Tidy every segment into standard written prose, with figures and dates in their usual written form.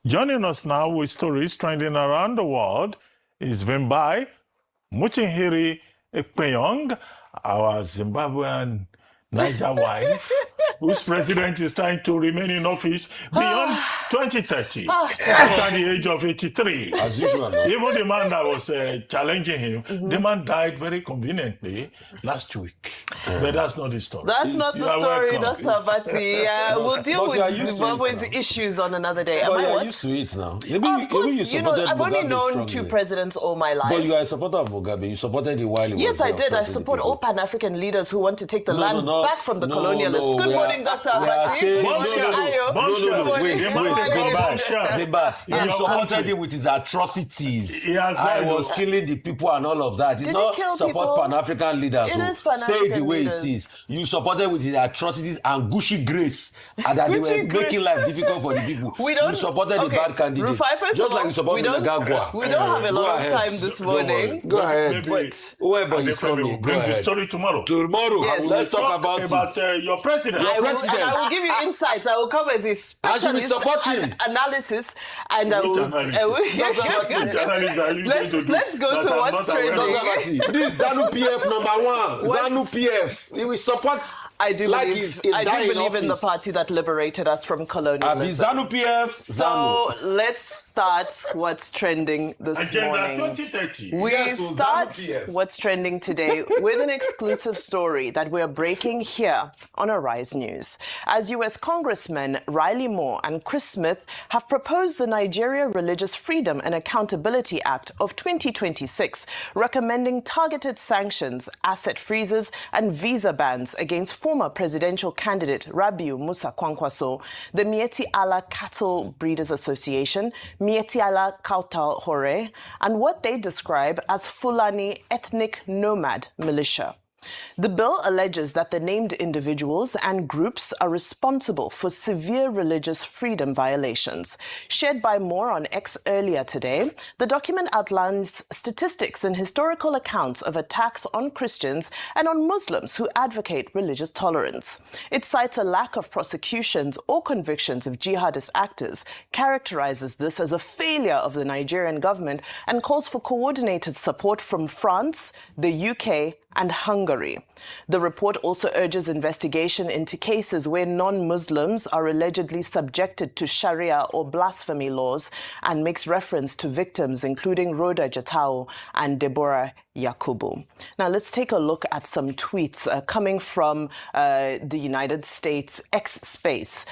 Joining us now with stories trending around the world is Vimbai Muchinhiri Ekpeyong, our Zimbabwean Niger wife, whose president is trying to remain in office beyond 2030, after the age of 83. As usual. No? Even the man that was challenging him, the man died very conveniently last week. But that's not the story. That's not the story, Dr. Abati. We'll deal with Zimbabwe's issues on another day. But you are used to it now. Of course, I've only known two presidents all my life. But you are a supporter of Mugabe. You supported the while he was Yes, I did. I support all Pan-African leaders who want to take the land back from the colonialists. Good morning, Dr. Abati. You supported him with his atrocities. I was killing the people and all of that. It's not support Pan-African leaders. Say it the way it is. You supported with his atrocities and gushy grace, and that they were making life difficult for the people. You supported the bad candidates. Just like you supported the Gagwa. We don't have a lot of time this morning. Go ahead. Whoever is coming, bring the story tomorrow. Yes. Let's talk about your president. I will give you insights. I will come as a specialist analysis, and I will. Let's go to what's trending. This is ZANU PF #1. ZANU PF. He will support. I do believe in the party that liberated us from colonialism. ZANU PF. So let's start what's trending this morning. 2030. We start what's trending today with an exclusive story that we're breaking here on Arise News. As U.S. Congressmen Riley Moore and Chris Smith have proposed the Nigeria Religious Freedom and Accountability Act of 2026, recommending targeted sanctions, asset freezes, and visa bans against former presidential candidate Rabiu Musa Kwankwaso, the Mieti Allah Cattle Breeders Association, Mieti Allah Kautal Hore, and what they describe as Fulani ethnic nomad militia. The bill alleges that the named individuals and groups are responsible for severe religious freedom violations. Shared by Moore on X earlier today, the document outlines statistics and historical accounts of attacks on Christians and on Muslims who advocate religious tolerance. It cites a lack of prosecutions or convictions of jihadist actors, characterizes this as a failure of the Nigerian government, and calls for coordinated support from France, the UK, and Hungary. The report also urges investigation into cases where non-Muslims are allegedly subjected to Sharia or blasphemy laws, and makes reference to victims including Rhoda Jatau and Deborah Yakubu. Now let's take a look at some tweets coming from the United States X space.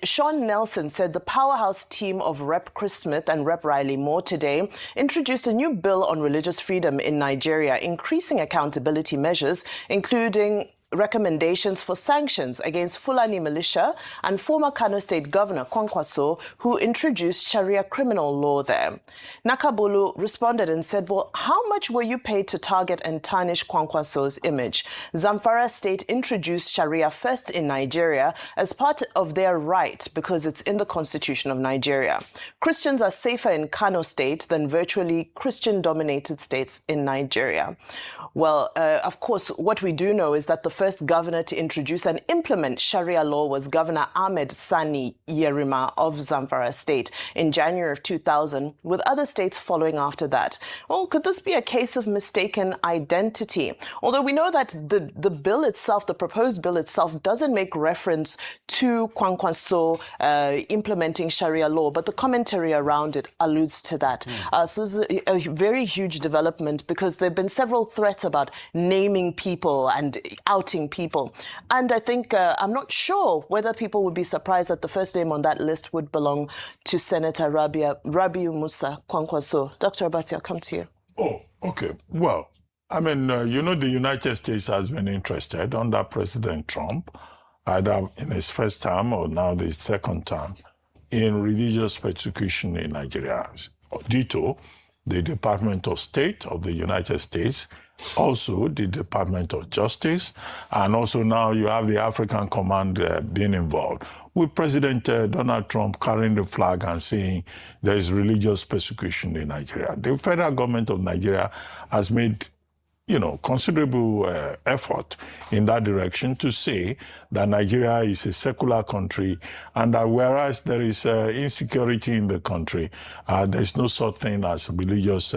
Sean Nelson said the powerhouse team of Rep. Chris Smith and Rep. Riley Moore today introduced a new bill on religious freedom in Nigeria, increasing accountability measures, including recommendations for sanctions against Fulani militia and former Kano State Governor Kwankwaso, who introduced Sharia criminal law there. Nakabulu responded and said, well, how much were you paid to target and tarnish Kwankwaso's image? Zamfara State introduced Sharia first in Nigeria as part of their right because it's in the constitution of Nigeria. Christians are safer in Kano State than virtually Christian-dominated states in Nigeria. Well, of course, what we do know is that the first governor to introduce and implement Sharia law was Governor Ahmed Sani Yerima of Zamfara State in January of 2000, with other states following after that. Well, could this be a case of mistaken identity? Although we know that the bill itself, the proposed bill itself, doesn't make reference to Kwankwaso implementing Sharia law, but the commentary around it alludes to that. So it's a very huge development, because there have been several threats about naming people and outing people. And I think, I'm not sure whether people would be surprised that the first name on that list would belong to Senator Rabiu Musa Kwankwaso. Dr. Abati, I'll come to you. Oh, okay. Well, I mean, the United States has been interested under President Trump, either in his first term or now the second term, in religious persecution in Nigeria. Ditto, the Department of State of the United States, also the Department of Justice, and also now you have the African Command being involved, with President Donald Trump carrying the flag and saying there is religious persecution in Nigeria. The federal government of Nigeria has made considerable effort in that direction to say that Nigeria is a secular country and that whereas there is insecurity in the country, there's no such thing as religious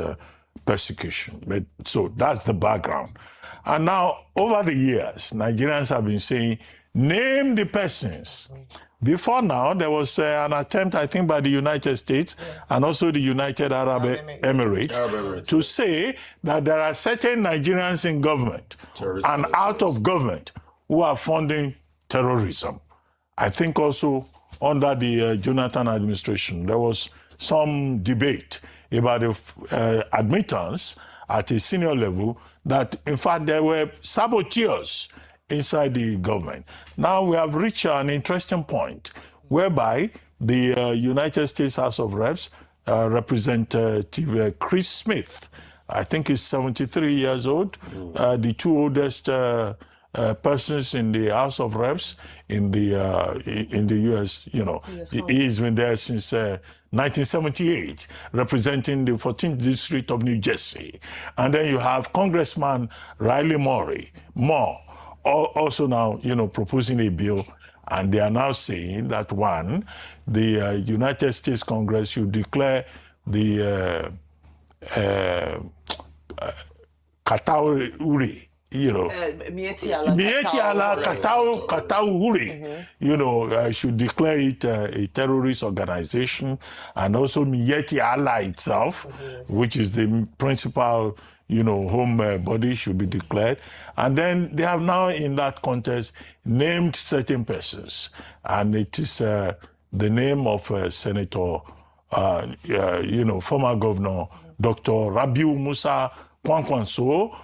persecution. So that's the background. And now, over the years, Nigerians have been saying, name the persons. Before now, there was an attempt, I think, by the United States and also the United Arab Emirates to say that there are certain Nigerians in government and out of government who are funding terrorism. I think also under the Jonathan administration, there was some debate about the admittance at a senior level that, in fact, there were saboteurs inside the government. Now we have reached an interesting point whereby the United States House of Reps, Representative Chris Smith, I think he's 73 years old, the two oldest persons in the House of Reps in the U.S., he's been there since 1978, representing the 14th District of New Jersey. And then you have Congressman Riley Moore, also now, proposing a bill, and they are now saying that, one, the United States Congress should declare the Katauri, Mieti Allah Katauri, should declare it a terrorist organization, and also Mieti Allah itself, which is the principal home body, should be declared. And then they have now, in that context, named certain persons. And it is the name of Senator, former Governor, Dr. Rabiu Musa Kwankwaso,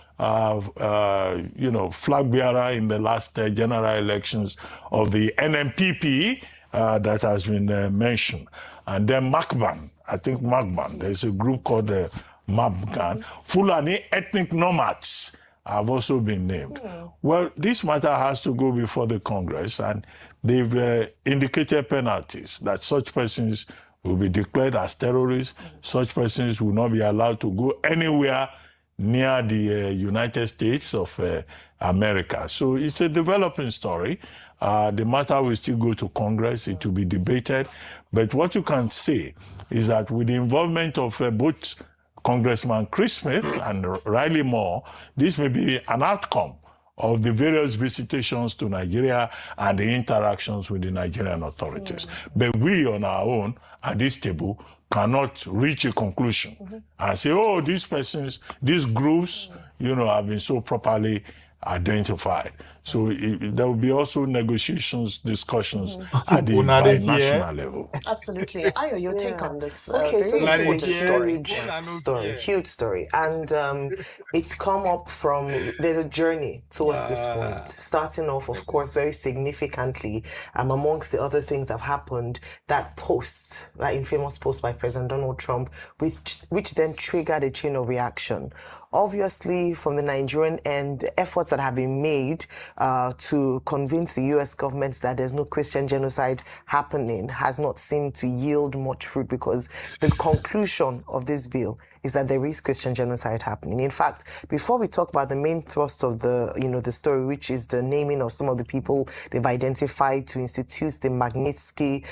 flag bearer in the last general elections of the NMPP that has been mentioned. And then Makban, there's a group called Mabgan. Fulani ethnic nomads have also been named. Well, this matter has to go before the Congress, and they've indicated penalties that such persons will be declared as terrorists. Such persons will not be allowed to go anywhere near the United States of America. So it's a developing story. The matter will still go to Congress. It will be debated. But what you can say is that with the involvement of both Congressman Chris Smith and Riley Moore, this may be an outcome of the various visitations to Nigeria and the interactions with the Nigerian authorities. But we on our own at this table cannot reach a conclusion and say, oh, these persons, these groups, have been so properly identified. So there will be also negotiations, discussions at the national level. Absolutely. Ayo, your take on this okay, so very important huge story. And it's come up from, there's a journey towards this point, starting off, of course, very significantly, amongst the other things that have happened, that infamous post by President Donald Trump, which then triggered a chain of reaction. Obviously, from the Nigerian end, efforts that have been made to convince the U.S. government that there's no Christian genocide happening has not seemed to yield much fruit, because the conclusion of this bill is that there is Christian genocide happening. In fact, before we talk about the main thrust of the story, which is the naming of some of the people they've identified to institute the Magnitsky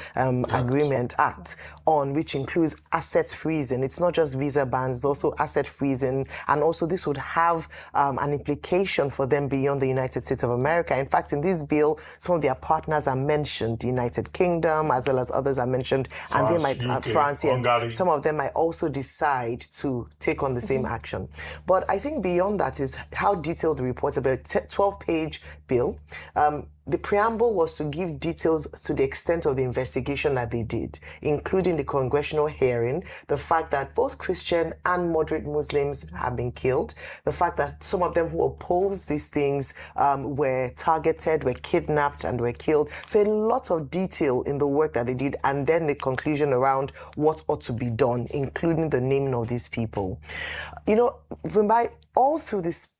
Agreement Act, which includes asset freezing. It's not just visa bans, it's also asset freezing, and also this would have an implication for them beyond the United States of America. In fact, in this bill, some of their partners are mentioned, the United Kingdom, as well as others are mentioned, and they might, UK, France, Hungary. Some of them might also decide to take on the same action. But I think beyond that is how detailed the report, about a 12-page bill. The preamble was to give details to the extent of the investigation that they did, including the congressional hearing, the fact that both Christian and moderate Muslims have been killed, the fact that some of them who opposed these things were targeted, were kidnapped, and were killed. So a lot of detail in the work that they did, and then the conclusion around what ought to be done, including the naming of these people. Vimbai, all through this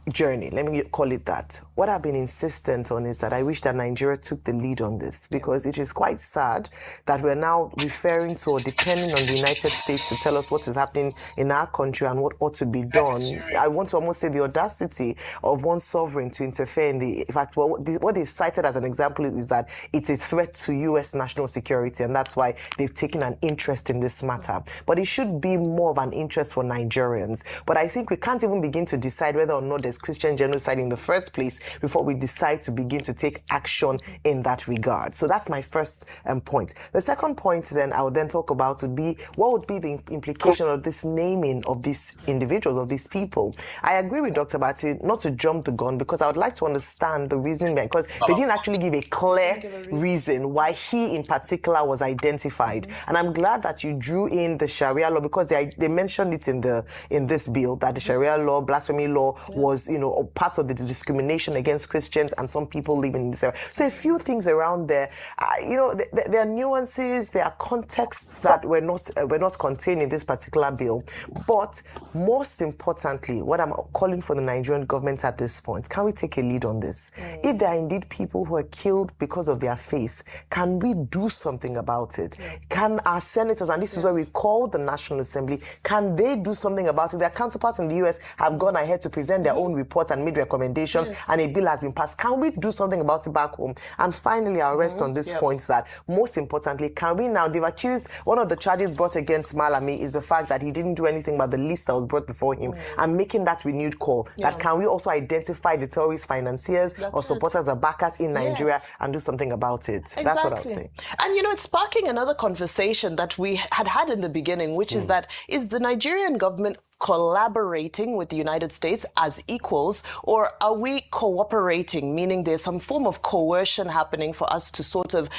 journey, let me call it that. What I've been insistent on is that I wish that Nigeria took the lead on this, because it is quite sad that we're now referring to or depending on the United States to tell us what is happening in our country and what ought to be done. I want to almost say the audacity of one sovereign to interfere in the... In fact, what they've cited as an example is that it's a threat to U.S. national security, and that's why they've taken an interest in this matter. But it should be more of an interest for Nigerians. But I think we can't even begin to decide whether or not there's Christian genocide in the first place before we decide to begin to take action in that regard. So that's my first point. The second point then I would then talk about would be what would be the implication of this naming of these individuals, of these people. I agree with Dr. Bati not to jump the gun, because I would like to understand the reasoning behind, because they didn't actually give a clear reason why he in particular was identified. And I'm glad that you drew in the Sharia law, because they mentioned it in this bill that the Sharia law, blasphemy law was, part of the discrimination against Christians and some people living in this area. So a few things around there. There are nuances, there are contexts that were not contained in this particular bill. But most importantly, what I'm calling for the Nigerian government at this point, can we take a lead on this? If there are indeed people who are killed because of their faith, can we do something about it? Can our senators, and this is where we call the National Assembly, can they do something about it? Their counterparts in the US have gone ahead to present their own report and made recommendations, and a bill has been passed. Can we do something about it back home? And finally, I'll rest on this point that, most importantly, can we now, they've accused, one of the charges brought against Malami is the fact that he didn't do anything about the list that was brought before him, and making that renewed call, that can we also identify the terrorist financiers or supporters or backers in Nigeria and do something about it? Exactly. That's what I would say. And it's sparking another conversation that we had in the beginning, which is that, is the Nigerian government collaborating with the United States as equals, or are we cooperating, meaning there's some form of coercion happening for us to sort of,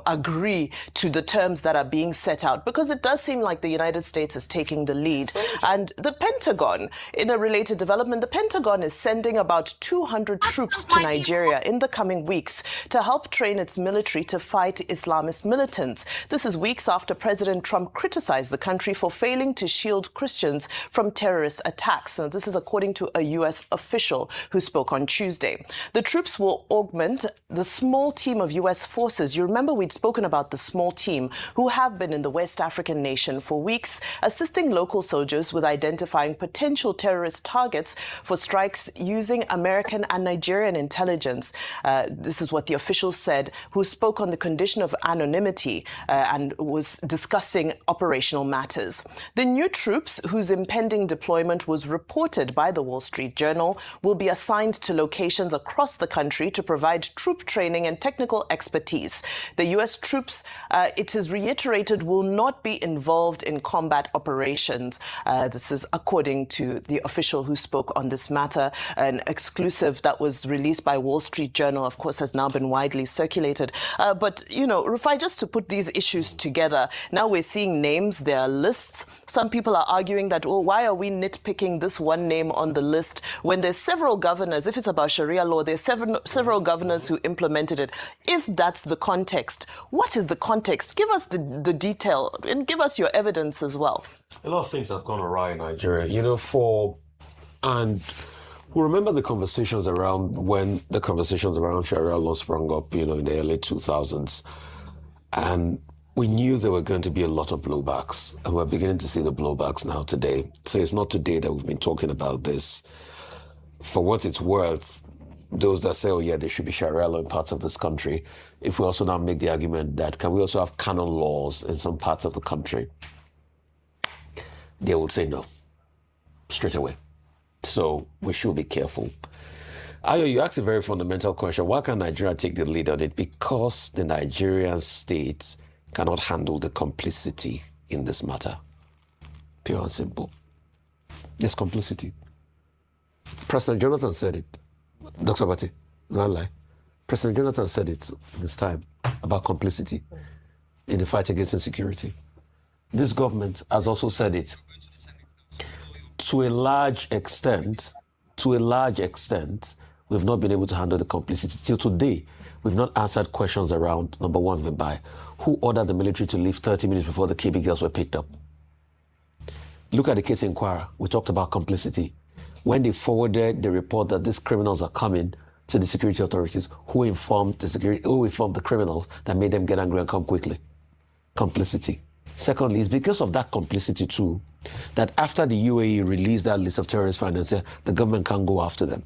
agree to the terms that are being set out? Because it does seem like the United States is taking the lead. And the Pentagon, in a related development, the Pentagon is sending about 200 troops to Nigeria in the coming weeks to help train its military to fight Islamist militants. This is weeks after President Trump criticized the country for failing to shield Christians from terrorist attacks. Now, this is according to a U.S. official who spoke on Tuesday. The troops will augment the small team of U.S. forces. You remember we'd spoken about the small team who have been in the West African nation for weeks, assisting local soldiers with identifying potential terrorist targets for strikes using American and Nigerian intelligence. This is what the official said, who spoke on the condition of anonymity and was discussing operational matters. The new troops, whose impending deployment was reported by the Wall Street Journal, will be assigned to locations across the country to provide troop training and technical expertise. The U.S. troops, it is reiterated, will not be involved in combat operations. This is according to the official who spoke on this matter. An exclusive that was released by Wall Street Journal, of course, has now been widely circulated. But, Rufai, just to put these issues together, now we're seeing names, there are lists. Some people are arguing that, why are we nitpicking this one name on the list when there's several governors? If it's about Sharia law, there's several governors who implemented it. If that's the context, what is the context? Give us the detail and give us your evidence as well. A lot of things have gone awry in Nigeria, and we remember the conversations around Sharia law sprung up, in the early 2000s. And we knew there were going to be a lot of blowbacks, and we're beginning to see the blowbacks now today. So it's not today that we've been talking about this. For what it's worth, those that say, there should be Sharia law in parts of this country, if we also now make the argument that can we also have canon laws in some parts of the country, they will say no, straight away. So we should be careful. Ayo, you asked a very fundamental question. Why can't Nigeria take the lead on it? Because the Nigerian state cannot handle the complicity in this matter. Pure and simple. There's complicity. President Jonathan said it. Dr. Bati, no lie. President Jonathan said it this time about complicity in the fight against insecurity. This government has also said it. To a large extent, we've not been able to handle the complicity. Till today, we've not answered questions around, number one, Vibai, who ordered the military to leave 30 minutes before the KB girls were picked up? Look at the case in Kwara. We talked about complicity. when they forwarded the report that these criminals are coming to the security authorities, who informed the criminals that made them get angry and come quickly? Complicity. Secondly, it's because of that complicity too that after the UAE released that list of terrorist financiers, the government can't go after them.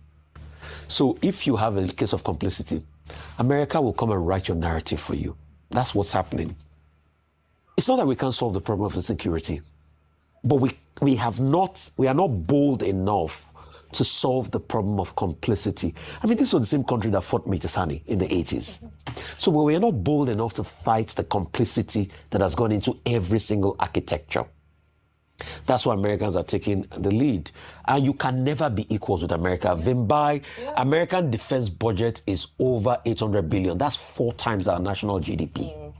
So if you have a case of complicity, America will come and write your narrative for you. That's what's happening. It's not that we can't solve the problem of insecurity, but we are not bold enough to solve the problem of complicity. I mean, this was the same country that fought Mitisani in the 80s. So we are not bold enough to fight the complicity that has gone into every single architecture. That's why Americans are taking the lead. And you can never be equals with America. Vimbai, American defense budget is over 800 billion. That's 4 times our national GDP.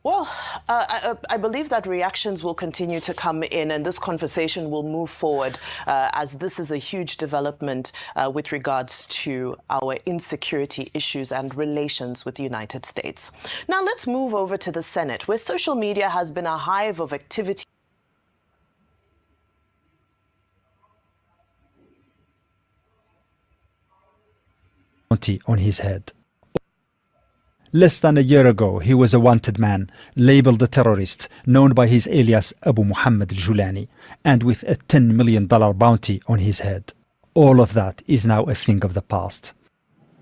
Well, I believe that reactions will continue to come in and this conversation will move forward as this is a huge development with regards to our insecurity issues and relations with the United States. Now, let's move over to the Senate, where social media has been a hive of activity. On his head. Less than a year ago, he was a wanted man, labeled a terrorist, known by his alias Abu Muhammad al-Julani, and with a $10 million bounty on his head. All of that is now a thing of the past.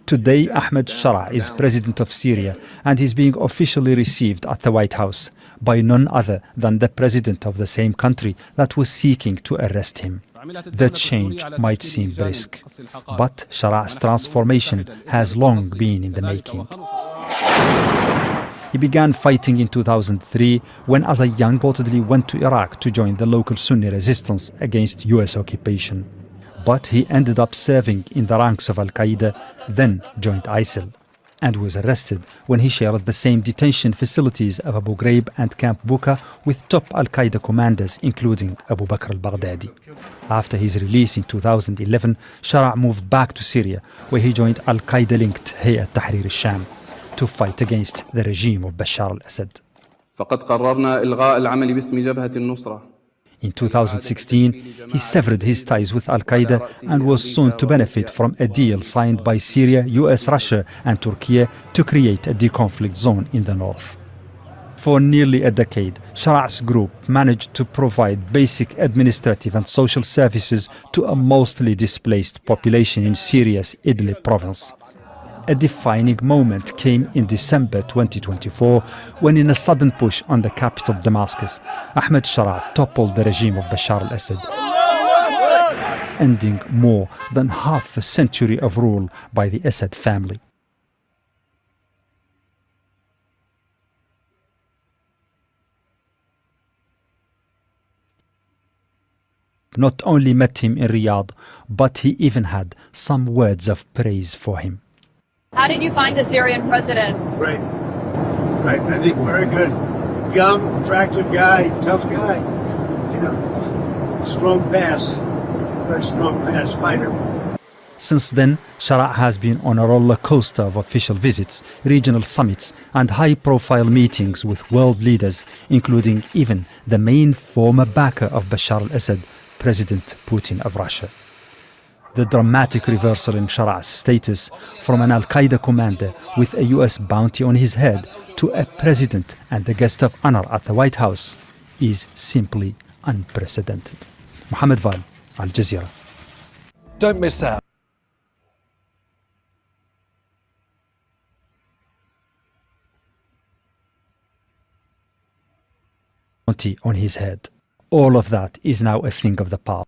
Today, Ahmed Shara is president of Syria and is being officially received at the White House by none other than the president of the same country that was seeking to arrest him. The change might seem brisk, but Shara's transformation has long been in the making. He began fighting in 2003 when, as a young, reportedly went to Iraq to join the local Sunni resistance against US occupation. But he ended up serving in the ranks of Al-Qaeda, then joined ISIL, and was arrested when he shared the same detention facilities of Abu Ghraib and Camp Buka with top Al-Qaeda commanders, including Abu Bakr al-Baghdadi. After his release in 2011, Shara moved back to Syria, where he joined Al-Qaeda-linked Hayat Tahrir al-Sham to fight against the regime of Bashar al-Assad. فقد قررنا إلغاء العمل باسم جبهة النصرة. In 2016, he severed his ties with Al-Qaeda and was soon to benefit from a deal signed by Syria, US, Russia and Turkey to create a deconflict zone in the north. For nearly a decade, Shara's group managed to provide basic administrative and social services to a mostly displaced population in Syria's Idlib province. A defining moment came in December 2024 when, in a sudden push on the capital Damascus, Ahmed Shara toppled the regime of Bashar al-Assad, ending more than half a century of rule by the Assad family. Not only met him in Riyadh, but he even had some words of praise for him. How did you find the Syrian president? Great. I think very good. Young, attractive guy, tough guy. You know, strong pass. Very strong pass fighter. Since then, Shara has been on a roller coaster of official visits, regional summits, and high-profile meetings with world leaders, including even the main former backer of Bashar al-Assad, President Putin of Russia. The dramatic reversal in Shara's status from an Al-Qaeda commander with a US bounty on his head to a president and a guest of honor at the White House is simply unprecedented. Mohammed Val, Al Jazeera. Don't miss out. Bounty on his head. All of that is now a thing of the past.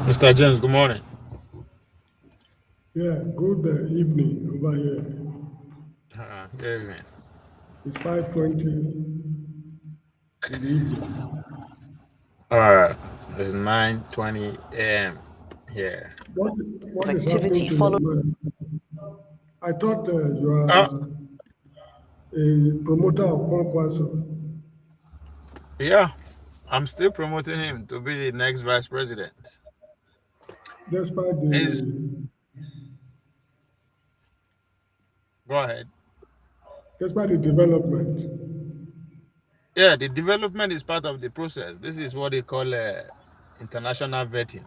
Mr. James, good morning. Yeah, good evening over here. Good evening. It's 5:20 in the evening. It's 9:20 a.m. here. What is Activity happening to follow- the man? I thought you are a promoter of Kwankwaso. Yeah, I'm still promoting him to be the next vice president. Despite the Go ahead. Despite the development. Yeah, the development is part of the process. This is what they call international vetting.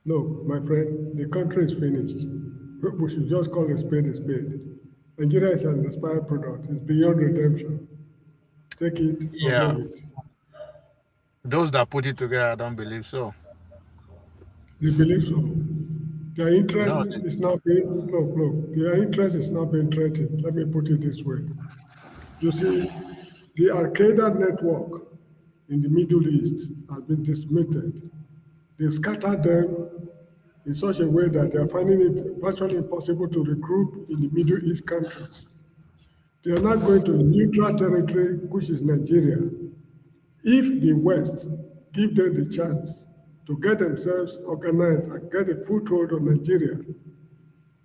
Look, my friend, the country is finished. We should just call a spade a spade. Nigeria is an expired product. It's beyond redemption. Take it or leave it. Those that put it together don't believe so. They believe so. Their interest is not being, look, their interest is not being threatened. Let me put it this way. You see, the Al-Qaeda network in the Middle East has been decimated. They've scattered them in such a way that they are finding it virtually impossible to recruit in the Middle East countries. They are not going to a neutral territory, which is Nigeria. If the West give them the chance to get themselves organized and get a foothold on Nigeria,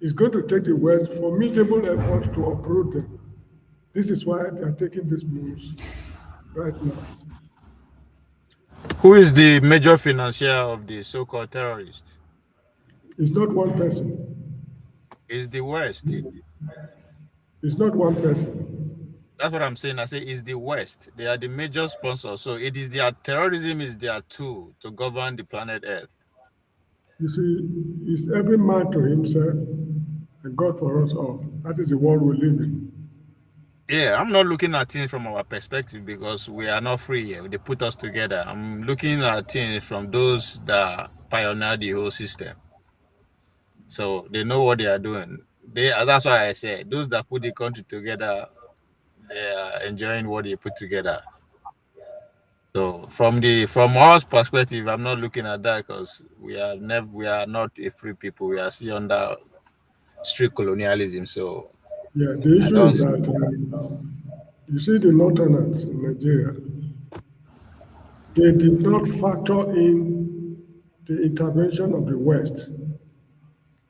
it's going to take the West formidable efforts to uproot them. This is why they are taking these moves right now. Who is the major financier of the so-called terrorists? It's not one person. It's the West. It's not one person. That's what I'm saying. I say it's the West. They are the major sponsor. So it is their terrorism is their tool to govern the planet Earth. You see, it's every man to himself and God for us all. That is the world we live in. Yeah, I'm not looking at things from our perspective because we are not free here. They put us together. I'm looking at things from those that pioneered the whole system. So they know what they are doing. That's why I say those that put the country together, they are enjoying what they put together. So from our perspective, I'm not looking at that because we are not a free people. We are still under strict colonialism. So yeah, the issue is that you see the Northerners in Nigeria, they did not factor in the intervention of the West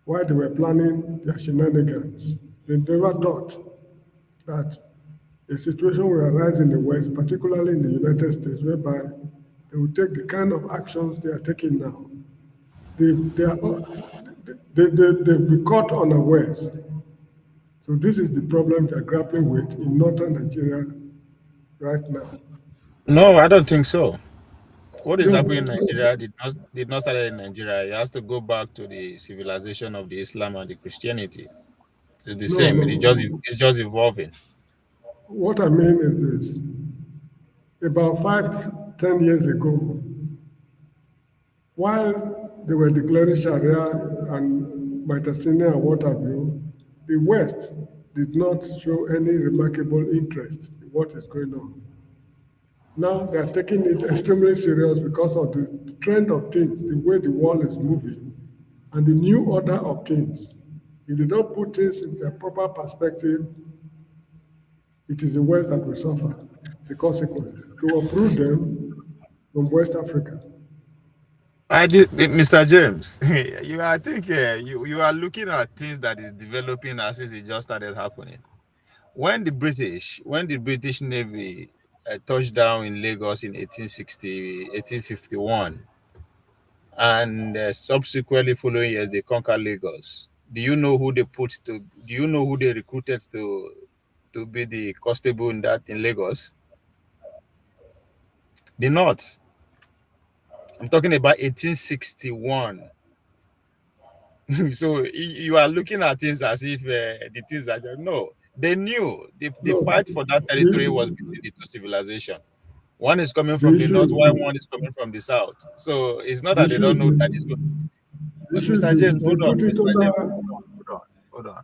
while they were planning their shenanigans. They never thought that a situation will arise in the West, particularly in the United States, whereby they will take the kind of actions they are taking now. They've been caught unawares. So this is the problem they're grappling with in northern Nigeria right now. No, I don't think so. What is happening in Nigeria did not start in Nigeria. It has to go back to the civilization of the Islam and the Christianity. It's the same. It's just evolving. What I mean is this. About 5-10 years ago, while they were declaring Sharia and Maitasini and what have you, the West did not show any remarkable interest in what is going on. Now they are taking it extremely serious because of the trend of things, the way the world is moving, and the new order of things. If they don't put things in their proper perspective, it is the West that will suffer the consequence to uproot them from West Africa. Mr. James, I think you are looking at things that is developing as if it just started happening. When the British Navy touched down in Lagos in 1851, and subsequently following years they conquered Lagos. Do you know who they recruited to be the constable in Lagos? The North. I'm talking about 1861. So you are looking at things as if the things are just, no. They knew the fight for that territory was between the two civilizations. One is coming from the north, while one is coming from the south. So it's not that they don't know that it's good. But Mr. James, hold on.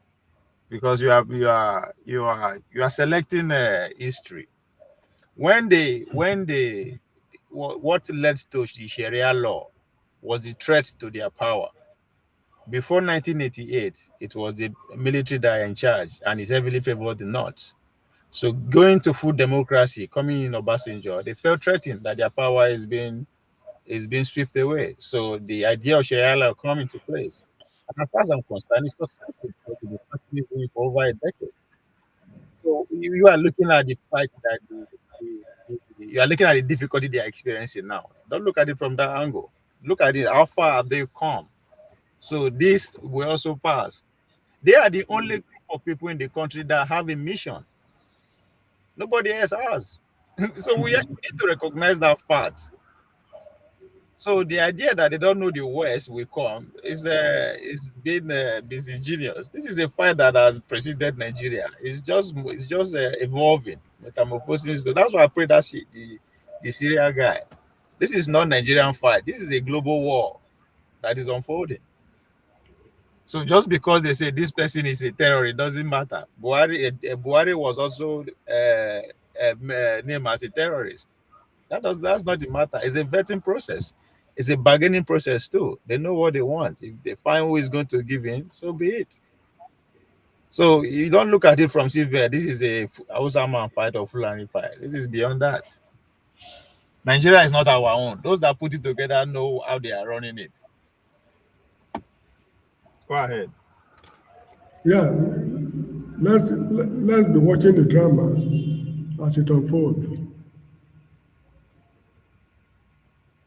Because you are selecting history. What led to the Sharia law was the threat to their power. Before 1988, it was the military that are in charge and is heavily favored the North. So going to full democracy, coming in Obasanjo, they felt threatened that their power is being swept away. So the idea of Sharia law come into place. And as far as I'm concerned, it's successful because it's been practically going for over a decade. So you are looking at the fight that you are looking at the difficulty they are experiencing now. Don't look at it from that angle. Look at it, how far have they come? So this will also pass. They are the only group of people in the country that have a mission. Nobody else has. So we need to recognize that part. So the idea that they don't know the West will come is being disingenuous. This is a fight that has preceded Nigeria. It's just evolving, metamorphosing. So that's why I pray that the Syria guy. This is not Nigerian fight. This is a global war that is unfolding. So just because they say this person is a terrorist, it doesn't matter. Buhari was also named as a terrorist. That's not the matter. It's a vetting process. It's a bargaining process too. They know what they want. If they find who is going to give in, so be it. So you don't look at it from civil. This is a Hausa man fight or Fulani fight. This is beyond that. Nigeria is not our own. Those that put it together know how they are running it. Go ahead. Yeah, let's be watching the drama as it unfolds.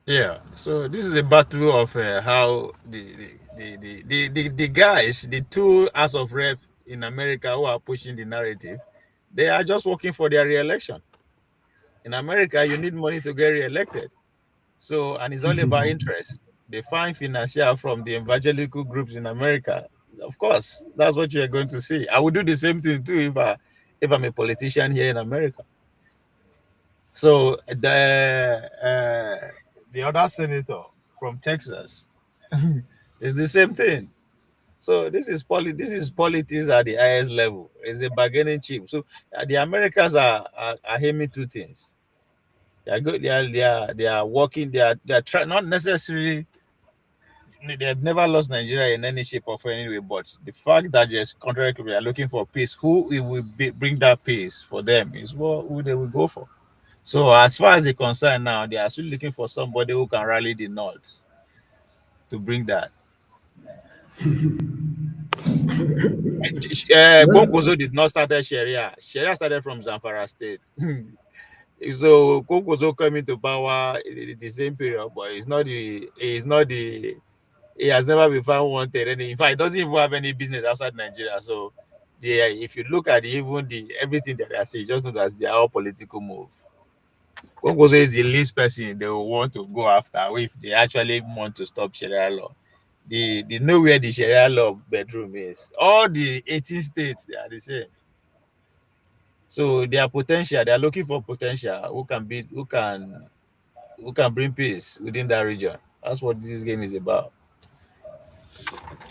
Yeah, so this is a battle of how the guys, the two House of Rep in America who are pushing the narrative, they are just working for their re-election. In America, you need money to get re-elected. So, and it's all about interest. They find financial from the evangelical groups in America. Of course, that's what you're going to see. I would do the same thing too if I'm a politician here in America. So the other senator from Texas is the same thing. So this is politics at the highest level. It's a bargaining chip. So the Americans are aiming two things. They are good. They are working. They are trying, not necessarily. They have never lost Nigeria in any shape or form anyway. But the fact that just contrary to, they are looking for peace, who will bring that peace for them is who they will go for. So as far as they're concerned now, they are still looking for somebody who can rally the North to bring that. Kwankwaso did not start Sharia. Sharia started from Zamfara State. So Kwankwaso coming to power in the same period, but he has never been found wanted. And in fact, he doesn't even have any business outside Nigeria. So if you look at everything that they say, just know that they are all political move. Kwankwaso is the least person they will want to go after if they actually want to stop Sharia law. They know where the Sharia law bedroom is. All the 18 states, they are the same. So they are potential. They are looking for potential who can bring peace within that region. That's what this game is about.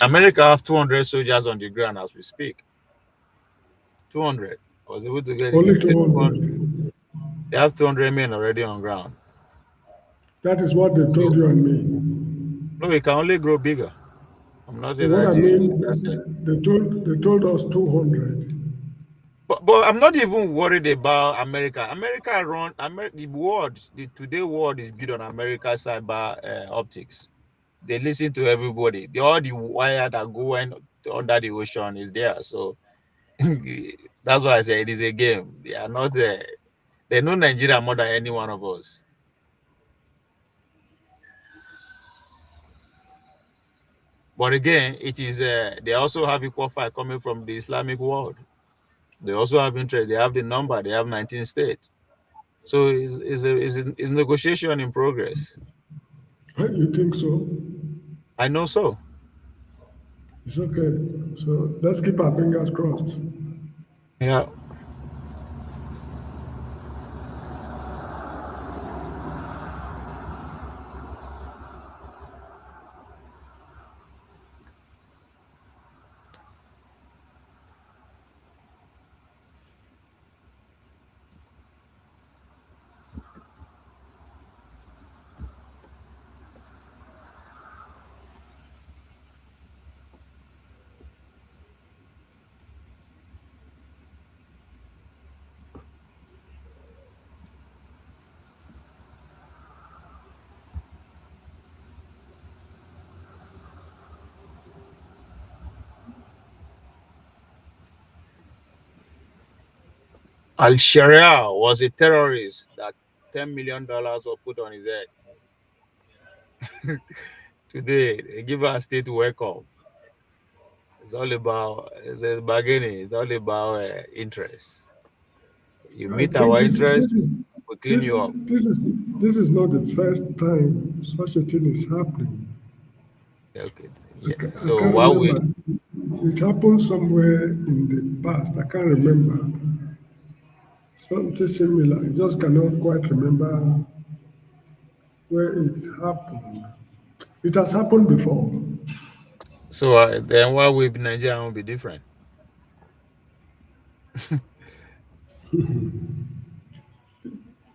America have 200 soldiers on the ground as we speak. 200. I was able to get only 200. They have 200 men already on ground. That is what they told you and me. No, it can only grow bigger. I'm not saying what that. I mean, they told us 200. But I'm not even worried about America. The world. Today world is built on America's cyber optics. They listen to everybody. All the wire that go under the ocean is there. So that's why I say it is a game. They are not there. They know Nigeria more than any one of us. But again, it is they also have equal fight coming from the Islamic world. They also have interest. They have the number. They have 19 states. So it's negotiation in progress. You think so? I know so. It's okay. So let's keep our fingers crossed. Yeah. Al-Sharia was a terrorist that $10 million were put on his head. Today, they give our state welcome. It's all about bargaining. It's all about interest. You meet our interest, we clean you up. This is not the first time such a thing is happening. Okay. Yeah. I can't remember. It happened somewhere in the past. I can't remember. Something similar. I just cannot quite remember where it happened. It has happened before. So then why will Nigeria be different?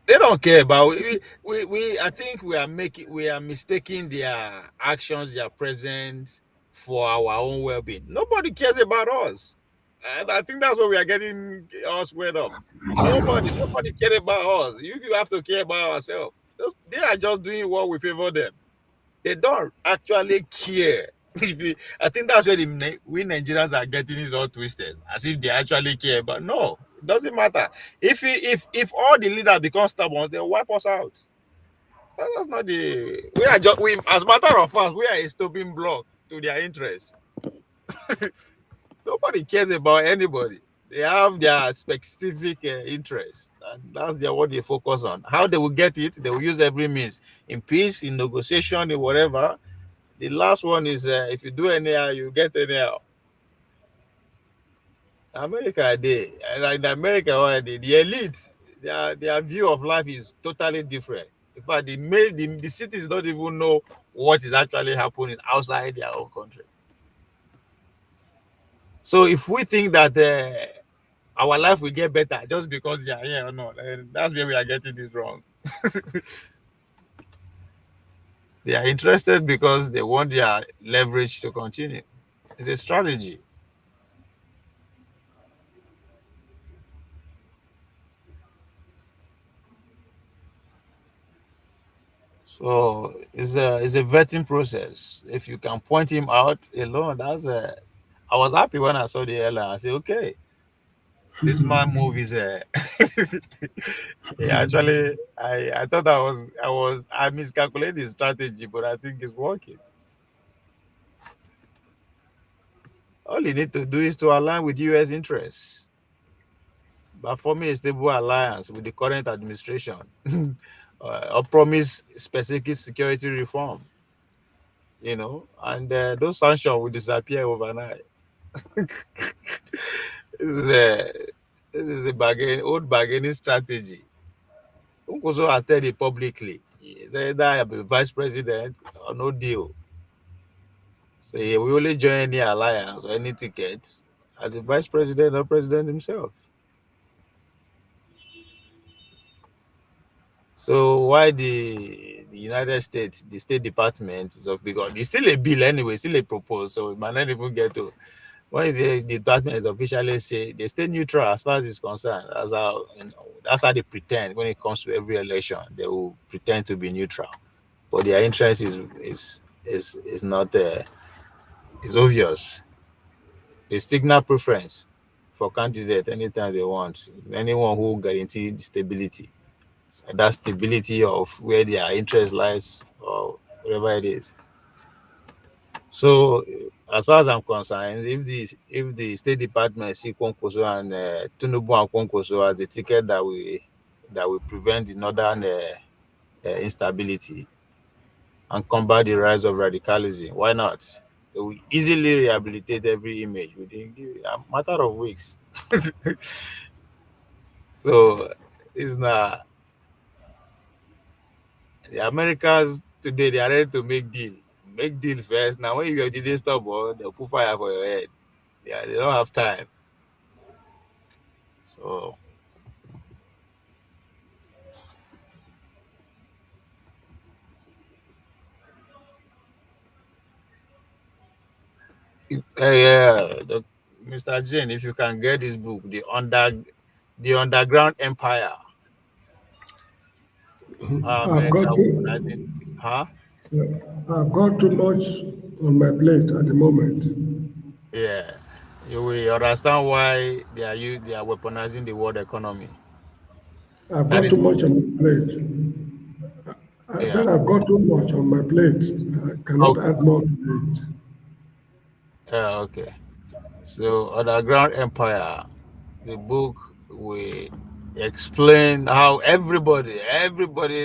They don't care about we I think we are mistaking their actions, their presence for our own well-being. Nobody cares about us. And I think that's what we are getting us squared up. Nobody cares about us. You have to care about ourselves. They are just doing what we favor them. They don't actually care. I think that's where we Nigerians are getting it all twisted, as if they actually care. But no, it doesn't matter. If all the leaders become stubborn, they'll wipe us out. That's not the. As a matter of fact, we are a stopping block to their interests. Nobody cares about anybody. They have their specific interests, and that's what they focus on. How they will get it, they will use every means in peace, in negotiation, in whatever. The last one is if you do anyhow, you get anyhow. America, in America, the elite, their view of life is totally different. In fact, the cities don't even know what is actually happening outside their own country. So if we think that our life will get better just because they are here or not, that's where we are getting it wrong. They are interested because they want their leverage to continue. It's a strategy. So it's a vetting process. If you can point him out alone, I was happy when I saw the airline. I said, okay, this man move is actually I thought I miscalculated his strategy, but I think it's working. All you need to do is to align with US interests. But for me, a stable alliance with the current administration or promise specific security reform, and those sanctions will disappear overnight. This is a old bargaining strategy. Kwankwaso has said it publicly. He said that I'll be vice president or no deal. So he will only join any alliance or any tickets as a vice president or president himself. So why the United States, the State Department is because it's still a bill anyway, still a proposal, so it might not even get to. When the department officially say they stay neutral as far as it's concerned, that's how they pretend when it comes to every election. They will pretend to be neutral, but their interest is not is obvious. They signal preference for candidate anytime they want. Anyone who guarantee stability, and that stability of where their interest lies or whatever it is. So, as far as I'm concerned, if the State Department see Kwankwaso and Tinubu and Kwankwaso as the ticket that will prevent the northern instability and combat the rise of radicalism, why not? They will easily rehabilitate every image within a matter of weeks. So, it's not. The Americans today, they are ready to make deal. Make deal first. Now, when you didn't stop, they'll put fire for your head. Yeah, they don't have time. So Mr. Jane, if you can get this book, the Underground Empire. I've got too much on my plate at the moment. Yeah, you will understand why they are weaponizing the world economy. I've got too much on my plate. I said I've got too much on my plate. I cannot add more to it. Yeah, okay. So Underground Empire, the book will explain how everybody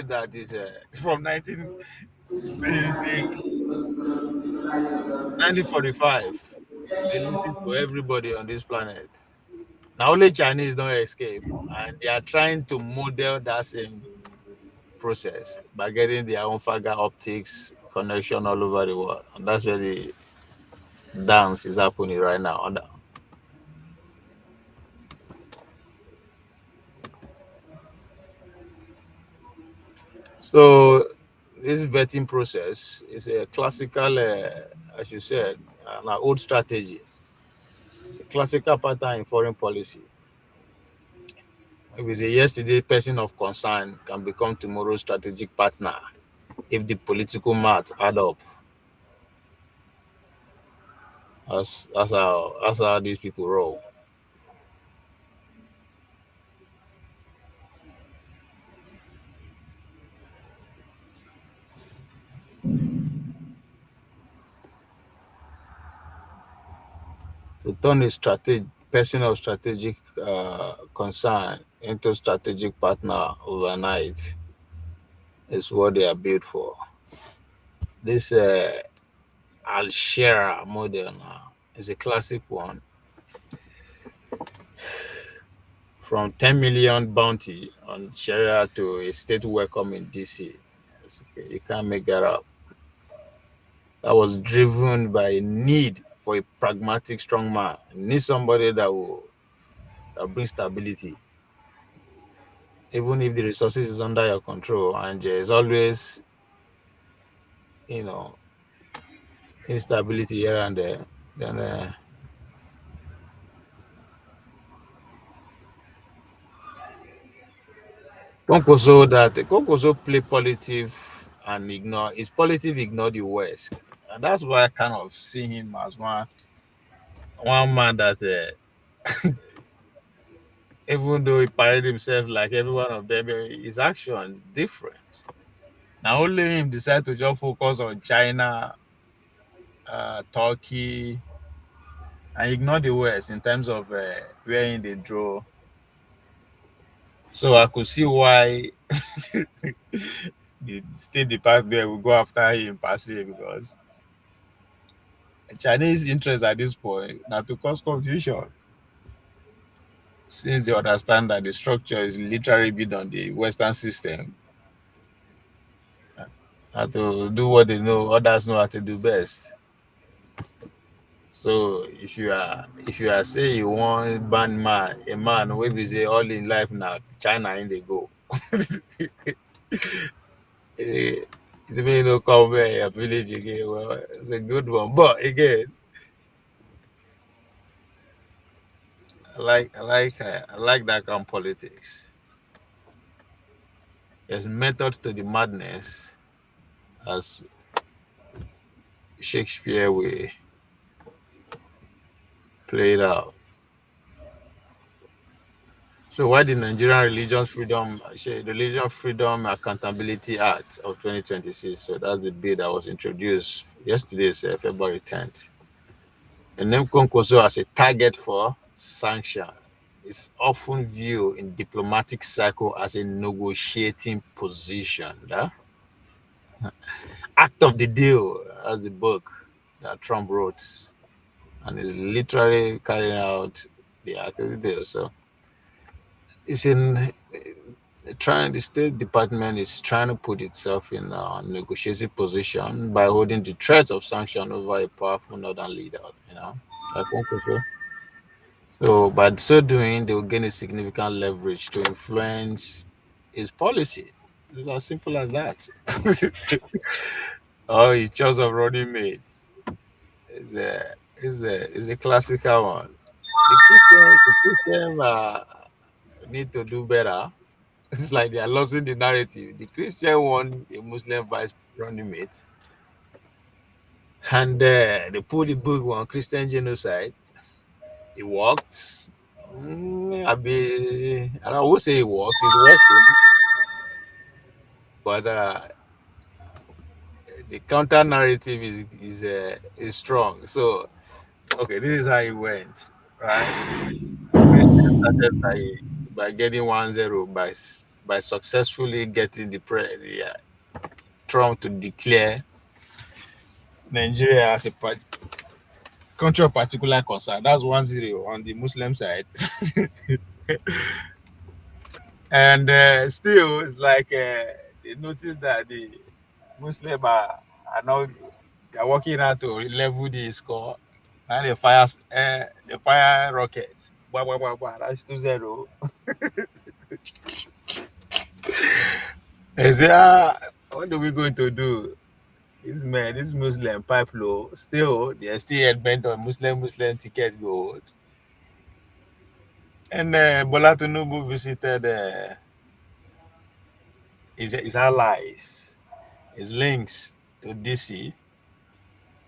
that is from 1945, they listen to everybody on this planet. Now only Chinese don't escape, and they are trying to model that same process by getting their own fiber optics connection all over the world, and that's where the dance is happening right now. So this vetting process is a classical, as you said, an old strategy. It's a classical pattern in foreign policy. If it's a yesterday person of concern can become tomorrow's strategic partner if the political math add up. That's how these people roll. To turn a person of strategic concern into strategic partner overnight is what they are built for. This Al-Shara model now is a classic one. From 10 million bounty on Sharia to a state welcome in DC. You can't make that up. That was driven by a need for a pragmatic strong man. You need somebody that bring stability. Even if the resources is under your control, and there's always, instability here and there, then Kwankwaso play politive and ignore the West, and that's why I kind of see him as one man that even though he paraded himself like every one of them, his action different. Now only him decide to just focus on China, Turkey, and ignore the West in terms of wherein they draw. So I could see why the State Department will go after him per se, because Chinese interest at this point now to cause confusion, since they understand that the structure is literally built on the Western system, and to do what they know, others know how to do best. So if you are say you want ban a man wey be say all in life now China in they go. It's me no come your village again. Well, it's a good one, but again, I like that kind of politics. There's method to the madness, as Shakespeare we played out. So why the Nigerian Religion Freedom Accountability Act of 2026? So that's the bill that was introduced yesterday, February 10th. The name Kwankwaso as a target for sanction is often viewed in diplomatic circle as a negotiating position. Act of the deal, as the book that Trump wrote, and is literally carrying out the act of the deal. So it's in the State Department is trying to put itself in a negotiating position by holding the threat of sanction over a powerful northern leader, like Kwankwaso. So by so doing, they will gain a significant leverage to influence his policy. It's as simple as that. Oh, his choice of running mates is a classical one. The Christian need to do better. It's like they are losing the narrative. The Christian want a Muslim vice running mate, and they put the book on Christian genocide. It worked. I would say it works. It's working, but the counter narrative is strong. So Okay, this is how it went, right? Christian started by getting 1-0 by successfully getting the Trump to declare Nigeria as a country of particular concern. That's 1-0 on the Muslim side. And still, it's like they noticed that the Muslim are now they're working out to level the score. And they fire rockets. Blah, blah, blah, blah. That's 2-0. They say, what are we going to do? This Muslim pipe low. Still, they're still bent on Muslim ticket gold. And Bola Tinubu visited his allies, his links to DC.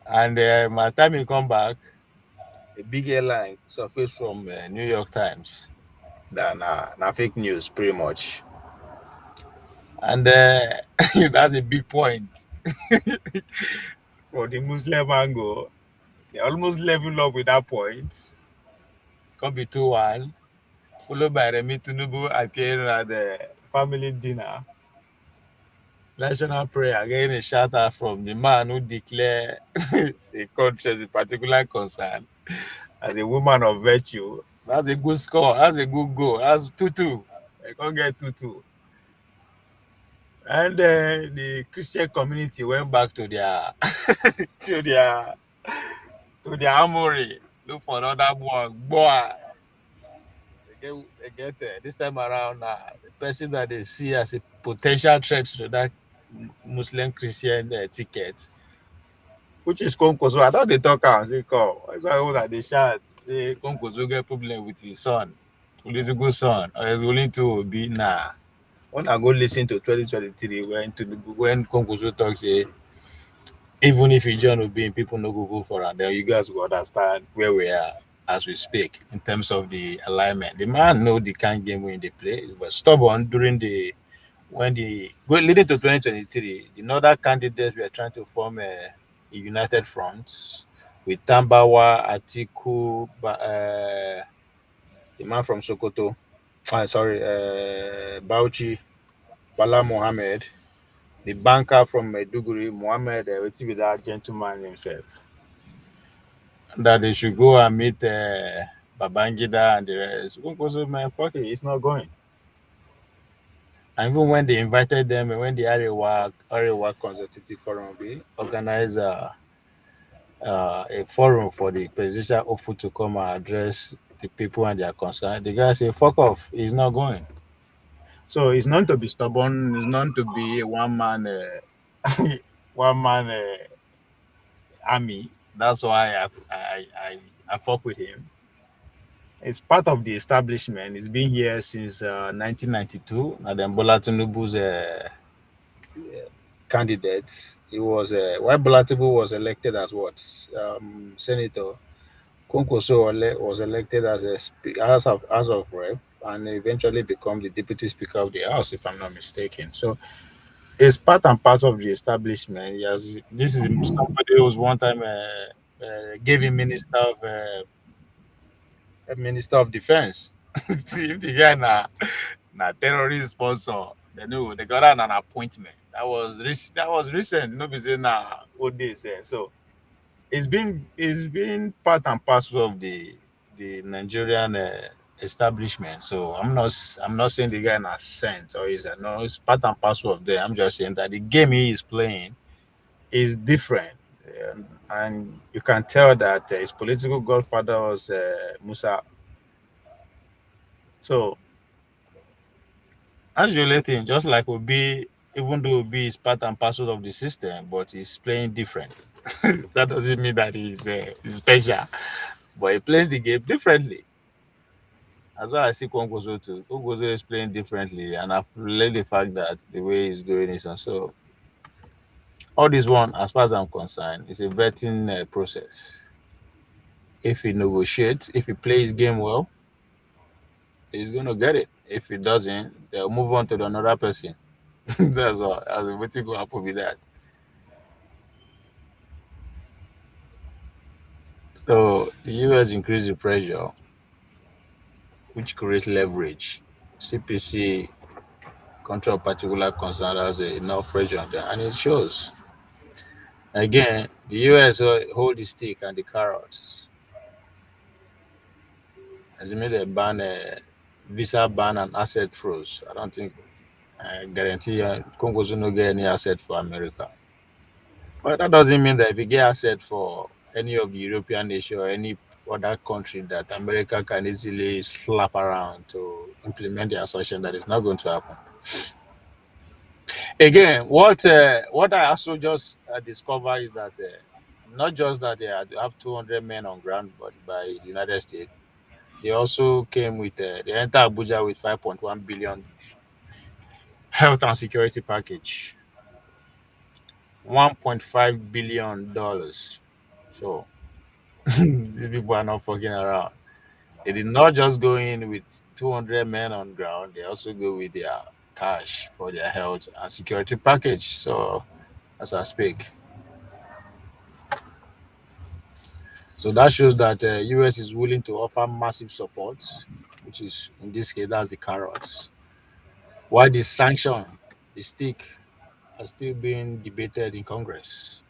And by the time he come back, a big airline surfaced from New York Times that na fake news pretty much. And that's a big point. From the Muslim angle, they almost level up with that point. Can be 2-1, followed by Remi Tinubu appearing at the family dinner. National prayer, getting a shout out from the man who declared the country as a particular concern as a woman of virtue. That's a good score. That's a good goal. That's 2-2. They can't get 2-2. And the Christian community went back to their to their armory, look for another one. Boy, they get there. This time around, the person that they see as a potential threat to that Muslim Christian ticket, which is Kwankwaso. I thought they talk and say, "Come." That's why that they shout, say Kwankwaso get problem with his son, political son, or he's willing to be nah. When I go listen to 2023 when Kwankwaso talks, say even if you join Obin, people no go vote for him, then you guys will understand where we are as we speak in terms of the alignment. The man know the kind of game when they play. He was stubborn during leading to 2023. The other candidates were trying to form a united front with Tambawa, Atiku, the man from Sokoto, Bauchi, Bala Mohammed, the banker from Maiduguri, Mohammed, with that gentleman himself, that they should go and meet Babangida and the rest. Also, man, fuck it, it's not going. And even when they invited them, when the Arewa Consultative Forum organized a forum for the presidential hopeful to come and address the people and their concern, the guy say, fuck off, he's not going. So it's not to be stubborn, it's not to be a one-man army. That's why I fuck with him. It's part of the establishment. It's been here since 1992. And then Bola Tinubu's candidate. He was why Bola Tinubu was elected as what senator. Kwankwaso was elected as a House of Rep and eventually become the deputy speaker of the House, if I'm not mistaken. So it's part and parcel of the establishment. Yes, this is somebody who was one time gave him Minister of Defense. See, if the guy na terrorist sponsor, they got an appointment. That was recent. Be saying old days. So it's been part and parcel of the Nigerian establishment. So I'm not saying the guy na sent or is no. It's part and parcel of them. I'm just saying that the game he is playing is different. And you can tell that his political godfather was Musa. So, as you're letting, just like Obi, even though Obi is part and parcel of the system, but he's playing different. That doesn't mean that he's special, but he plays the game differently. As well, I see Kwankwaso too. Kwankwaso is playing differently, and I've relayed the fact that the way he's doing is on. So, all this one, as far as I'm concerned, is a vetting process. If he negotiates, if he plays game well, he's going to get it. If he doesn't, they'll move on to another person. That's all. As a waiting to happen with that. So the US increased the pressure, which creates leverage. CPC control particular concern has enough pressure on them, and it shows. Again, the US hold the stick and the carrots. As it made a ban, visa ban and asset froze. I don't think I guarantee Congo will not get any asset for America. But that doesn't mean that if you get asset for any of the European nation or any other country that America can easily slap around to implement the assertion that it's not going to happen. Again, what I also just discovered is that not just that they have 200 men on ground, but by the United States, they also came with they entered Abuja with 5.1 billion health and security package, $1.5 billion. So these people are not fucking around. They did not just go in with 200 men on ground. They also go with their cash for their health and security package. So as I speak. So that shows that the US is willing to offer massive support, which is, in this case, that's the carrots. While the sanction, the stick, are still being debated in Congress.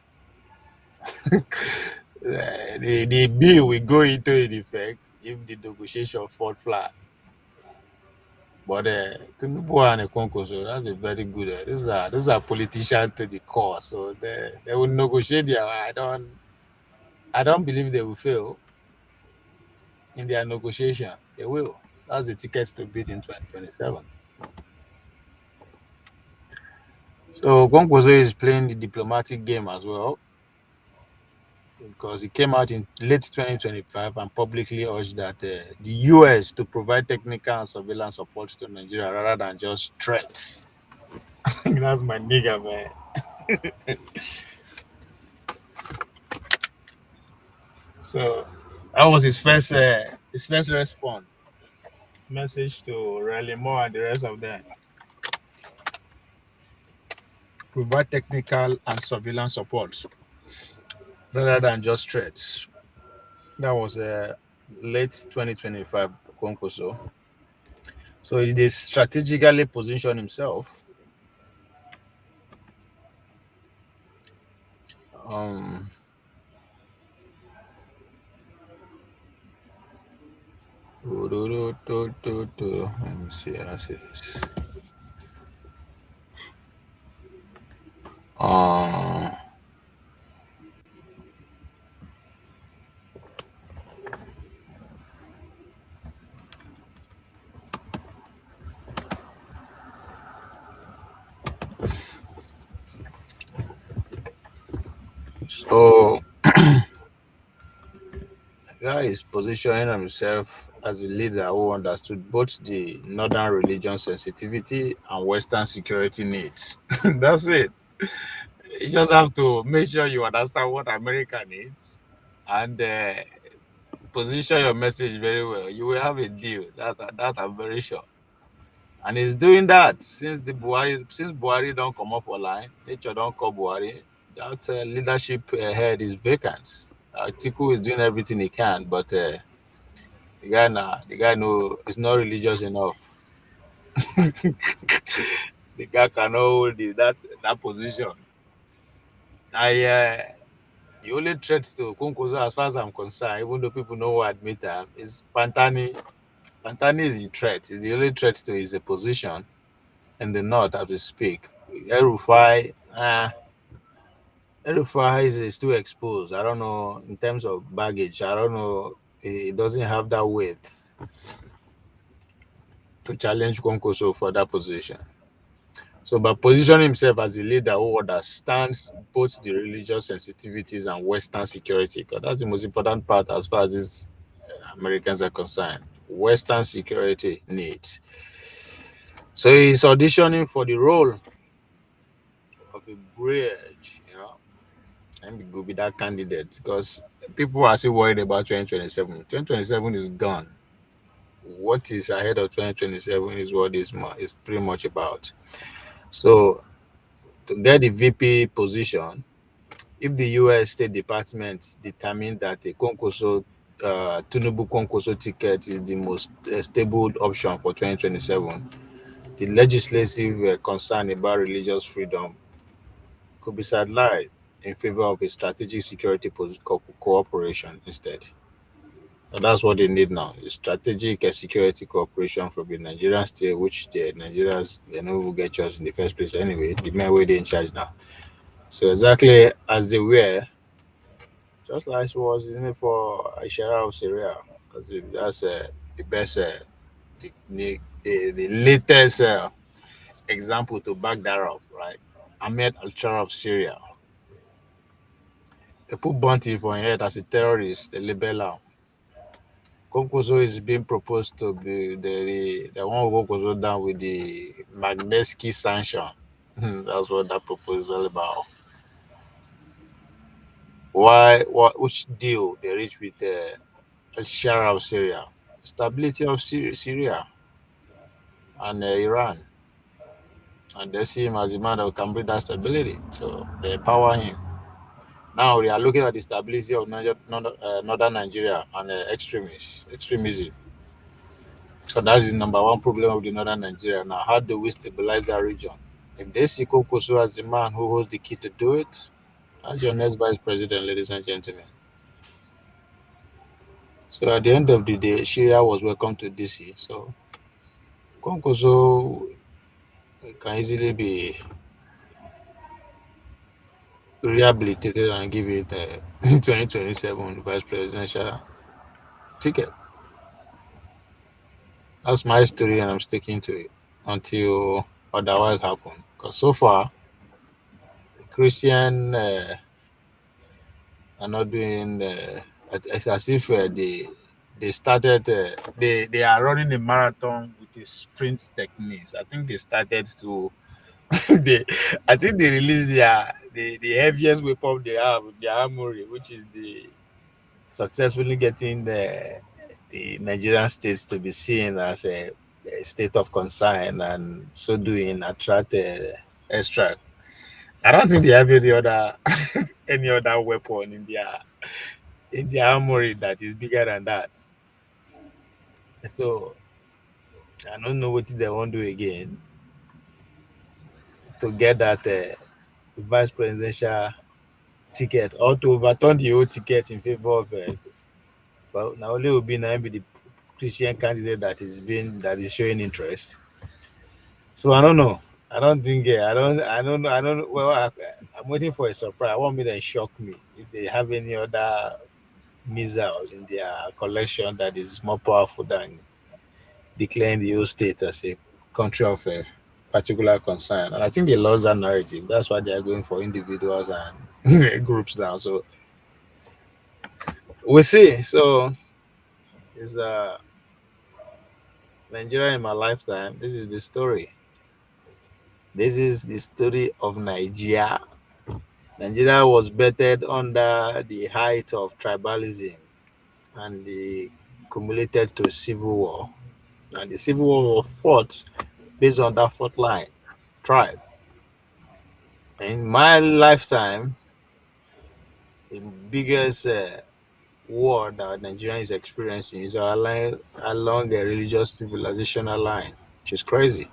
The bill will go into effect if the negotiation fall flat. But Tinubu and Kwankwaso, that's a very good. Those are politicians to the core, so they will negotiate their. I don't believe they will fail in their negotiation. They will. That's the ticket to beat in 2027. So Kwankwaso is playing the diplomatic game as well, because he came out in late 2025 and publicly urged that the US to provide technical and surveillance support to Nigeria rather than just threats. That's my nigga, man. So that was his first response message to Riley Moore and the rest of them. Provide technical and surveillance support rather than just threats. That was late 2025 Kwankwaso. So he did strategically position himself let me see how I say this. So guy is positioning himself as a leader who understood both the northern religion sensitivity and Western security needs. That's it. You just have to make sure you understand what America needs and position your message very well. You will have a deal. That I'm very sure. And he's doing that since Buhari don't come off line. Nature don't call Buhari. That leadership head is vacant. Atiku is doing everything he can, but the guy no is not religious enough. The guy cannot hold that position. The only threat to Kwankwaso, as far as I'm concerned, even though people know who admit him, is Pantani. Pantani is the threat. Is the only threat to his position in the north as we speak. El-Rufai is too exposed. I don't know in terms of baggage. I don't know. He doesn't have that weight to challenge Kwankwaso for that position. So by positioning himself as a leader who understands both the religious sensitivities and Western security, because that's the most important part as far as these Americans are concerned. Western security needs. So he's auditioning for the role of a bridge, and he will be that candidate because people are still worried about 2027. 2027 is gone. What is ahead of 2027 is what this is pretty much about. So to get the VP position, if the U.S. State Department determined that a Kwankwaso, Tinubu Kwankwaso ticket is the most stable option for 2027, the legislative concern about religious freedom could be sidelined in favor of a strategic security cooperation instead. And that's what they need now: is strategic security cooperation from the Nigerian state, which the Nigerians they know will get judged in the first place anyway. The men where they in charge now. So exactly as they were, just like it was in it for Ishara of Syria. That's the best, the latest example to back that up, right? Ahmed al-Shara of Syria. They put Bounty for him head as a terrorist, they label him. Kwankwaso is being proposed to be the one who Kwankwaso down with the Magnitsky sanction. That's what that proposal is all about. Which deal they reach with al-Shara of Syria? Stability of Syria and Iran. And they see him as a man that can bring that stability. So they empower him. Now we are looking at the stability of northern Nigeria and extremism. So that is the number one problem of the northern Nigeria. Now, how do we stabilize that region? If they see Kwankwaso as the man who holds the key to do it, that's your next vice president, ladies and gentlemen. So at the end of the day, Syria was welcome to DC. So Kwankwaso can easily be rehabilitated and give it a 2027 vice presidential ticket. That's my story, and I'm sticking to it until otherwise happen. Because so far, Christian are not doing. It's as if they started. They are running a marathon with the sprint techniques. I think they started to. I think they released the heaviest weapon they have, their armory, which is the successfully getting the Nigerian states to be seen as a state of concern, and so doing attract extra. I don't think they have any other any other weapon in their armory that is bigger than that. So I don't know what they want to do again to get that vice presidential ticket, or to overturn the old ticket in favor of. But now only will be now be the Christian candidate that is showing interest. So I don't know. I don't think. I don't know. I don't. Well, I'm waiting for a surprise. I want me to shock me if they have any other missile in their collection that is more powerful than declaring the whole state as a country of a particular concern. And I think they lost that narrative. That's why they are going for individuals and groups now. So we'll see. So it's Nigeria in my lifetime. This is the story. This is the story of Nigeria. Nigeria was bettered under the height of tribalism and the cumulated to civil war. And the civil war was fought based on that fault line, tribe. In my lifetime, the biggest war that Nigeria is experiencing is along a religious civilizational line, which is crazy.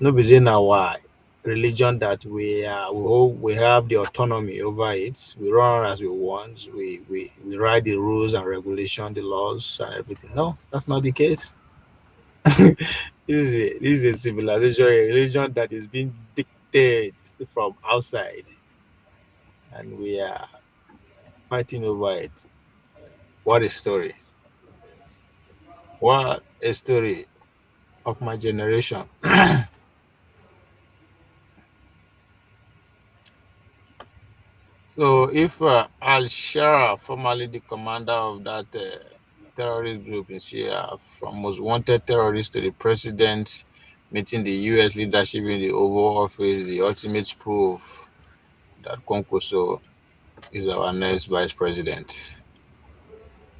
No be now why religion that we have the autonomy over it. We run as we want. We write the rules and regulation, the laws and everything. No, that's not the case. This is a civilization, a religion that is being dictated from outside, and we are fighting over it. What a story! What a story of my generation. So, if Al-Shara, formerly the commander of that terrorist group in Syria, from most wanted terrorist to the president, meeting the U.S. leadership in the Oval Office, the ultimate proof that Kwankwaso is our next vice president.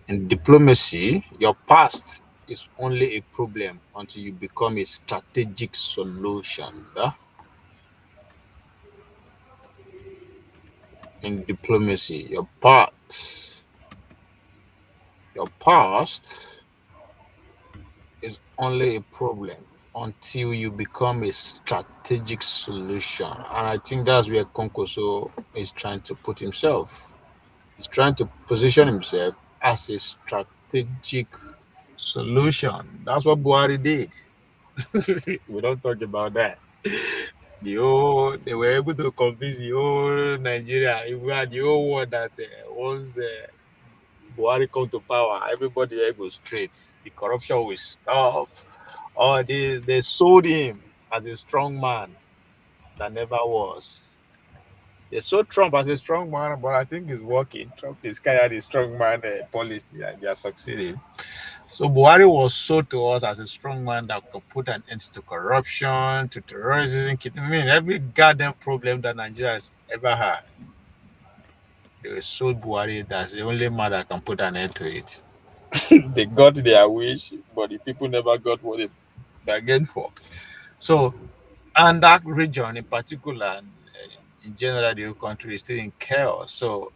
In diplomacy, your past is only a problem until you become a strategic solution. in diplomacy. Your past is only a problem until you become a strategic solution. And I think that's where Kwankwaso is trying to put himself. He's trying to position himself as a strategic solution. That's what Buhari did. We don't talk about that. They were able to convince the whole Nigeria, even the whole world that once Buhari come to power, everybody there goes straight. The corruption will stop. All this, they sold him as a strong man that never was. They sold Trump as a strong man, but I think it's working. Trump is carrying the strong man policy and they are succeeding. So Buhari was sold to us as a strong man that could put an end to corruption, to terrorism. I mean, every goddamn problem that Nigeria has ever had, they sold Buhari that's the only man that can put an end to it. They got their wish, but the people never got what they bargained for. So, and that region in particular, in general, the whole country is still in chaos. So,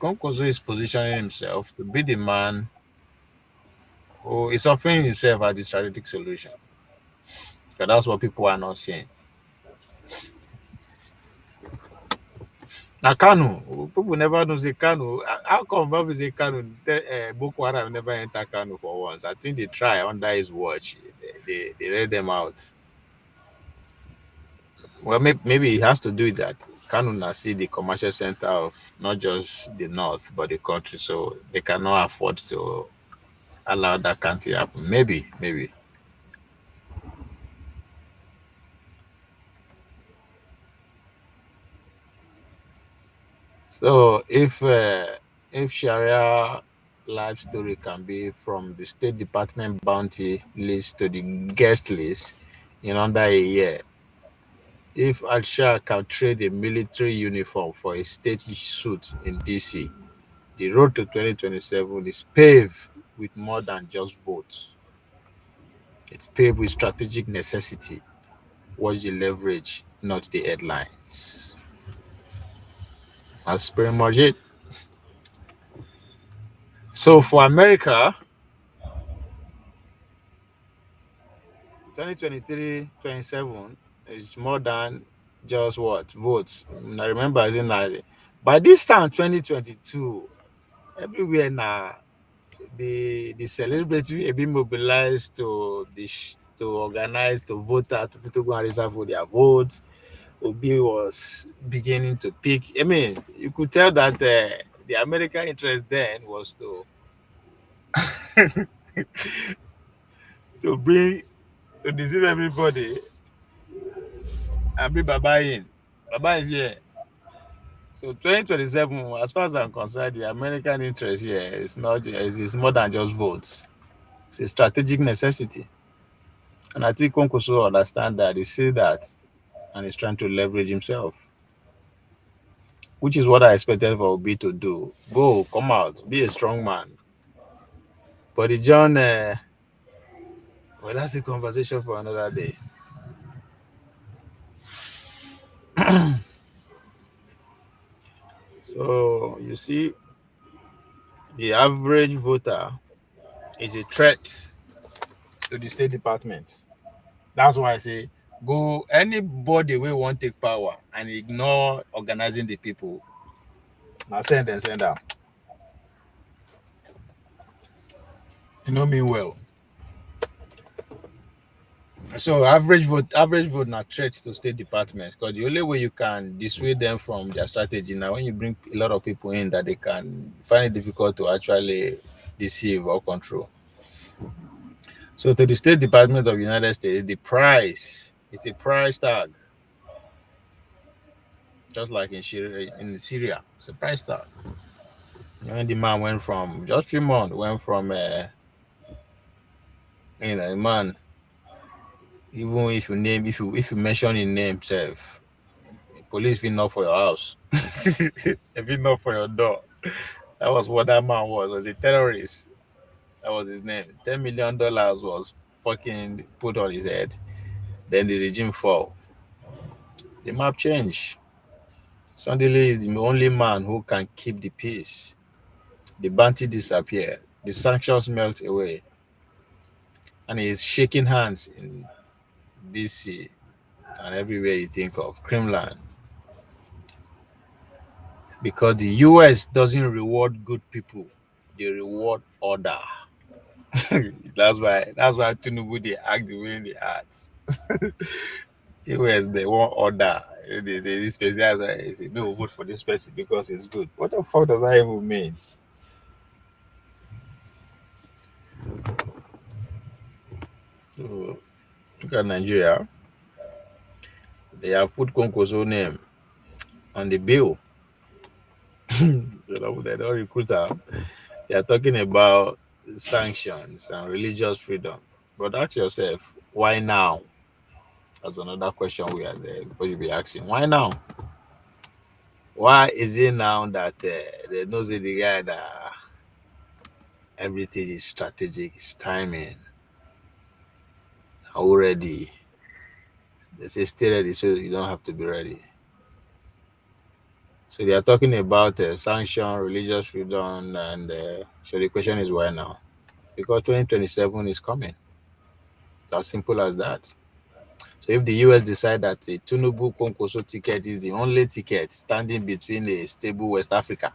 Kwankwaso is positioning himself to be the man who is offering himself as the strategic solution. Because that's what people are not seeing. Now, Kanu, people never know say Kanu. How come Babu say Kanu? Boko Haram never enter Kanu for once. I think they try under his watch. They read them out. Well, maybe it has to do with that. Kanu now see the commercial center of not just the north but the country, so they cannot afford to allow that country happen. Maybe. So if Sharia life story can be from the State Department bounty list to the guest list in under a year, if Al-Shah can trade a military uniform for a state suit in DC, the road to 2027 is paved with more than just votes. It's paved with strategic necessity. Watch the leverage, not the headlines. That's pretty much it. So for America, 2023-27 is more than just what? Votes. I remember as in by this time, 2022, everywhere now, the celebrity have been mobilized to organize to vote out people to go and reserve for their votes. Obi was beginning to peak. I mean, you could tell that the American interest then was to to deceive everybody and bring Baba in. Baba is here. So 2027, as far as I'm concerned, the American interest here is not is more than just votes. It's a strategic necessity. And I think Kwankwaso understand that. He see that and he's trying to leverage himself. Which is what I expected for Obi to do. Go, come out, be a strong man. But the John, well, that's a conversation for another day. So you see, the average voter is a threat to the State Department. That's why I say go anybody will want to take power and ignore organizing the people. Now send out. You know me well. So average vote not threats to State departments because the only way you can dissuade them from their strategy now when you bring a lot of people in that they can find it difficult to actually deceive or control. So to the State Department of the United States, the price, it's a price tag. Just like in Syria, it's a price tag. When the man went from just a few months, a man, even if you mention his name himself, police will knock for your house. They will knock for your door. That was what that man was a terrorist. That was his name. $10 million was fucking put on his head. Then the regime fall. The map changed. Suddenly, he's the only man who can keep the peace. The bounty disappear. The sanctions melt away. And he's shaking hands in DC and everywhere you think of, Kremlin. Because the US doesn't reward good people. They reward order. that's why Tinubu they act the way they act. US they want order. They say this person has a no vote for this person because it's good. What the fuck does that even mean? So, look at Nigeria. They have put Kwankwaso name on the bill. They don't recruit her. They are talking about sanctions and religious freedom. But ask yourself, why now? That's another question we are there because you'll be asking. Why now? Why is it now that they know the guy that everything is strategic, it's timing already? They say stay ready so you don't have to be ready. So they are talking about sanction, religious freedom, and so the question is why now? Because 2027 is coming. It's as simple as that. So if the US decide that a Tinubu Kwankwaso ticket is the only ticket standing between a stable West Africa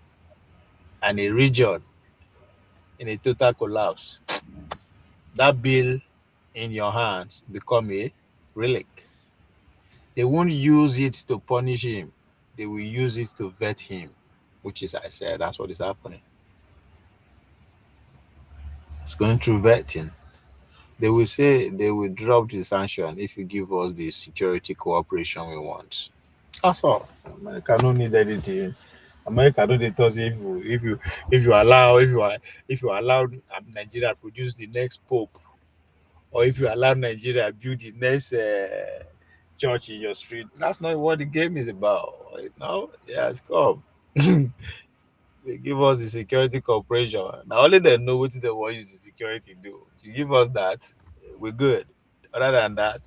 and a region in a total collapse, that bill in your hands become a relic. They won't use it to punish him. They will use it to vet him, which is, I said, that's what is happening. It's going through vetting. They will say they will drop the sanction if you give us the security cooperation we want. That's all. America don't need anything. America don't tell us if you allow Nigeria produce the next pope, or if you allow Nigeria build the next church in your street. That's not what the game is about. No, yeah, it's come. They give us the security cooperation. Now only they know what they want use the security do. If you give us that, we're good. Other than that,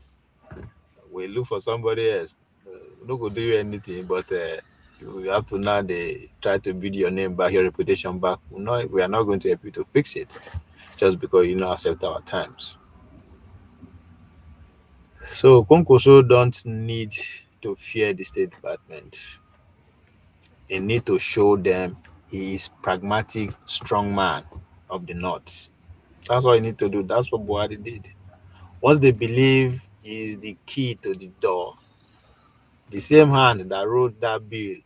we look for somebody else. We don't go do you anything, but you have to now they try to build your name back, your reputation back. We are not going to help you to fix it just because you don't accept our terms. So Kwankwaso don't need to fear the State Department. He need to show them he is pragmatic, strong man of the North. That's what you need to do. That's what Buhari did. Once they believe he is the key to the door, the same hand that wrote that bill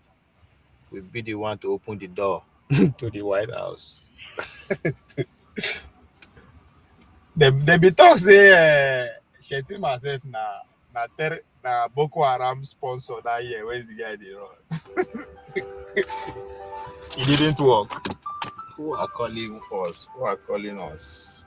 will be the one to open the door to the White House. they be talk say Shetima myself na Boko Haram sponsor that year when the guy did run. It didn't work. Who are calling us? Who are calling us?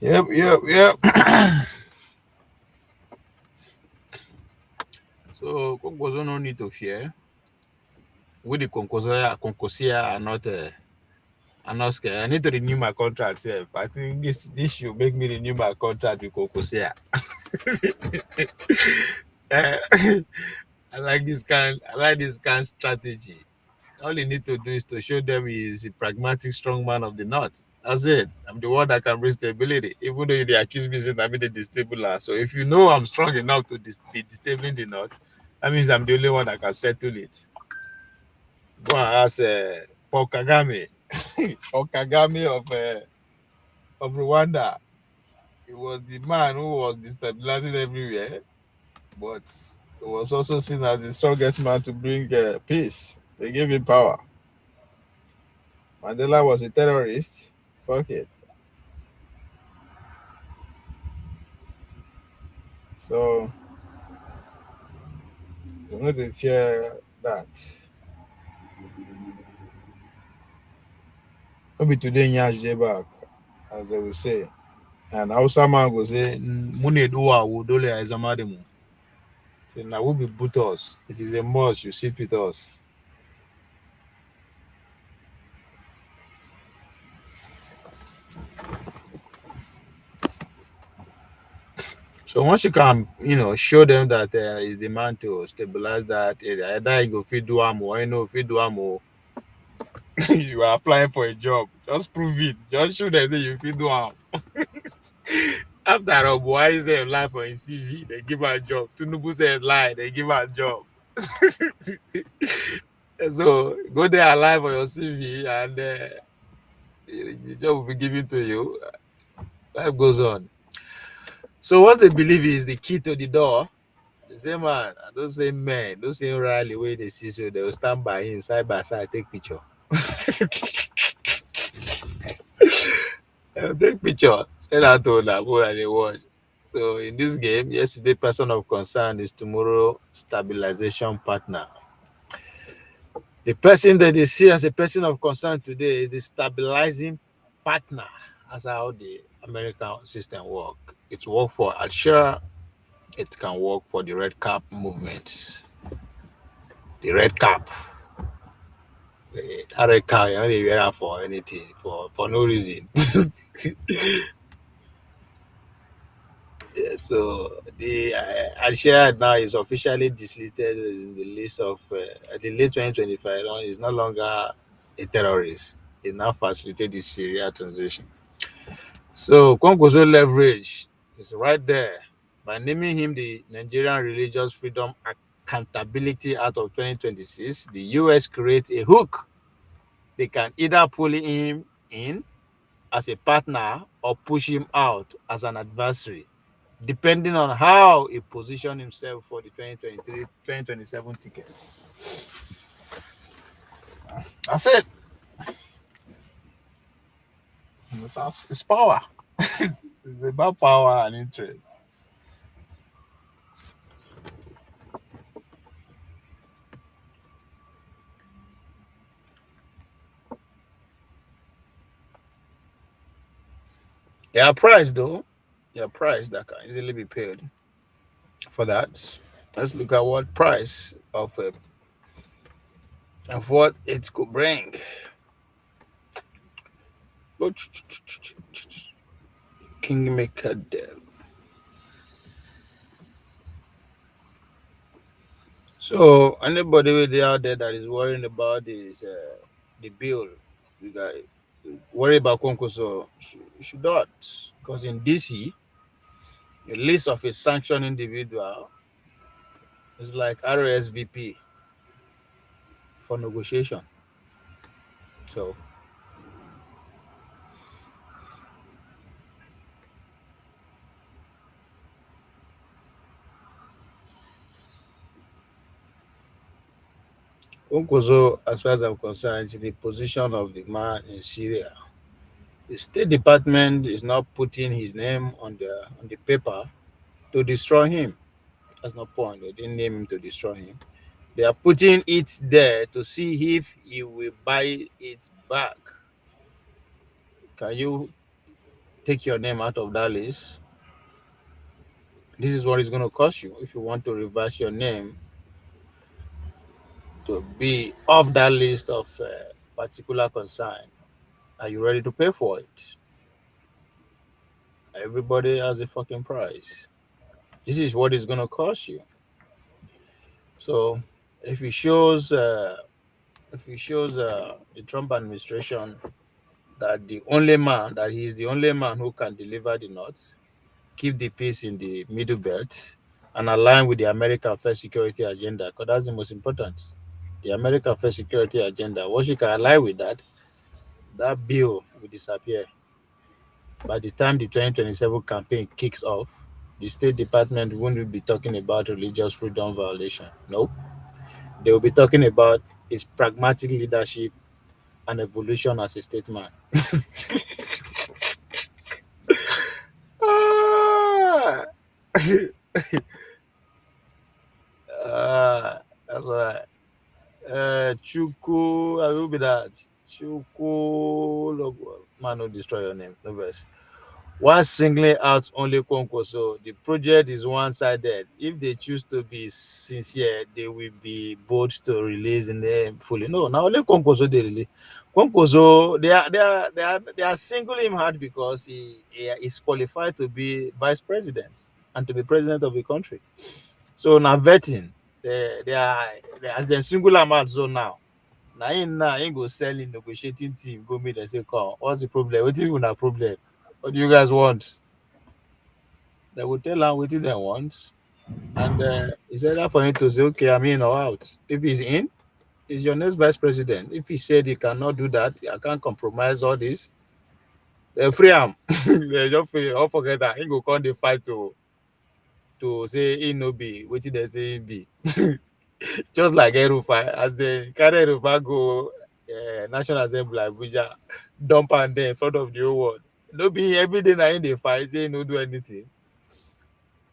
Yep. So Kwankwaso no need to fear. With the Kwankwasia are not scared. I need to renew my contract. Self. I think this should make me renew my contract with Kwankwasia. I like this kind of strategy. All you need to do is to show them he's a pragmatic, strong man of the North. That's it. I'm the one that can bring stability. Even though they accuse me saying I'm the distabler. So if you know I'm strong enough to be disabling the North, that means I'm the only one that can settle it. Go and ask Paul Kagame. Paul Kagame of Rwanda. He was the man who was destabilizing everywhere, but he was also seen as the strongest man to bring peace. They gave him power. Mandela was a terrorist. Fuck it. So you know they fear that. Maybe today Nyash J back, as they will say. And Hausa man go say, Mune duwa wudole aizamademu. So now we be boot us. It is a must, you sit with us. So once you can, show them that there is demand to stabilize that area, either you go feed do ammo, feed do ammo. You are applying for a job. Just prove it. Just show them say you feed do ammo. After all, Buhari said lie for his CV, they give her a job. Tinubu said lie, they give her a job. So go there and lie for your CV, and the job will be given to you. Life goes on. So what they believe is the key to the door. The same man, those same men, those same rally where they see, so they will stand by him side by side, take picture. Take picture, send out to them and they watch. So in this game, yesterday person of concern is tomorrow stabilization partner. The person that they see as a person of concern today is the stabilizing partner. That's how the American system works. It's work for Al-Shura, it can work for the Red Cap movement. The Red Cap. That Red Cap, you only wear that for anything, for no reason. Yeah, so the Al-Shura now is officially dislisted in the list of the late 2025. Is no longer a terrorist. It now facilitates the Syria transition. So Kwankwaso leverage is right there. By naming him the Nigerian Religious Freedom Accountability Act of 2026, the US creates a hook. They can either pull him in as a partner or push him out as an adversary, depending on how he positions himself for the 2023-2027 tickets. That's it. It's power. It's about power and interest. There are price though. There are price that can easily be paid for that. Let's look at what price of what it could bring. Kingmaker deal. So anybody out there that is worrying about this the bill, you guys worry about Kwankwaso, you should not, because in DC, the list of a sanctioned individual is like RSVP for negotiation. So Kwankwaso, as far as I'm concerned, is in the position of the man in Syria. The State Department is not putting his name on the paper to destroy him. That's no point. They didn't name him to destroy him. They are putting it there to see if he will buy it back. Can you take your name out of that list? This is what it's going to cost you if you want to reverse your name to be off that list of particular concern. Are you ready to pay for it? Everybody has a fucking price. This is what it's going to cost you. So if it shows the Trump administration that he's the only man who can deliver the North, keep the peace in the Middle Belt, and align with the American first security agenda, because that's the most important. The American first security agenda. Once you can align with that, that bill will disappear. By the time the 2027 campaign kicks off, the State Department won't be talking about religious freedom violation. Nope. They will be talking about his pragmatic leadership and evolution as a statesman. That's all right. Chuku, I will be that. Chuku, man, no destroy your name. No verse. One singling out only Kwankwaso. The project is one-sided. If they choose to be sincere, they will be bold to release the name fully. No, now only Kwankwaso they release. Kwankwaso, they are singling him out because he is qualified to be vice president and to be president of the country. So now vetting, they are as they single him out so now. Now he go sell in negotiating team, go meet and say, come, what's the problem? What is your problem? What do you guys want? They will tell him what they want. And it's either for him to say, okay, I'm in or out. If he's in, he's your next vice president. If he said he cannot do that, I can't compromise all this, they free him. They just free, all forget that. He go come the fight to say he no be, what they say he be. Just like Erufa, as they carry Erufa go National Assembly Abuja, dump and there in front of the whole world. No be every day now in the fight, say no do anything.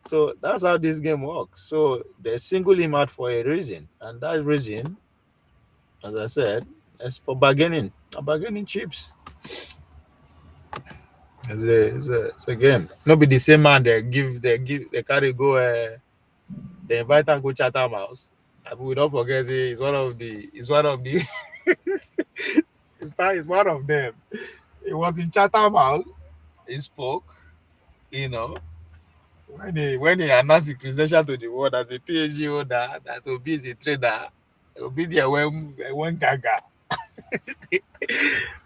So that's how this game works. So they single him out for a reason, and that reason, as I said, is for bargaining. Bargaining chips. It's a game. Not be the same man they carry go. They invite and go Chatham House. And we don't forget he's one of the it's one of them. He was in Chatham House. He spoke, you know. When he announced his credential to the world as a PhD holder, that Obi is a trader, Obi there when gaga.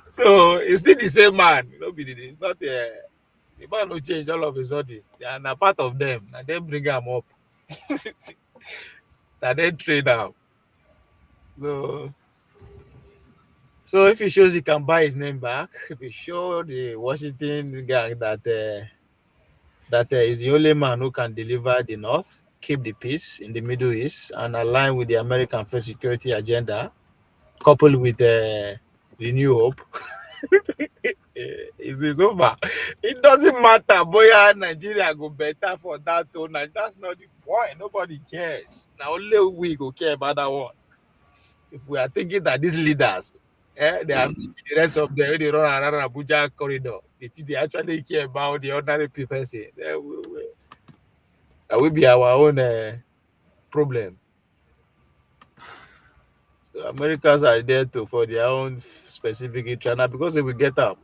So it's still the same man. It's not the man no change all of a sudden. They are a part of them, and then bring them up. And then trade out. So if he shows he can buy his name back, if he show the Washington gang that is the only man who can deliver the North, keep the peace in the Middle East, and align with the American first security agenda, coupled with Renew Hope, it's over. It doesn't matter, boy, Nigeria go better for that tone. That's not the point. Nobody cares. Now only we go care about that one. If we are thinking that these leaders, they are the rest of them, they run around Abuja corridor, they actually care about the ordinary people. Say that will be our own problem. So Americans are there for their own specific interest because they will get up.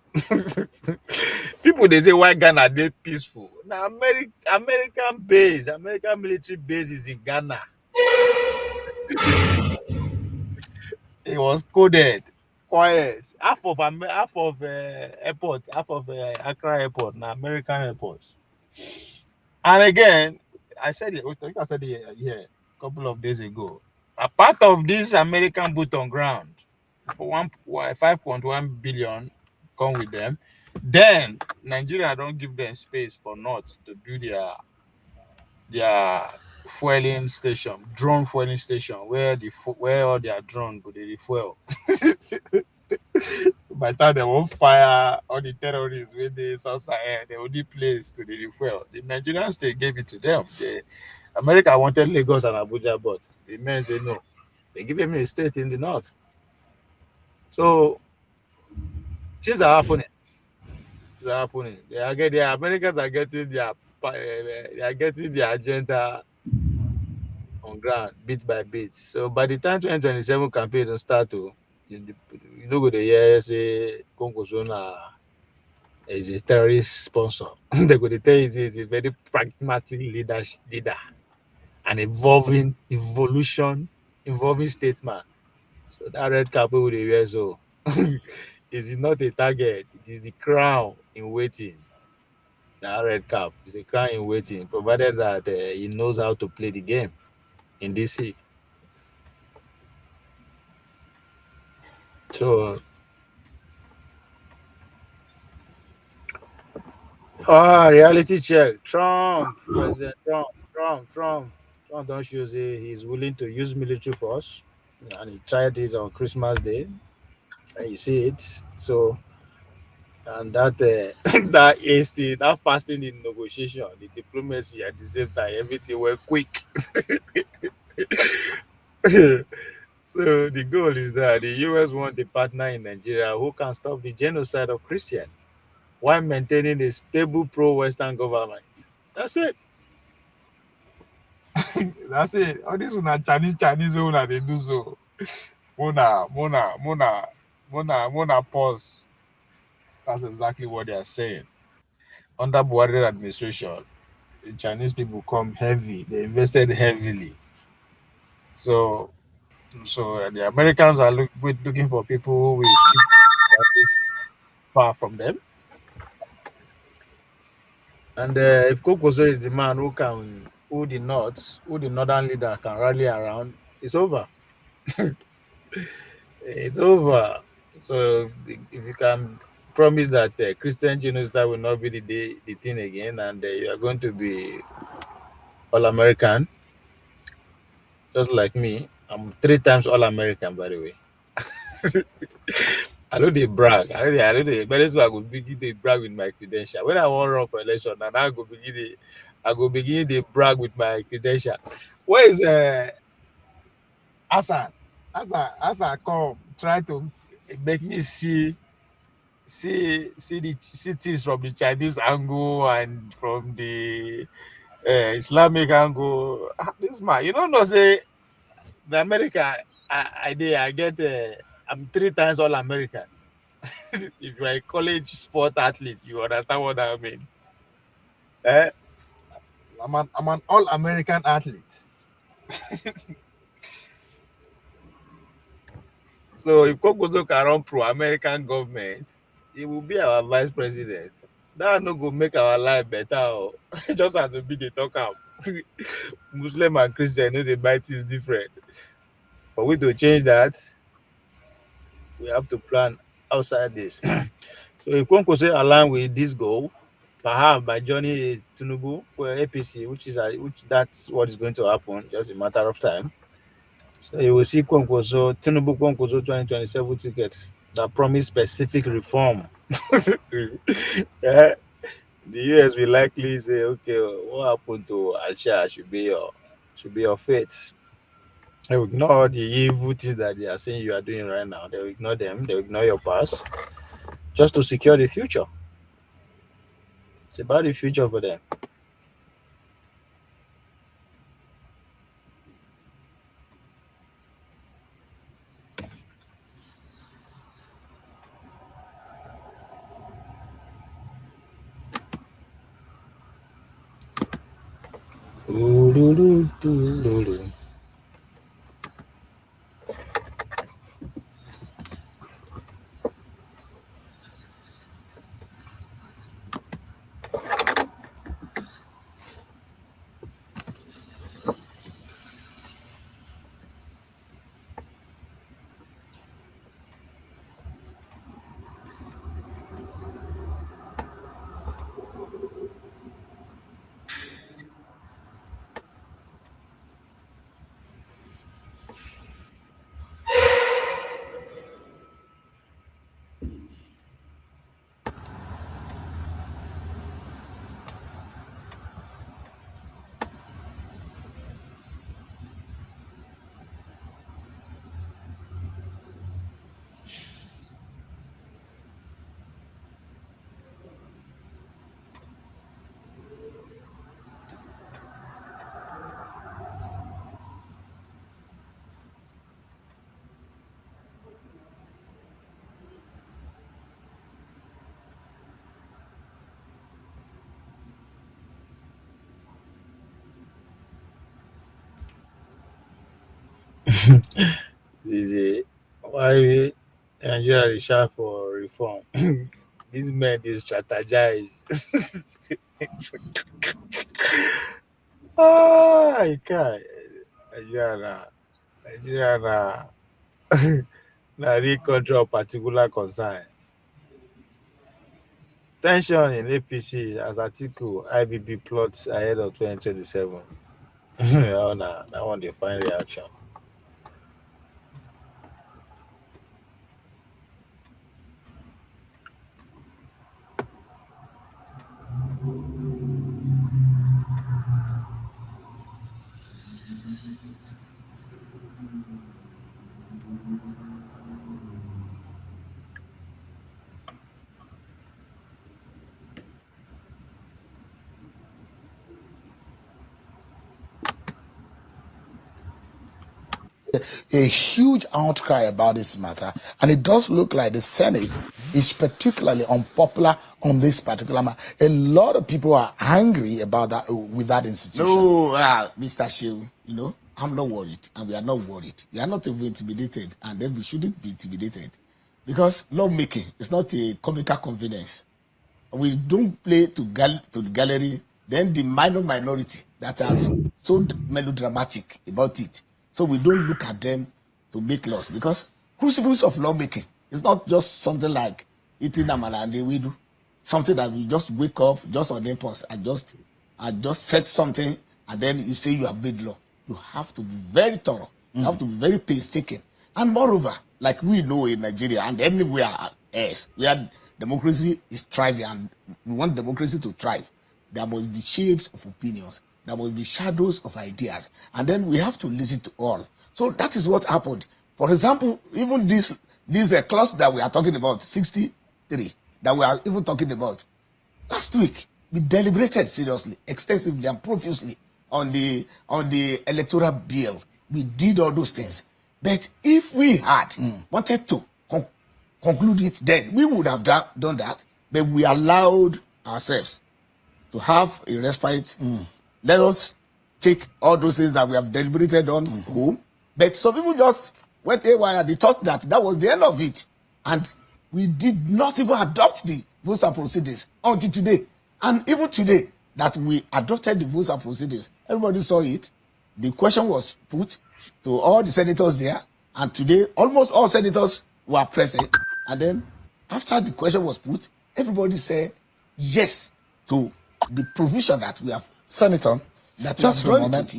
People they say why Ghana they peaceful. Now American military base is in Ghana. It was coded, quiet. Half of airport, half of Accra airport, now American airports. And again, I think I said it here a couple of days ago. A part of this American boot on ground for 5.1 billion come with them. Then Nigeria don't give them space for North to build their fueling station, drone fueling station, where all their drone go they refuel. By the time they won't fire all the terrorists with the South Sahel, the only place to the refuel. The Nigerian state gave it to them. America wanted Lagos and Abuja, but the men say no. They give them a state in the north. So things are happening. The Americans are getting their agenda on ground bit by bit. So by the time 2027 campaign don't start you know go the year say Kwankwaso is a terrorist sponsor. They go to tell you he's a very pragmatic leader and involving statesman. So that red cap with the wear so is not a target, it is the crown in waiting. That red cap is a crown in waiting, provided that he knows how to play the game in DC. So reality check. President Trump don't show say he's willing to use military force, and he tried it on Christmas Day, and you see it. So And that that hasty, that fasting in negotiation, the diplomacy at the same time, everything went quick. So the goal is that the US want a partner in Nigeria who can stop the genocide of Christians while maintaining a stable pro-Western government. That's it. That's it. All this una Chinese way una they do so. Mona pause. That's exactly what they are saying. Under Buhari administration, the Chinese people come heavy. They invested heavily. So the Americans are looking for people who will keep far from them. And if Kwankwaso is the man who the northern leader can rally around, it's over. It's over. So if you can promise that Christian genocide will not be the thing again, and you are going to be all American, just like me. I'm 3 times all American, by the way. I know they brag. I know they. But that's why I go begin to brag with my credential. When I want to run for election, and I go begin to brag with my credential. Where is Asa? Asa come try to make me see the cities from the Chinese angle and from the Islamic angle. This man, you don't know, say in America, I get I'm 3 times all American. If you're a college sport athlete, you understand what I mean. Eh? I'm an all American athlete. So if Kwankwaso can run pro-American government, he will be our vice president. That no go make our life better. Oh. Just as we be the talk out. Muslim and Christian, they buy things different. For we to change that, we have to plan outside this. So if Kwankwaso align with this goal, perhaps by joining Tinubu or APC, which that's what is going to happen, just a matter of time. So you will see Tinubu Kwankwaso 2027 tickets that promise specific reform. Yeah, the US will likely say, okay, what happened to Al-Shah should be your fate. They will ignore all the evil things that they are saying you are doing right now. They will ignore them, they will ignore your past just to secure the future. It's about the future for them. Is why Nigeria is sharp for reform. These men they strategize. I can't. Nigeria na real control particular concern. Tension in APC as Atiku IBB plots ahead of 2027. That one they find reaction. a huge outcry about this matter, and it does look like the Senate is particularly unpopular on this particular matter. A lot of people are angry about that with that institution. No, Mr. Shehu, you know, I'm not worried, and we are not worried. We are not even intimidated, and then we shouldn't be intimidated, because lawmaking is not a comical convenience. We don't play to the gallery. Then the minority that are so melodramatic about it. So we don't look at them to make laws, because crucibles of lawmaking is not just something like eating amala and we do. Something that we just wake up, just on impulse, and just set something, and then you say you have made law. You have to be very thorough. You have to be very painstaking. And moreover, like we know in Nigeria and anywhere else, where democracy is thriving and we want democracy to thrive, there must be shades of opinions. There must be shadows of ideas. And then we have to listen to all. So that is what happened. For example, even this clause that we are talking about, 63, that we are even talking about. Last week, we deliberated seriously, extensively and profusely on the electoral bill. We did all those things. But if we had wanted to conclude it then, we would have done that. But we allowed ourselves to have a respite. Let us take all those things that we have deliberated on home. But some people just went haywire. They thought that was the end of it. And we did not even adopt the rules and procedures until today. And even today, that we adopted the rules and procedures, everybody saw it. The question was put to all the senators there. And today, almost all senators were present. And then, after the question was put, everybody said yes to the provision that we have. Senator, that just for a moment.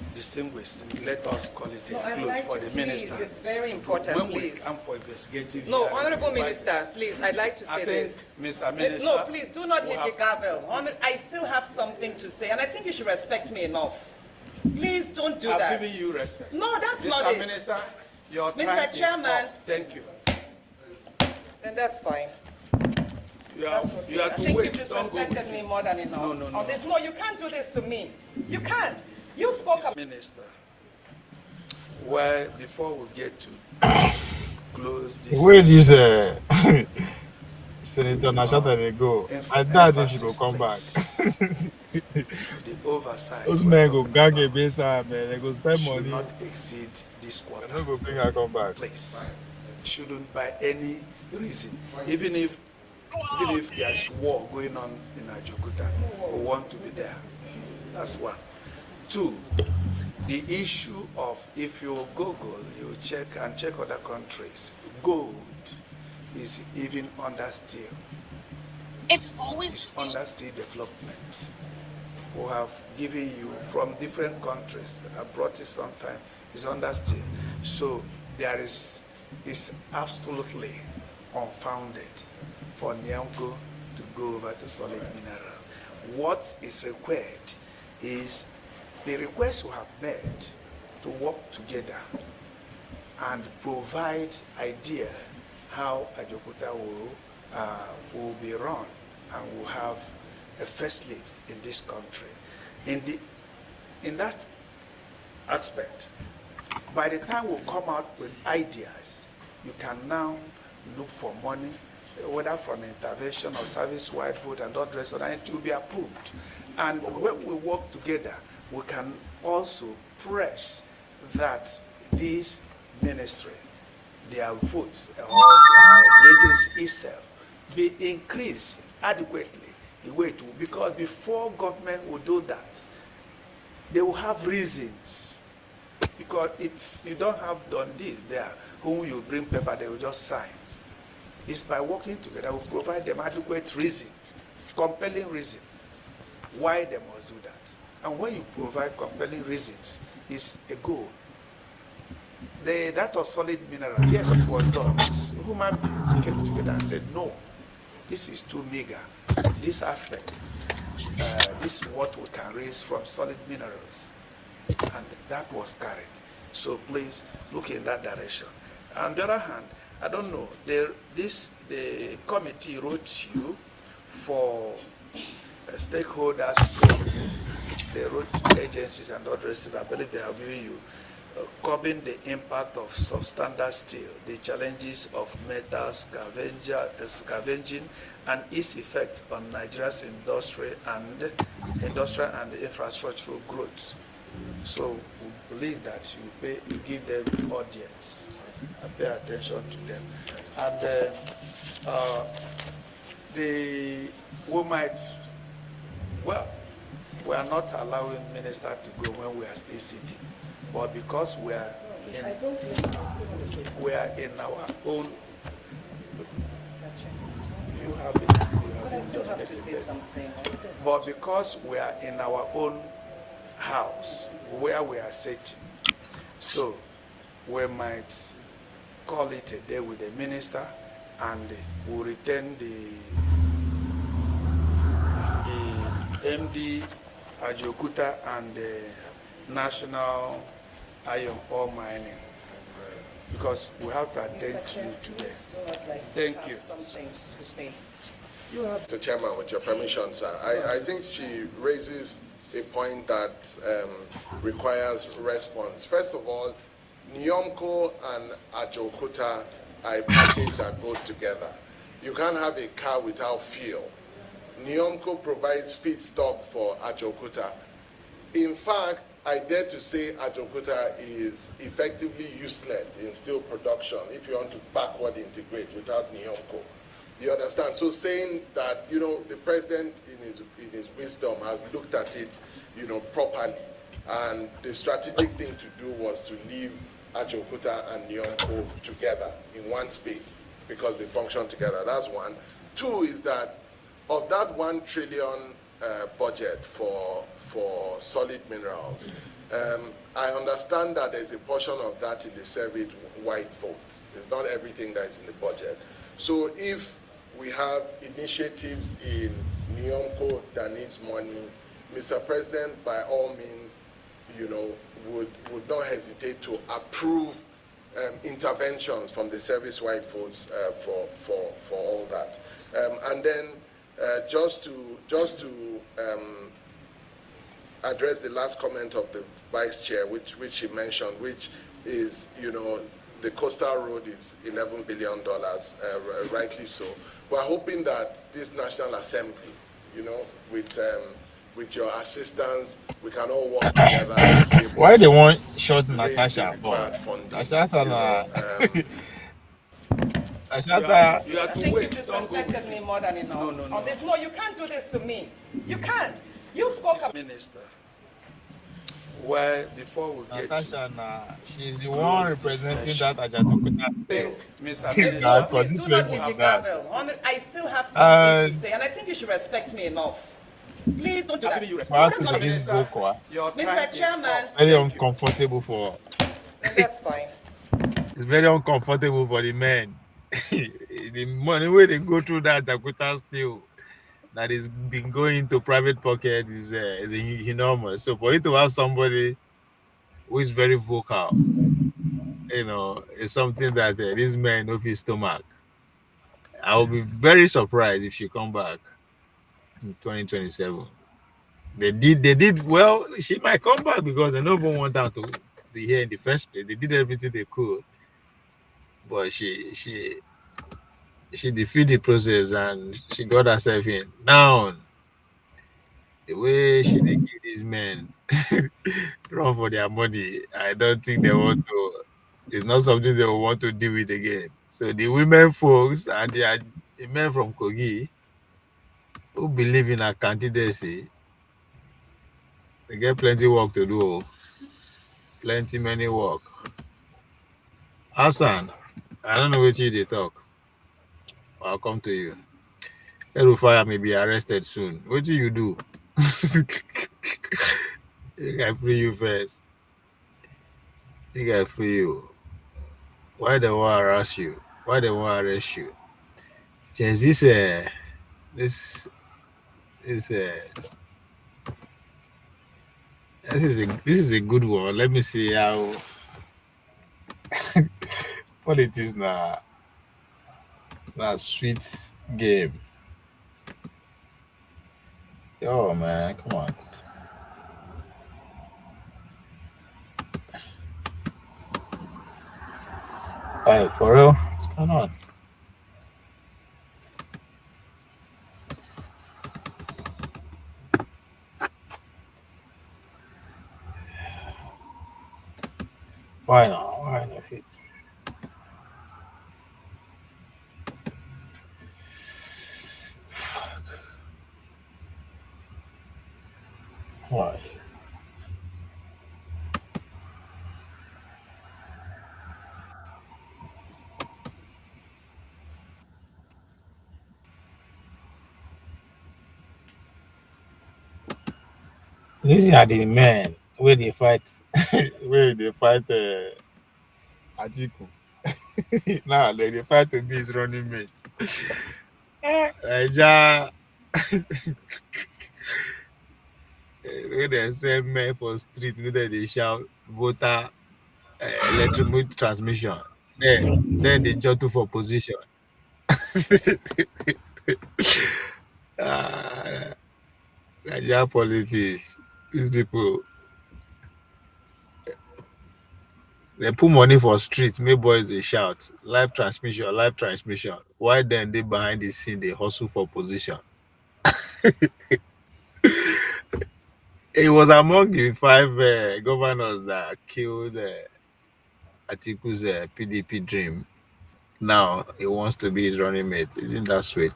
Distinguished, let us call it a close for the minister. Please, it's very important, when please. We come for investigative No, Honorable Minister, please, I'd like to say this. Mr. Minister, no, please, do not hit the gavel. I still have something to say, and I think you should respect me enough. Please don't do that. I've given you respect. No, that's not it. Mr. Minister, your time Mr. Chairman. is up. Thank you. Then that's fine. You are I to think wait. you disrespected me more than enough. No. On this, no, you can't do this to me. You can't. You spoke up. Minister, well, before we get to close this... Where is Senator Nashata they go? I doubt if she will come back. The oversight... Those men go gang a base, man. They go spend money. Should not exceed this quarter. They're not going to bring her come back. Place. Shouldn't by any reason, even if there's war going on in Ajokuta, we want to be there. That's one. Two, the issue of, if you Google, you check other countries, gold is even under steel. It's under steel development. We have given you from different countries. I brought it sometime. It's under steel. So there is absolutely unfounded for Nyamko to go over to solid mineral. What is required is the request we have made to work together and provide idea how Ajaokuta will be run and will have a first lift in this country. In that aspect, by the time we come out with ideas, you can now look for money, whether from intervention or service-wide vote and all the rest of that, it will be approved. And when we work together, we can also press that this ministry, their votes, or the agency itself, be increased adequately the way it will. Because before government will do that, they will have reasons. Because you don't have done this there, whom you bring paper, they will just sign. It's by working together, we provide them adequate reason, compelling reason, why they must do that. And when you provide compelling reasons, it's a goal. That of solid mineral, yes, it was done. Human beings came together and said, no, this is too meager. This aspect, this is what we can raise from solid minerals. And that was carried. So please look in that direction. On the other hand, I don't know, the committee wrote you for stakeholders, they wrote to agencies and others. I believe they have given you curbing the impact of substandard steel, the challenges of metal scavenging, and its effect on Nigeria's industrial and infrastructural growth. So we believe that you give them audience and pay attention to them. And we are not allowing minister to go when we are still sitting, but because we are in our own. You have it. But I still have to say something. But because we are in our own house where we are sitting, so we might call it a day with the minister, and we'll return the MD Ajaokuta and the National Iron Ore Mining, because we have to attend to you today. Thank you. Mr. Chairman, with your permission, sir, I think she raises a point that requires response. First of all, Nyomko and Ajaokuta are a package that goes together. You can't have a car without fuel. Nyomko provides feedstock for Ajaokuta. In fact, I dare to say Ajaokuta is effectively useless in steel production if you want to backward integrate without Nyomko. You understand? So saying that, you know, the president in his wisdom has looked at it, you know, properly, and the strategic thing to do was to leave Ajaokuta and Nyomko together in one space because they function together. That's one. Two is that of that 1 trillion budget for solid minerals, I understand that there's a portion of that in the service-wide vote. It's not everything that is in the budget. So if we have initiatives in Nyomko that needs money, Mr. President, by all means, you know, would not hesitate to approve interventions from the service-wide votes for all that. And then just to address the last comment of the Vice Chair, which she mentioned, which is, you know, the coastal road is $11 billion, rightly so. We're hoping that this National Assembly, you know, with your assistance, we can all work together. Why they want short Natasha? Natasha, I think you disrespected me more than enough. No, you can't do this to me. You can't. You spoke about Minister. Well, before we get Natasha, she's the one representing that Ajaokuta. Mr. Minister, please do not hit the gavel. I still have something to say, and I think you should respect me enough. Please don't do that. Mr. Chairman. Very uncomfortable for. That's fine. It's very uncomfortable for the men. The money where they go through that Ajaokuta still that is been going to private pockets is enormous. So for you to have somebody who is very vocal, you know, is something that these men of his stomach. I will be very surprised if she come back in 2027. They did well. She might come back because they don't even want her to be here in the first place. They did everything they could, but she defeated the process and she got herself in. Now, the way she did give these men run for their money, I don't think they want to. It's not something they will want to deal with again. So the women folks and the men from Kogi who believe in her candidacy, they get plenty work to do. Plenty many work. Hassan, I don't know which you they talk. I'll come to you. Erufaya may be arrested soon. What do you do? I free you first. I free you. Why they want to harass you? Why they want to arrest you? Change this this is this is a good one. Let me see how politics na sweet game. Yo man, come on. Hey, for real? What's going on? Why not? Why not fit? Why? These are the men where they fight, where they fight Atiku. Now they fight to be his running mate. When they send men for street, whether they shout voter electric transmission, then they jump for position. Nigeria politics, these people, they put money for streets, make boys they shout live transmission. Why then they behind the scene they hustle for position? It was among the 5 governors that killed Atiku's PDP dream. Now he wants to be his running mate. Isn't that sweet?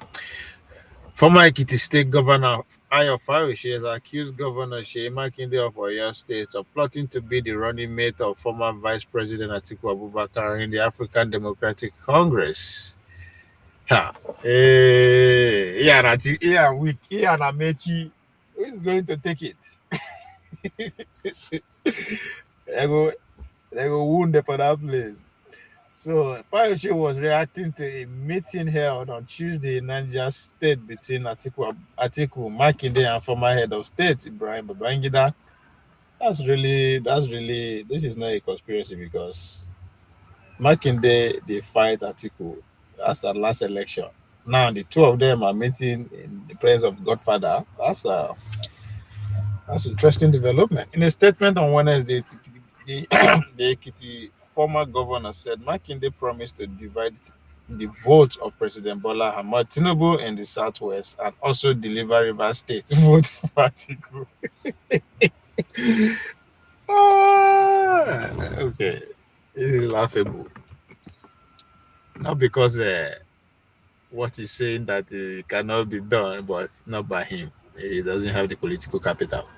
Former Ekiti State Governor Ayo Fayoshi has accused Governor Seyi Makinde of Oyo State of plotting to be the running mate of former Vice President Atiku Abubakar in the African Democratic Congress. Amechi, who is going to take it? they go wound for that place. So Fayoshi was reacting to a meeting held on Tuesday in Niger State between Atiku Makinde and former head of state Ibrahim Babangida. That's really this is not a conspiracy because Makinde they fight Atiku. That's our last election. Now the two of them are meeting in the presence of Godfather. That's interesting development. In a statement on Wednesday, the Ekiti former governor said Makinde promised to divide the vote of President Bola Ahmed Tinubu in the southwest and also deliver Rivers State vote for Atiku. Okay, this is laughable. Not because what he's saying that it cannot be done, but not by him. He doesn't have the political capital.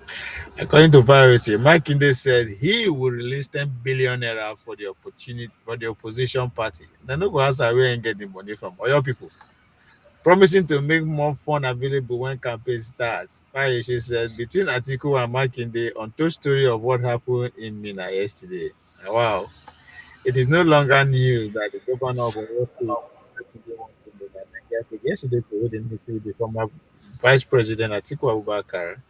According to Variety, Makinde said he will release 10 billion naira for the opposition party. They no go ask where and get the money from. Oyo people promising to make more fund available when campaign starts. Fayoshi said between Atiku and Makinde on the story of what happened in Mina yesterday. Wow. It is no longer news that the governor of Oyo State yesterday to hold a meeting with the former Vice President Atiku Abubakar.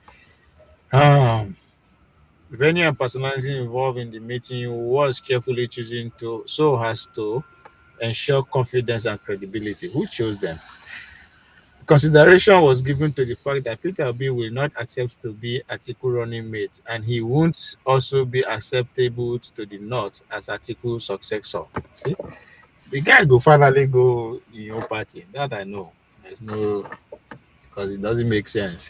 Venue and personality involved in the meeting was carefully chosen so as to ensure confidence and credibility. Who chose them? Consideration was given to the fact that Peter Obi will not accept to be Atiku running mate, and he won't also be acceptable to the North as Atiku's successor. See, the guy go finally go in your party. That I know. There's no, because it doesn't make sense.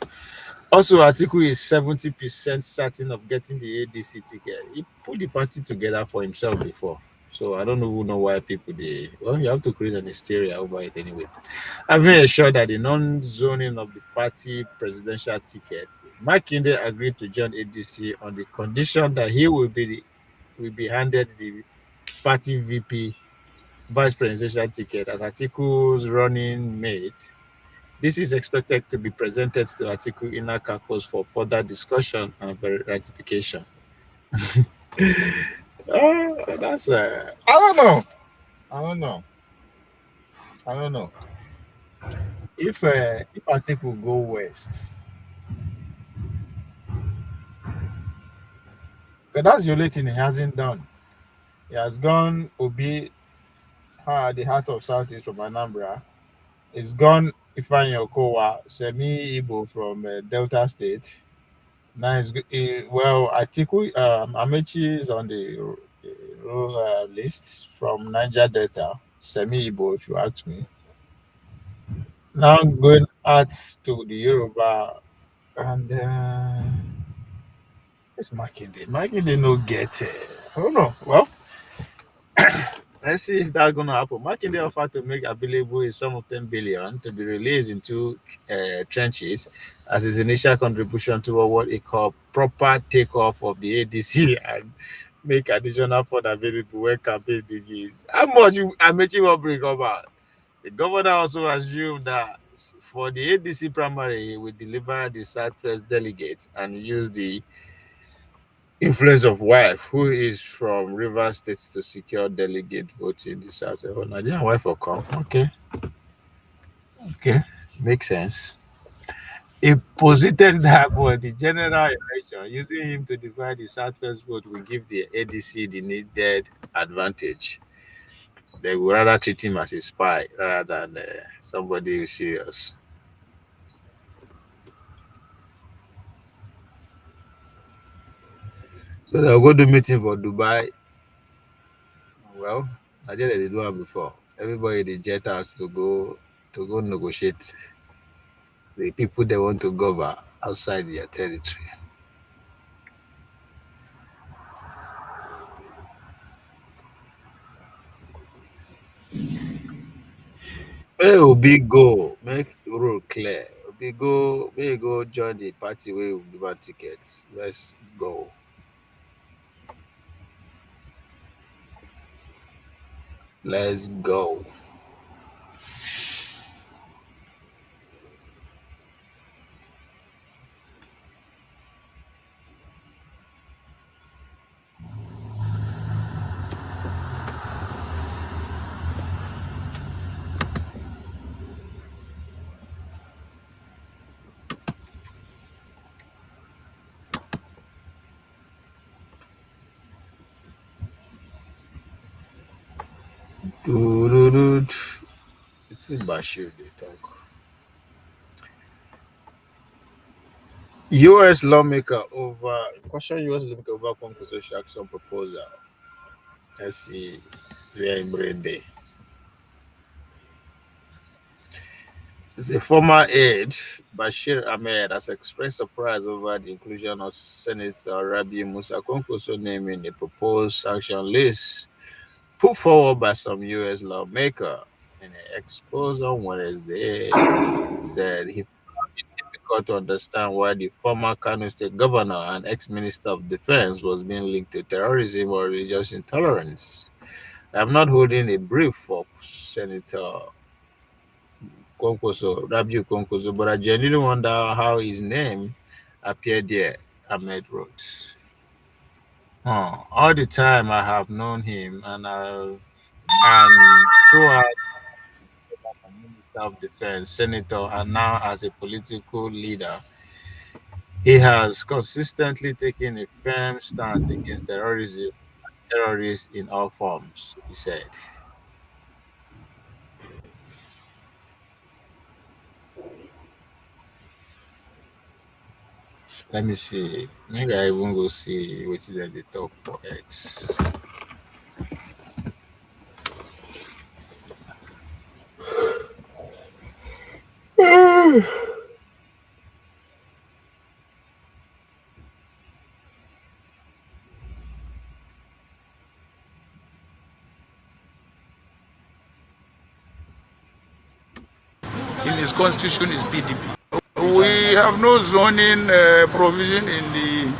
Also, Atiku is 70% certain of getting the ADC ticket. He put the party together for himself before. So I don't even know why people well, you have to create an hysteria over it anyway. Having ensured that the non-zoning of the party presidential ticket, Makinde agreed to join ADC on the condition that he will be handed the party VP vice presidential ticket as Atiku's running mate. This is expected to be presented to Atiku Inner Caucus for further discussion and ratification. That's I don't know. I don't know. I don't know. If Atiku go west, but that's the only thing he hasn't done. He has gone Obi, the heart of Southeast from Anambra. He's gone Ifeanyi Okowa, semi-Igbo from Delta State. Now, Atiku Amechi is on the list from Niger Delta, semi-Igbo, if you ask me. Now going out to the Yoruba, and it's Makinde. Makinde no get I don't know. Well, let's see if that's going to happen. Makinde offered to make available a sum of 10 billion to be released into trenches as his initial contribution toward what he called proper takeoff of the ADC and make additional fund available when campaign begins. How much Amechi will bring about? The governor also assumed that for the ADC primary, he will deliver the Southwest delegates and use the influence of wife who is from River State to secure delegate vote in the South. Oh, Nigerian wife will come. Okay, makes sense. He posited that for the general election, using him to divide the Southwest vote will give the ADC the needed advantage. They would rather treat him as a spy rather than somebody who's serious. So they'll go to meeting for Dubai. Well, I did they do it before. Everybody they jet out to go negotiate the people they want to govern outside their territory. May Obi go, make rule clear. Obi go, may go join the party where we give tickets. Let's go. Let's go. It's in Bashir they talk. U.S. lawmaker over U.S. lawmaker over Kwankwaso action proposal. Let's see where I'm ready. It's a former aide, Bashir Ahmed, has expressed surprise over the inclusion of Senator Rabi Musa Kwankwaso name in the proposed sanction list put forward by some U.S. lawmaker. In an expose on Wednesday, said he found it difficult to understand why the former Kano State governor and ex-minister of defense was being linked to terrorism or religious intolerance. I'm not holding a brief for Senator Kwankwaso, Rabiu Kwankwaso, but I genuinely wonder how his name appeared there, Ahmed wrote. All the time I have known him and throughout Minister of Defense, Senator, and now as a political leader, he has consistently taken a firm stand against terrorism, terrorists in all forms, he said. Let me see. Maybe I even go see what is that they talk for X. In his constitution is PDP. We have no zoning provision in the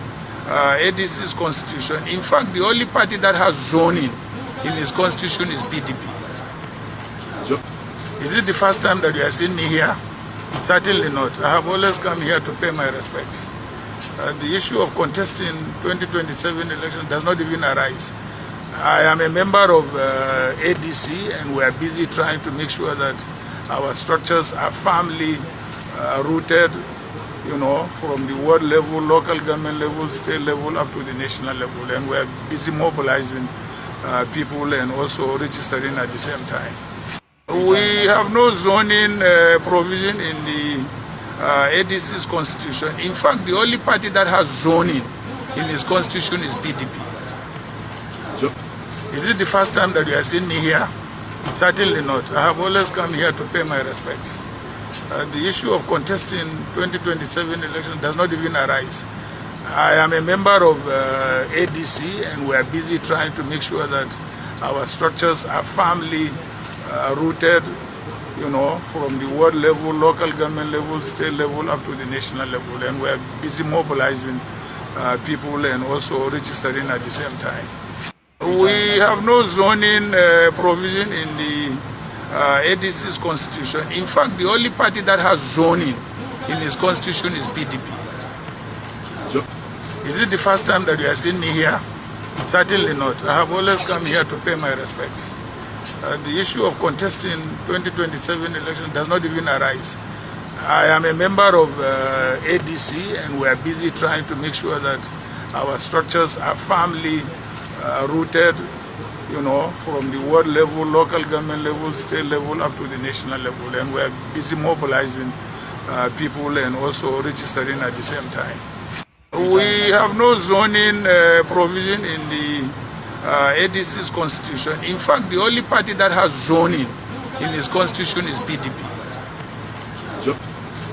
ADC's constitution. In fact, the only party that has zoning in his constitution is PDP. Is it the first time that you are seeing me here? Certainly not. I have always come here to pay my respects. The issue of contesting 2027 election does not even arise. I am a member of ADC, and we are busy trying to make sure that our structures are firmly rooted, you know, from the world level, local government level, state level, up to the national level. And we are busy mobilizing people and also registering at the same time. We have no zoning provision in the ADC's constitution. In fact, the only party that has zoning in its constitution is PDP. Is it the first time that you are seeing me here? Certainly not. I have always come here to pay my respects. The issue of contesting 2027 election does not even arise. I am a member of ADC, and we are busy trying to make sure that our structures are firmly rooted, you know, from the world level, local government level, state level, up to the national level. And we are busy mobilizing people and also registering at the same time. We have no zoning provision in the ADC's constitution. In fact, the only party that has zoning in its constitution is PDP. Is it the first time that you are seeing me here? Certainly not. I have always come here to pay my respects. The issue of contesting 2027 election does not even arise. I am a member of ADC, and we are busy trying to make sure that our structures are firmly rooted, you know, from the world level, local government level, state level, up to the national level. And we are busy mobilizing people and also registering at the same time. We have no zoning provision in the ADC's constitution. In fact, the only party that has zoning in its constitution is PDP.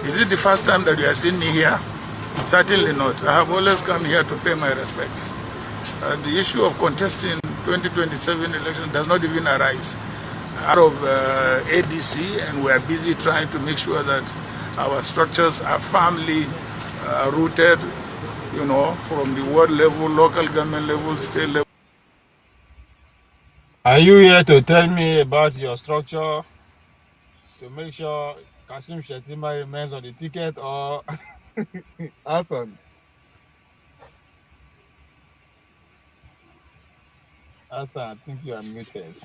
Is it the first time that you are seeing me here? Certainly not. I have always come here to pay my respects. The issue of contesting 2027 election does not even arise. Out of ADC, and we are busy trying to make sure that our structures are firmly rooted, you know, from the world level, local government level, state level. Are you here to tell me about your structure to make sure Kasim Shettima remains on the ticket, or Hassan? Hassan, I think you are muted.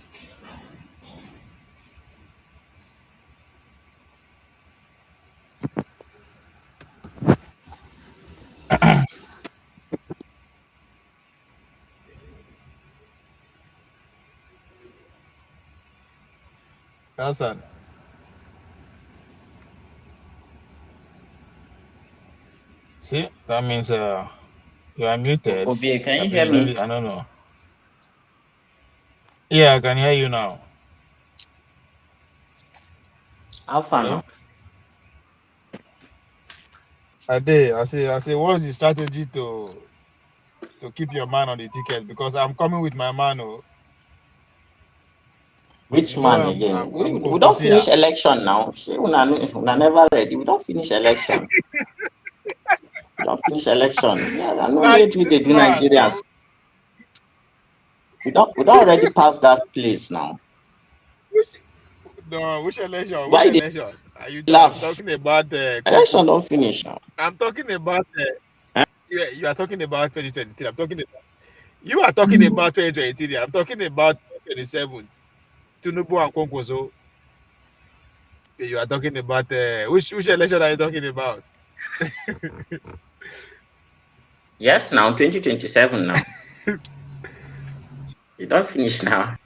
Hassan. See, that means you are muted. Obie, can you hear me? I don't know. Yeah, I can hear you now. How far now? I say, what's the strategy to keep your man on the ticket? Because I'm coming with my man. Oh. Which man again? We don't finish election now. We are never ready. We don't finish election. We don't finish election. Yeah, I know where they do Nigerians. We don't already pass that place now. Which election? Why which election? Are you talking about election don't finish now? I'm talking about you are talking about 2023. I'm talking about you are talking about 2023. I'm talking about 2027. Tinubu and Kwankwaso. You are talking about which election are you talking about? Yes, now 2027 now. You don't finish now.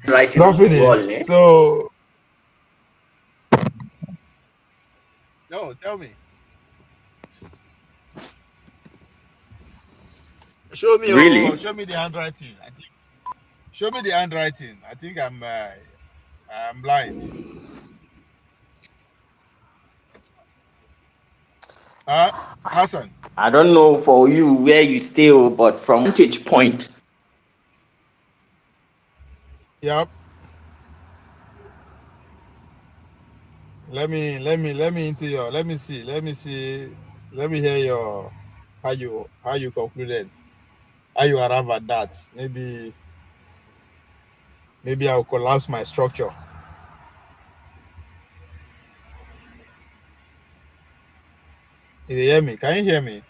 Right. Don't finish. So No, tell me. Show me, Really? show me the handwriting. I think. Show me the handwriting. I think I'm blind. Hassan. I don't know for you where you stay, but from vantage point. Yep. Let me into your. Let me see. Let me hear your how you concluded. How you arrive at that. Maybe I'll collapse my structure. You hear me? Can you hear me?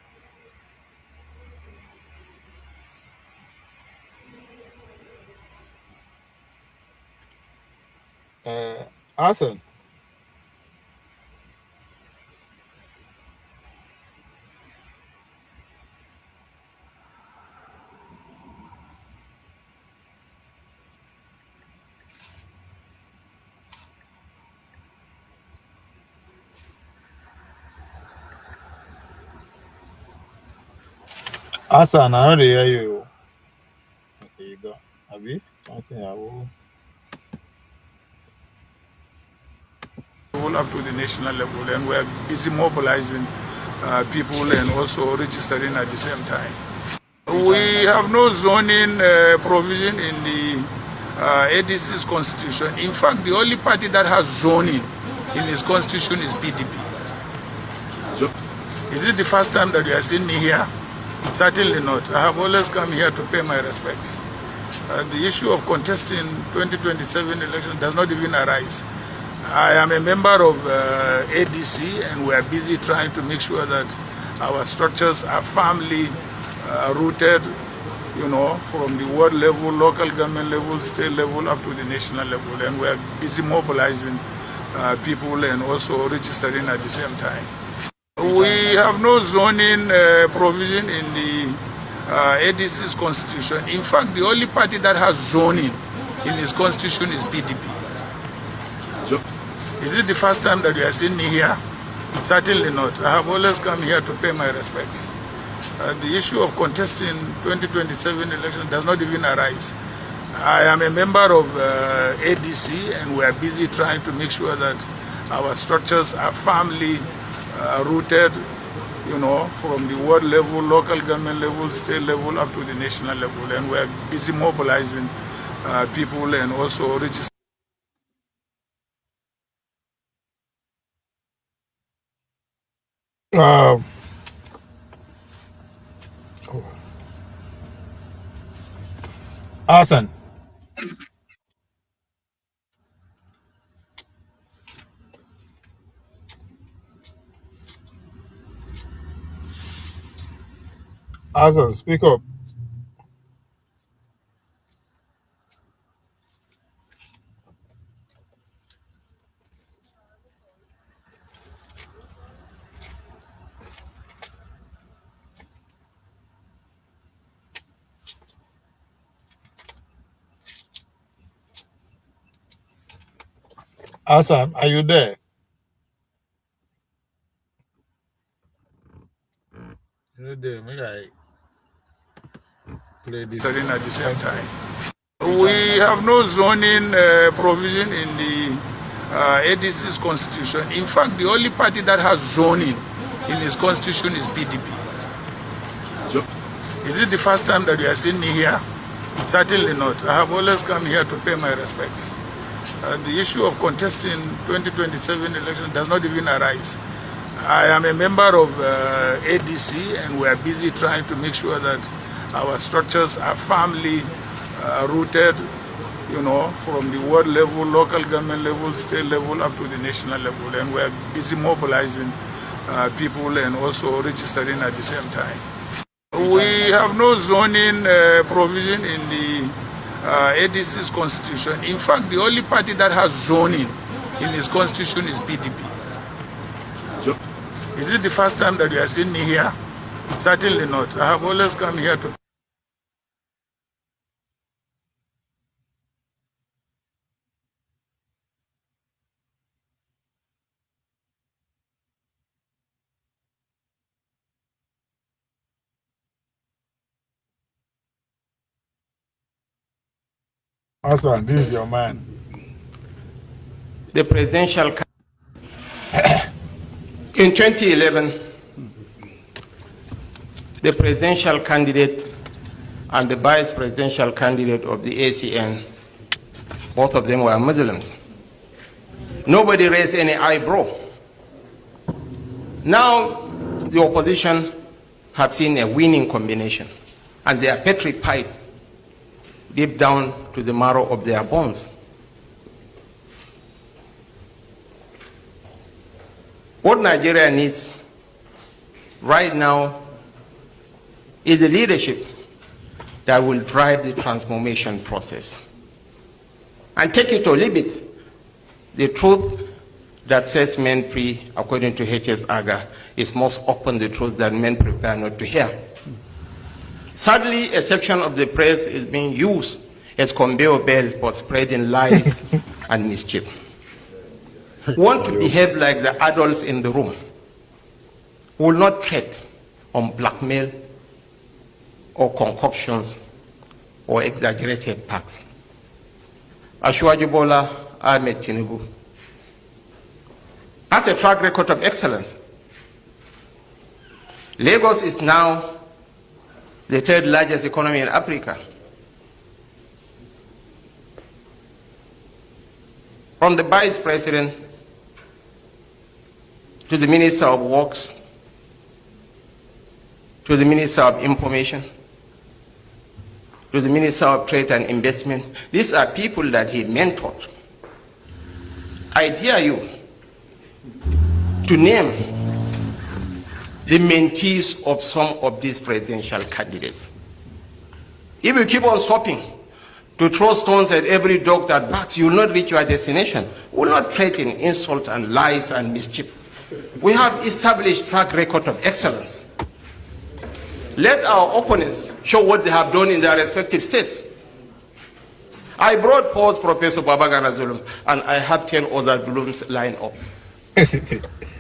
Hassan. Hassan, I don't hear you. There you go. Abi, something I will. Up to the national level, and we're busy mobilizing people and also registering at the same time. We have no zoning provision in the ADC's constitution. In fact, the only party that has zoning in its constitution is PDP. Is it the first time that you are seeing me here? Certainly not. I have always come here to pay my respects. The issue of contesting 2027 election does not even arise. I am a member of ADC, and we are busy trying to make sure that our structures are firmly rooted, from the world level, local government level, state level, up to the national level. And we are busy mobilizing people and also registering at the same time. We have no zoning provision in the ADC's constitution. In fact, the only party that has zoning in its constitution is PDP. Is it the first time that you are seeing me here? Certainly not. I have always come here to pay my respects. The issue of contesting 2027 election does not even arise. I am a member of ADC, and we are busy trying to make sure that our structures are firmly rooted, from the world level, local government level, state level, up to the national level. And we are busy mobilizing people and also registering. Hassan. Hassan, speak up. Hassan, are you there? You're there. Maybe I play this At the same time. We have no zoning provision in the ADC's constitution. In fact, the only party that has zoning in its constitution is PDP. Is it the first time that you are seeing me here? Certainly not. I have always come here to pay my respects. The issue of contesting 2027 election does not even arise. I am a member of ADC, and we are busy trying to make sure that our structures are firmly rooted, from the world level, local government level, state level, up to the national level. And we are busy mobilizing people and also registering at the same time. We have no zoning provision in the ADC's constitution. In fact, the only party that has zoning in its constitution is PDP. Is it the first time that you are seeing me here? Certainly not. I have always come here to Hassan, this is your man. The presidential in 2011, the presidential candidate and the vice presidential candidate of the ACN, both of them were Muslims. Nobody raised any eyebrow. Now the opposition have seen a winning combination, and they are petrified deep down to the marrow of their bones. What Nigeria needs right now is a leadership that will drive the transformation process. And take it or leave it, the truth that sets men free, according to H.S. Aga, is most often the truth that men prefer not to hear. Sadly, a section of the press is being used as conveyor belt for spreading lies and mischief. Want to behave like the adults in the room, will not tread on blackmail or concoctions or exaggerated facts. Ashwaju Bola Ahmed Tinubu has a track record of excellence. Lagos is now the third largest economy in Africa. From the vice president to the Minister of Works, to the Minister of Information, to the Minister of Trade and Investment, these are people that he mentored. I dare you to name the mentees of some of these presidential candidates. If you keep on stopping to throw stones at every dog that barks, you will not reach your destination. We will not threaten insult and lies and mischief. We have established track record of excellence. Let our opponents show what they have done in their respective states. I brought forth Professor Babagana Zulum, and I have 10 other Zulums lined up.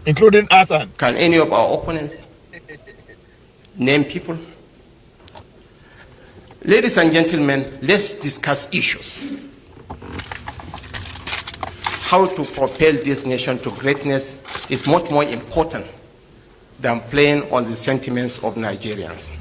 Including Hassan. Can any of our opponents name people? Ladies and gentlemen, let's discuss issues. How to propel this nation to greatness is much more important than playing on the sentiments of Nigerians.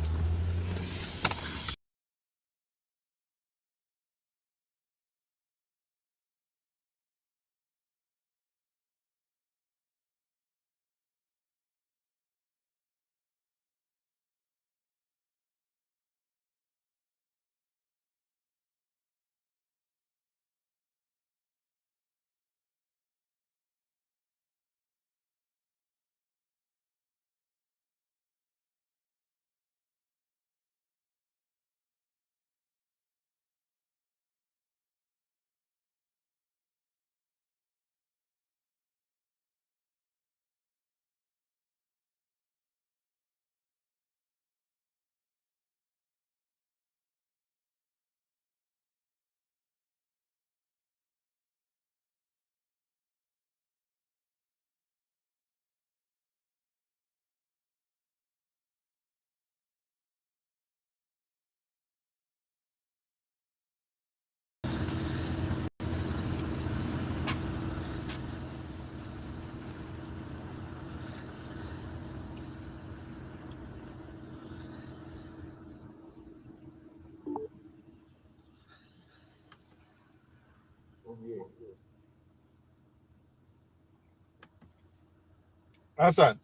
Hassan.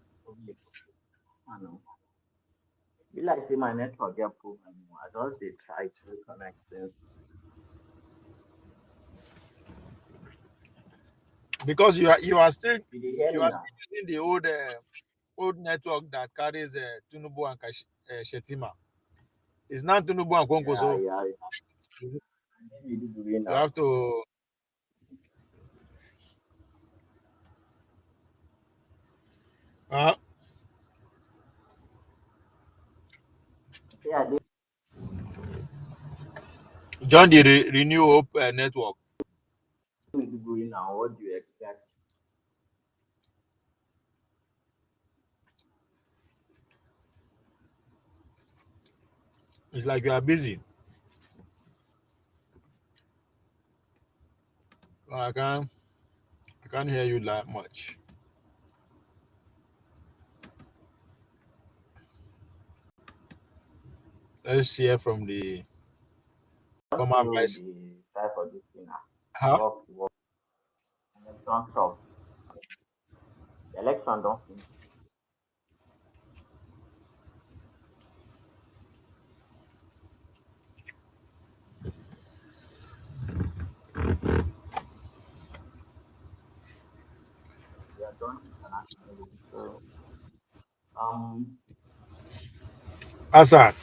Be like say my network get problem. I just dey try to reconnect since. Because you are still You dey hear me now? using the old network that carries Tinubu and Shetima. It's not Tinubu and Kwankwaso. Yeah. You have to. Yeah, Join the Renew Hope network. Now, what do you expect? It's like you are busy. I can't hear you that much. Let's hear from the former vice. Huh? Election stuff. The election don't finish. We are done internationally. So Hassan,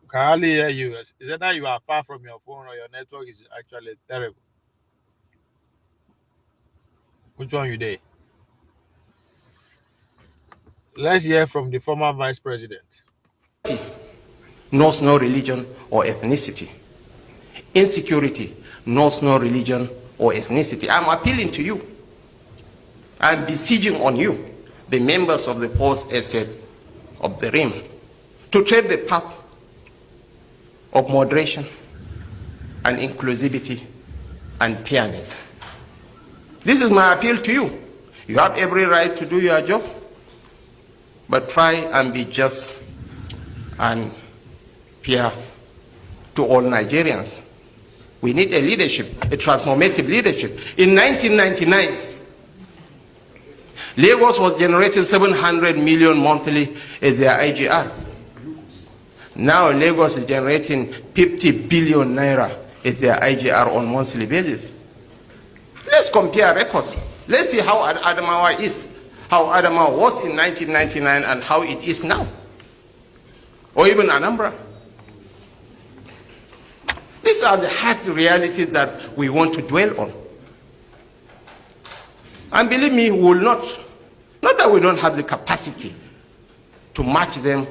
can I hardly hear you. Is it that you are far from your phone or your network is actually terrible? Which one you there? Let's hear from the former vice president. Knows no religion or ethnicity. Insecurity knows no religion or ethnicity. I'm appealing to you. I'm besieging on you, the members of the post estate of the Rim, to tread the path of moderation and inclusivity and fairness. This is my appeal to you. You have every right to do your job, but try and be just and fair to all Nigerians. We need a leadership, a transformative leadership. In 1999, Lagos was generating 700 million monthly as their IGR. Now Lagos is generating 50 billion naira as their IGR on monthly basis. Let's compare records. Let's see how Adamawa is, how Adamawa was in 1999 and how it is now. Or even Anambra. These are the hard realities that we want to dwell on. And believe me, we will not that we don't have the capacity to match them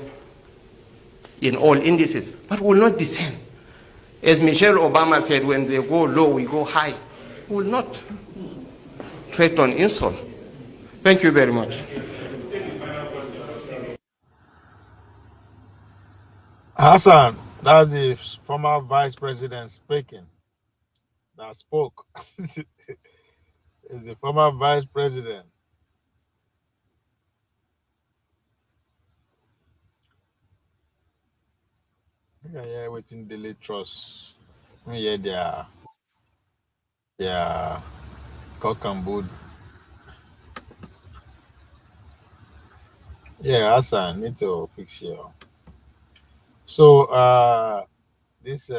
in all indices, but we will not descend. As Michelle Obama said, when they go low, we go high. We will not tread on insult. Thank you very much. Hassan, that's the former vice president speaking. That spoke. Is the former vice president. Yeah, within daily trust. Yeah, their cock and bull. Yeah, Hassan, need to fix you. So this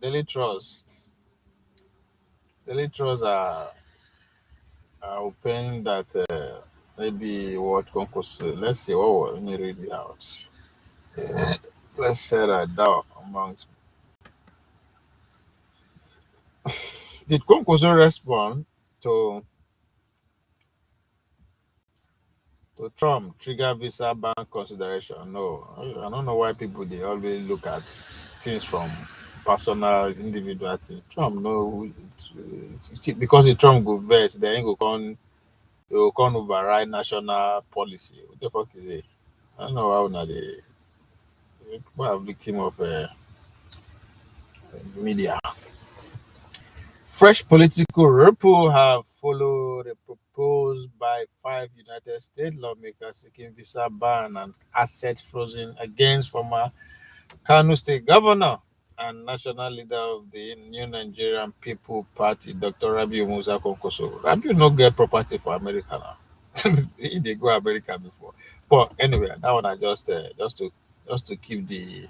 daily trust are hoping that maybe what Kwankwaso, let's see, let me read it out. Let's say that down amongst. Did Kwankwaso respond to Trump trigger visa ban consideration? No. I don't know why people they always look at things from personal, individual things. Trump no, because the Trump go vex, then he will come override national policy. What the fuck is it? I don't know how now they are victim of media. Fresh political ripple have followed a proposed by 5 United States lawmakers seeking visa ban and asset frozen against former Kano State Governor and national leader of the New Nigerian People Party, Dr. Rabiu Musa Kwankwaso. Rabiu no get property for America now. He did go America before. But anyway, that one I just to keep the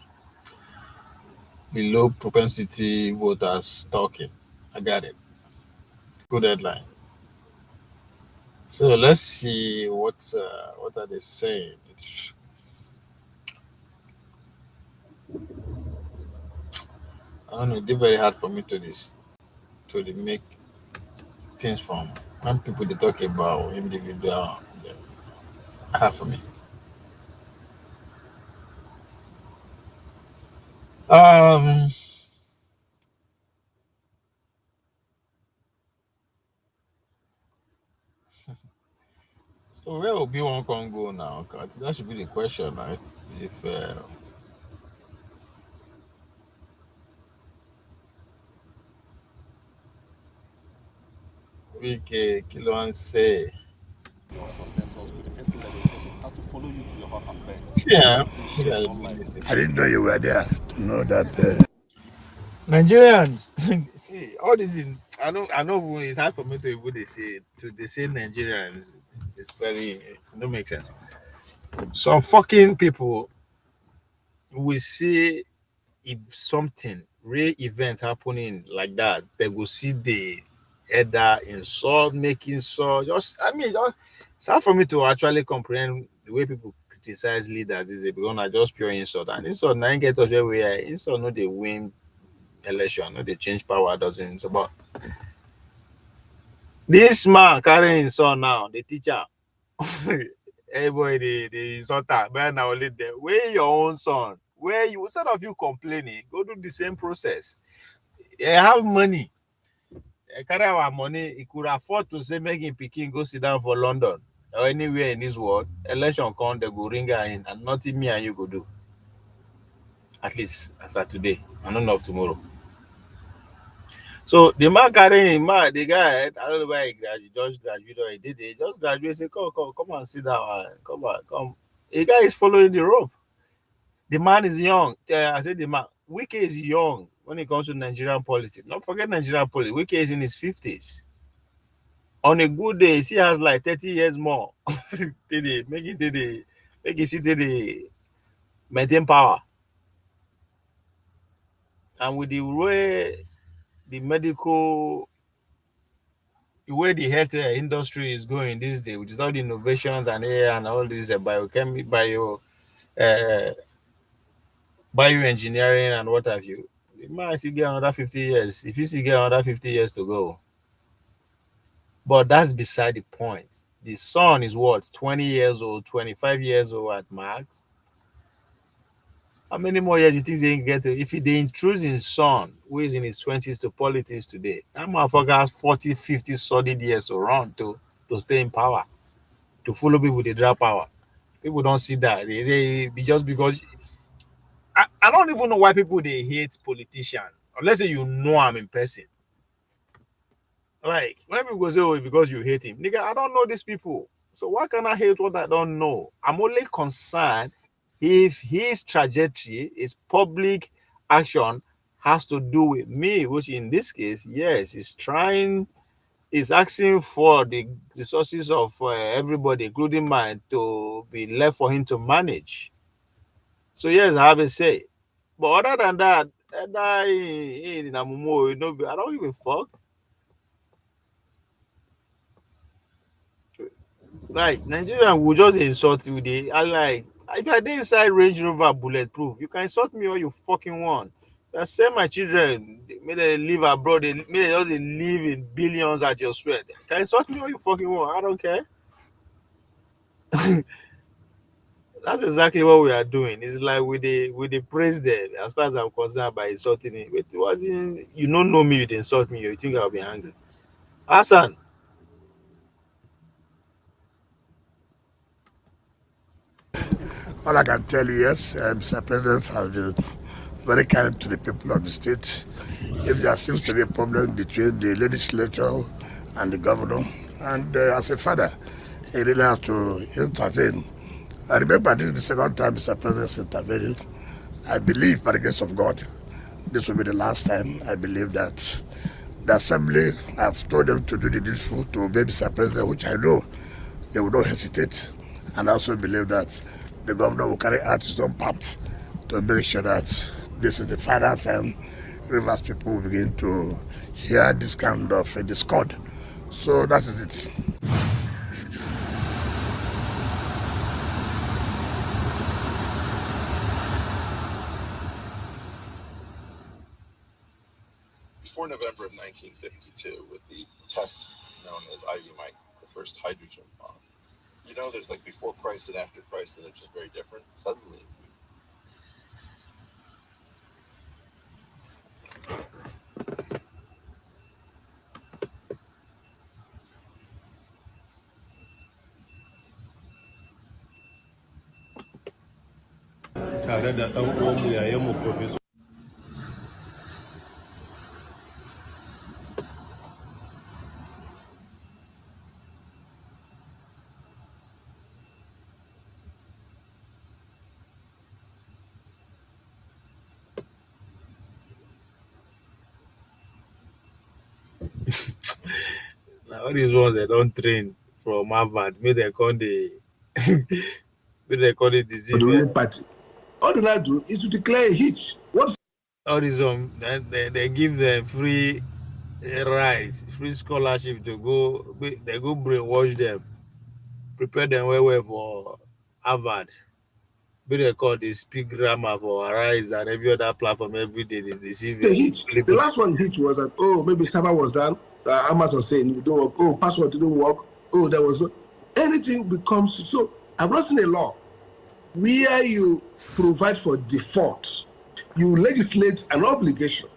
low propensity voters talking. I got it. Good headline. So let's see what are they saying. I don't know. It's very hard for me to make things from when people they talk about individual. Hard for me. So where will one can go now? That should be the question. Right? If PK, kilo and say. Your successors, with the first thing that your successors have to follow you to your house and beg. Yeah. I didn't know you were there to know that. Nigerians, see, all this in, I know, it's hard for me to even say Nigerians. It's very, it don't make sense. Some fucking people will see if something, real events happening like that, they will see the header insult, making so. It's hard for me to actually comprehend the way people criticize leaders. Is it because I just pure insult, and insult now get us where we are. Insult no they win election, no they change power doesn't. So, but this man carrying insult now, the teacher, everybody the insulter, but now lead them. Where your own son? Where you, instead of you complaining, go do the same process. They have money. They carry our money. He could afford to say, make him picking go sit down for London or anywhere in this world. Election come, they go ring her in, and nothing me and you go do. At least as of today, I don't know of tomorrow. So the man carrying him, the guy, I don't know why he graduated, just graduated or he did it. Just graduated, say, come and sit down. Come. The guy is following the rope. The man is young. I said the man. Wike is young when it comes to Nigerian politics. Don't forget Nigerian politics. Wike is in his 50s. On a good day, he has like 30 years more. Make it see the maintain power. And with the way the way the health industry is going these days, which is all the innovations and AI and all this bioengineering and what have you, the man still get another 50 years. If he still get another 50 years to go. But that's beside the point. The son is what, 20 years old, 25 years old at max. How many more years do you think they can get? If they introduce his son, who is in his 20s, to politics today, that motherfucker has 40, 50 solid years to run to stay in power, to follow people with the drop power. People don't see that. They just because I don't even know why people they hate politicians. Unless you know I'm in person. Like when people say, oh, because you hate him. Nigga, I don't know these people. So why can I hate what I don't know? I'm only concerned if his trajectory, his public action has to do with me, which in this case, yes, he's asking for the resources of everybody, including mine, to be left for him to manage. So yes, I have a say. But other than that, I don't give a fuck. Like Nigerian will just insult you. If I did inside Range Rover bulletproof, you can insult me all you fucking want. I send my children, may they live abroad, may they just live in billions at your sweat. You can insult me all you fucking want. I don't care. That's exactly what we are doing. It's like with the president, as far as I'm concerned, by insulting him. It wasn't, you don't know me, you insult me, you think I'll be angry. Hassan. All I can tell you, yes, Mr. President has been very kind to the people of the state. If there seems to be a problem between the legislature and the governor, and as a father, he really has to intervene. I remember this is the second time Mr. President is intervening. I believe, by the grace of God, this will be the last time. I believe that the Assembly, I've told them to do the needful to obey Mr. President, which I know they will not hesitate. And I also believe that the governor will carry out his own part to make sure that this is the final time Rivers people will begin to hear this kind of discord. So that is it. Before November of 1952, with the test known as Ivy Mike, the first hydrogen bomb, you know, there's like before Christ and after Christ, and it's just very different. Suddenly, tare da ɗan uwanmu yayanmu Professor all these ones they don't train from Harvard. May they call the may they call it disease. The ruling party. All they now do is to declare a hitch. What's all these ones? They give them free rights, free scholarship to go. They go brainwash them, prepare them well for Harvard. But they call they speak grammar for Arise and every other platform every day. They deceive the hitch? The last one hitch was that, oh, maybe server was down. Amazon saying it don't work. Oh, password didn't work. Oh, there was anything becomes so. I've not seen a law where you provide for default, you legislate an obligation,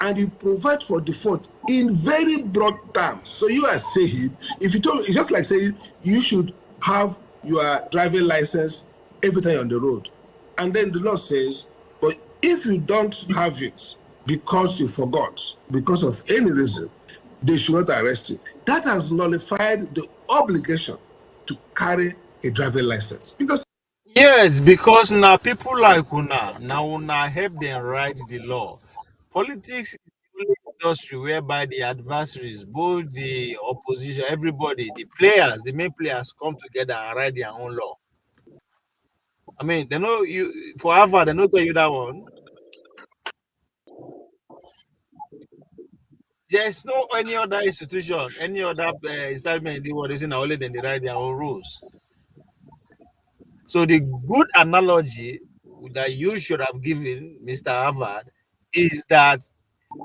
and you provide for default in very broad terms. So you are saying, if you told me, it's just like saying you should have your driving license every time you're on the road. And then the law says, but if you don't have it because you forgot, because of any reason, they should not arrest you. That has nullified the obligation to carry a driving license. Because yes, because now people like Una help them write the law. Politics is the only industry whereby the adversaries, both the opposition, everybody, the players, the main players come together and write their own law. I mean, they know you for Harvard, they know tell you that one. There's no any other institution, any other establishment in the world is only then they write their own rules. So the good analogy that you should have given Mr. Harvard is that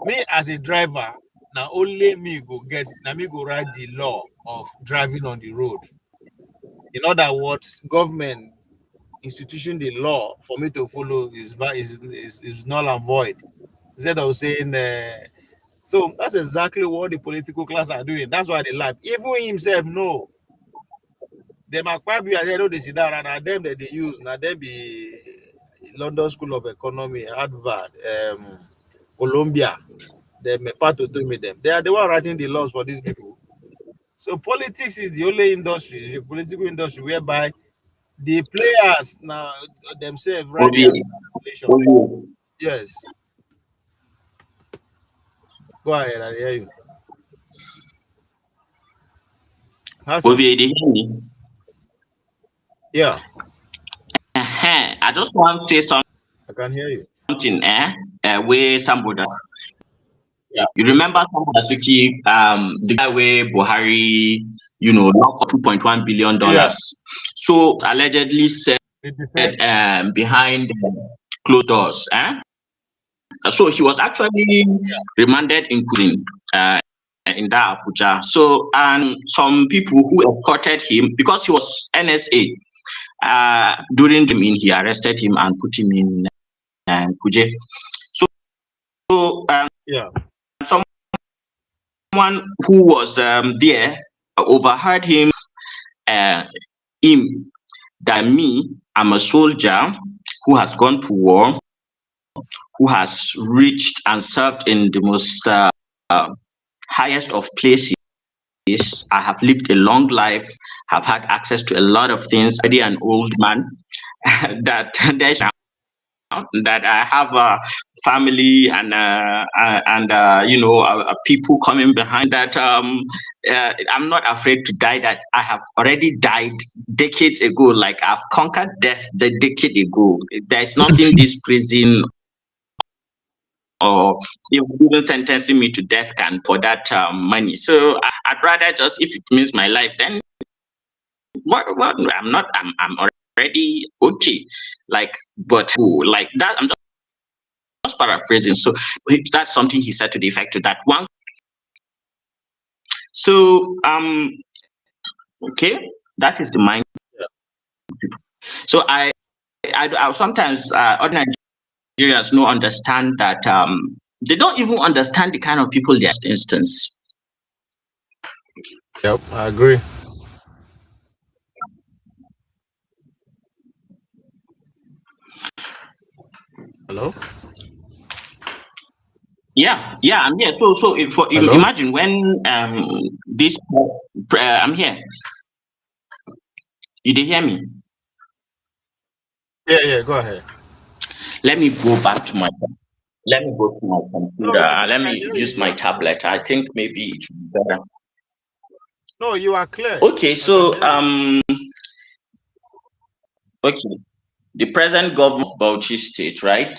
me as a driver, now only me go write the law of driving on the road. In other words, government institution the law for me to follow is null and void. Instead of saying so that's exactly what the political class are doing. That's why they laugh. Even himself know. Them Akpabi and they sit down and them that they use. Now them be London School of Economy, Harvard, Columbia. They may part to do with them. They are the one writing the laws for these people. So politics is the only industry, the political industry, whereby the players now themselves write their regulation. Yes. Go ahead, I hear you. Ovie, did you hear me? Yeah. I just want to say something. I can hear you. Something, where somebody. Yeah. You remember Suki, the guy where Buhari, knocked $2.1 billion. Yeah. So allegedly said behind closed doors. So he was actually remanded in prison in that Abuja. So and some people who escorted him because he was NSA. During the meeting, he arrested him and put him in Kuje. So someone who was there overheard him that me, I'm a soldier who has gone to war, who has reached and served in the most highest of places. I have lived a long life, have had access to a lot of things, already an old man, that I have a family and people coming behind that. I'm not afraid to die, that I have already died decades ago, like I've conquered death the decade ago. There's nothing this prison or even sentencing me to death can for that money. So I'd rather just, if it means my life, then I'm already okay. Like, but like that, I'm just paraphrasing. So that's something he said to the effect of that one. So okay, that is the mind. So I sometimes other Nigerians don't understand that they don't even understand the kind of people they are in instance. Yep, I agree. Hello? Yeah, I'm here. So if imagine when this I'm here. You did hear me? Yeah, go ahead. Let me go back to my computer. Let me use my tablet. I think maybe it should be better. No, you are clear. Okay, so okay, the present governor of Bauchi State, right?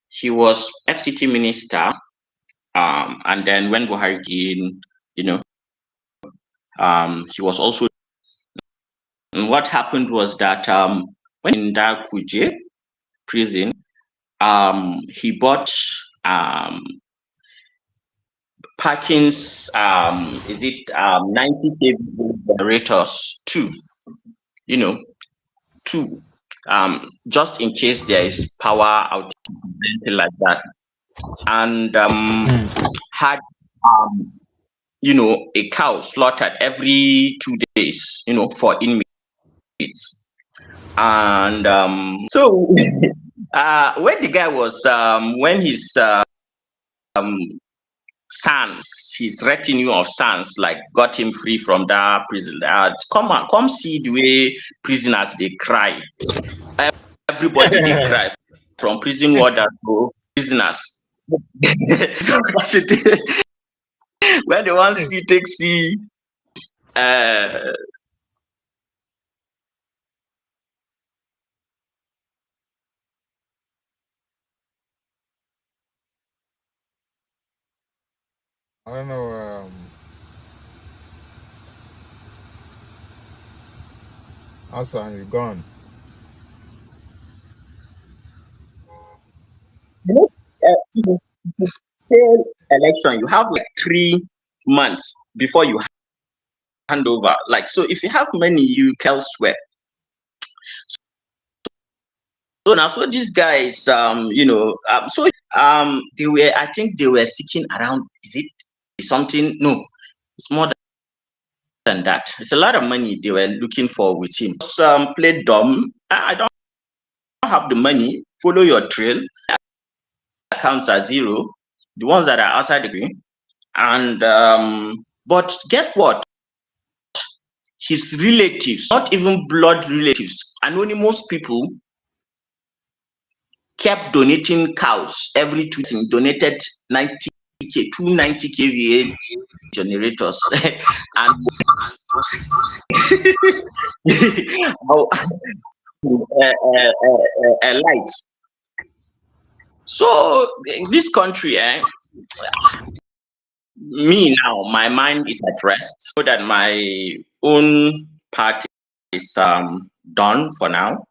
He was FCT minister, and then when Buhari in, he was also. And what happened was that when in that Kuje prison, he bought Parkins, is it 90 kV generators, two, just in case there is power outage, anything like that, and had a cow slaughtered every 2 days, for inmates, and so when the guy was when his sons, his retinue of sons, like got him free from that prison. Come see the way prisoners they cry. Everybody they cry, from prison warders to prisoners. So when they want see take see I don't know. Hassan, you're gone. Election, you have like 3 months before you hand over. Like, so if you have money, you elsewhere. So now, so these guys, they were, I think they were seeking around, is it something? No, it's more than that. It's a lot of money they were looking for with him. Play dumb. I don't have the money. Follow your trail. Accounts are zero. The ones that are outside the green. And but guess what? His relatives, not even blood relatives, anonymous people, kept donating cows every 2 weeks. Donated 290 kVA generators and lights. So in this country, me now, my mind is at rest. So that my own part is done for now.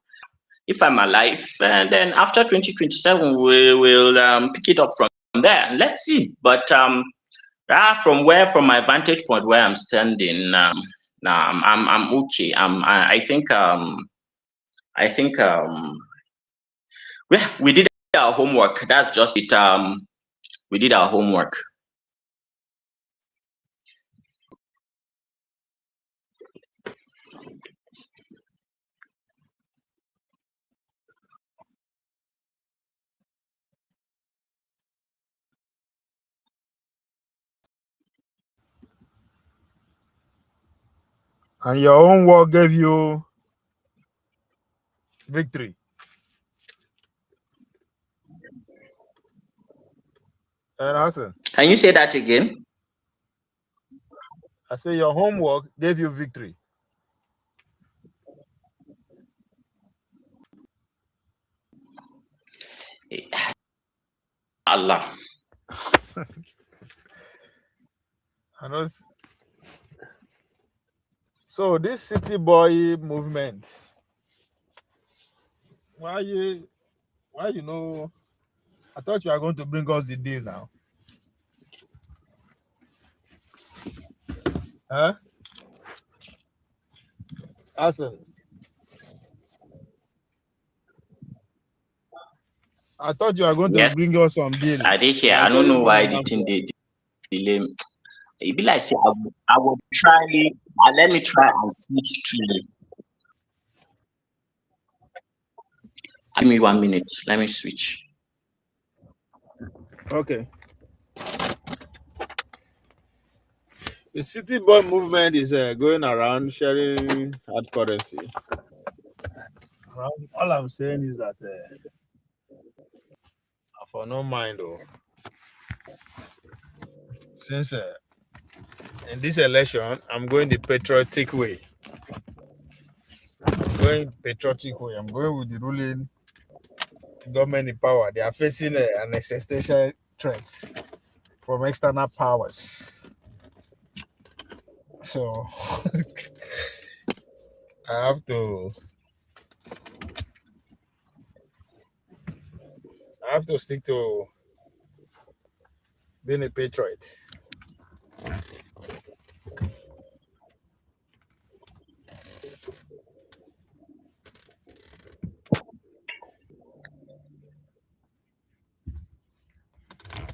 If I'm alive, and then after 2027, we will pick it up from there. And let's see. But from my vantage point where I'm standing, now I'm okay. I think we did our homework. That's just it. We did our homework. And your own work gave you victory. Hassan, can you say that again? I say your homework gave you victory. Allah. I know. So this city boy movement, why I thought you were going to bring us the deal now. Huh? Hassan, I thought you were going to bring us some deal. I did hear. I don't know why the thing they delay. It be like say I will try. Let me try and switch to. Give me 1 minute. Let me switch. Okay. The city boy movement is going around sharing hard currency. All I'm saying is that for no mind, since in this election, I'm going the patriotic way. I'm going with the ruling government in power. They are facing an existential threat from external powers. So I have to stick to being a patriot.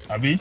Abi?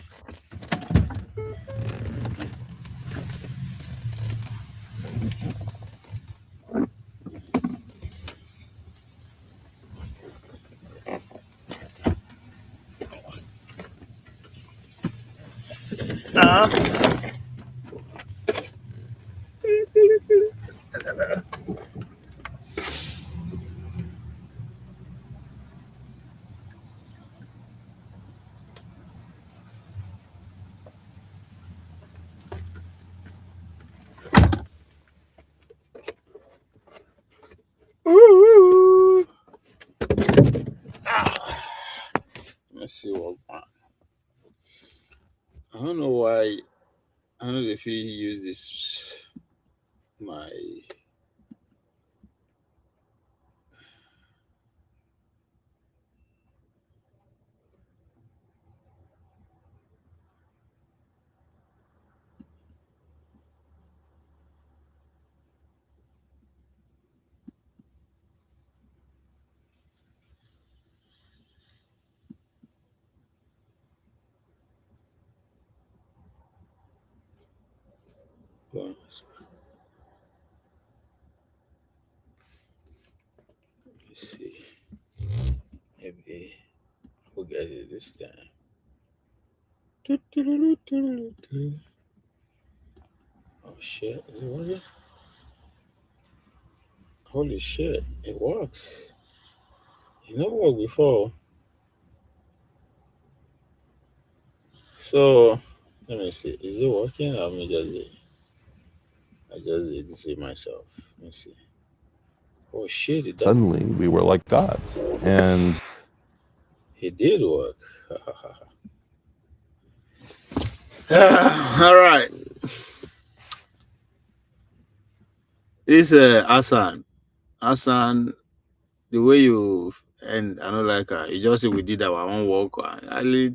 Let's see what I don't know why. I don't know if he used this my Let me see. Maybe we'll get it this time. Oh shit, is it working? Holy shit, it works. It never worked before. So let me see. Is it working? Let me I just did to see myself. Let me see. Oh shit, it Suddenly we were like gods. And it did work. All right. This Hassan, the way you and I don't like you just say we did our own work.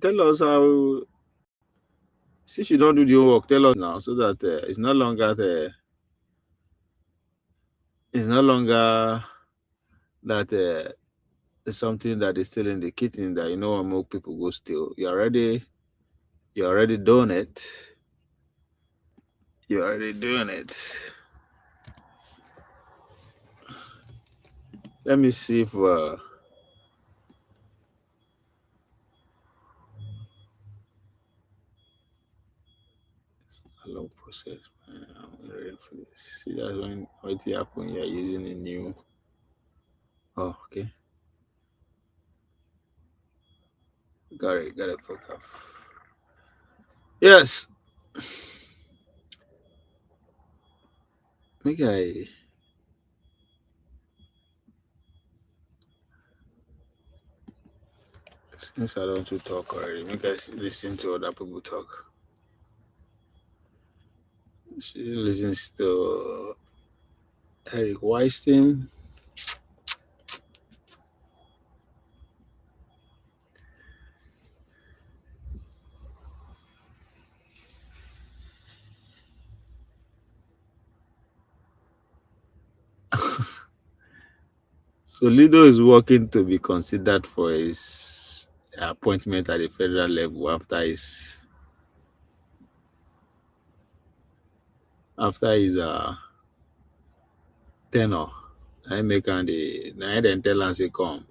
Tell us how. Since you don't do the work, tell us now so that it's no longer that it's something that is still in the kitchen that more people go steal. You're already doing it. You're already doing it. Let me see if a long process, man. I'm ready for this. See, that's when what happen. You're using a new. Oh, okay. Got it. Fuck off. Yes. Make since I don't want to talk already, make I listen to other people talk. She listens to Eric Weinstein. So Lido is working to be considered for his appointment at the federal level after his tenure. I make and then tell us he come.